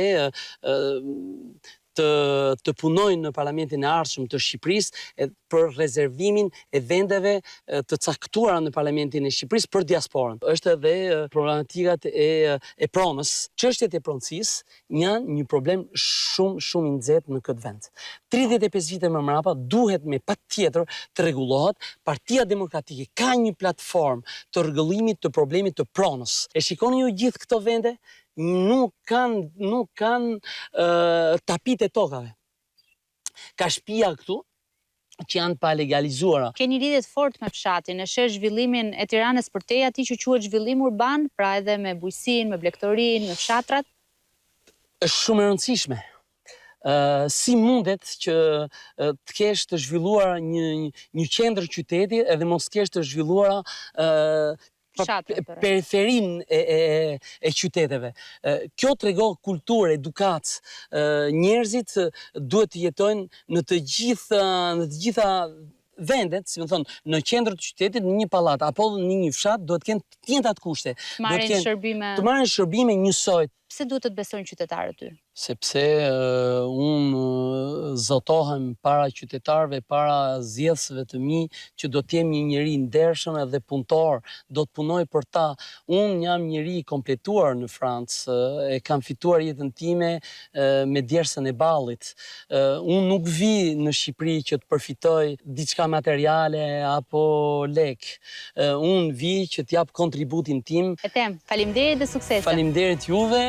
të punojnë në Parlamentin e ardhshëm të Shqipërisë për rezervimin e vendeve të caktuara në Parlamentin e Shqipërisë për diasporën. Është edhe problematikat e pronës. Çështjet e pronësisë janë një problem shumë i nxehtë në këtë vend. 35 vite më mbrapa duhet me patjetër të rregullohet. Partia Demokratike ka një platformë të rregullimit të problemit të pronës. E shikoni ju gjithë këto vende? Nuk kanë tapit e tokave. Ka shtëpia këtu që janë pa legalizuara. Keni lidhje të fortë me fshatin, e sheh zhvillimin e Tiranës për te atij që quhet zhvillim urban, pra edhe me bujqësinë, me blegtorinë, me fshatrat? Është shumë e rëndësishme. Si mundet që të kesh të zhvilluar një qendër qyteti edhe mos kesh të zhvilluara periferin e qyteteve. Kjo tregon kulturë, edukat. Njerëzit duhet të jetojnë në të gjitha vendet, si më thonë, në qendër të qytetit, në një pallat apo në një fshat, duhet të kenë të njëjtat kushte. Të marrin shërbime njësoj. Pse duhet të besojnë qytetarët ty? Sepse unë zotohem para qytetarëve, para zgjedhësve të mi, që do të jem një njeri ndershëm edhe punëtor, do të punoj për ta. Unë jam njeri i kompletuar në Francë, e kam fituar jetën time me djersën e ballit. Unë nuk vi në Shqipëri që të përfitoj diçka materiale apo lek. Unë vi që t'jap kontributin tim. Faleminderit dhe sukses. Faleminderit juve.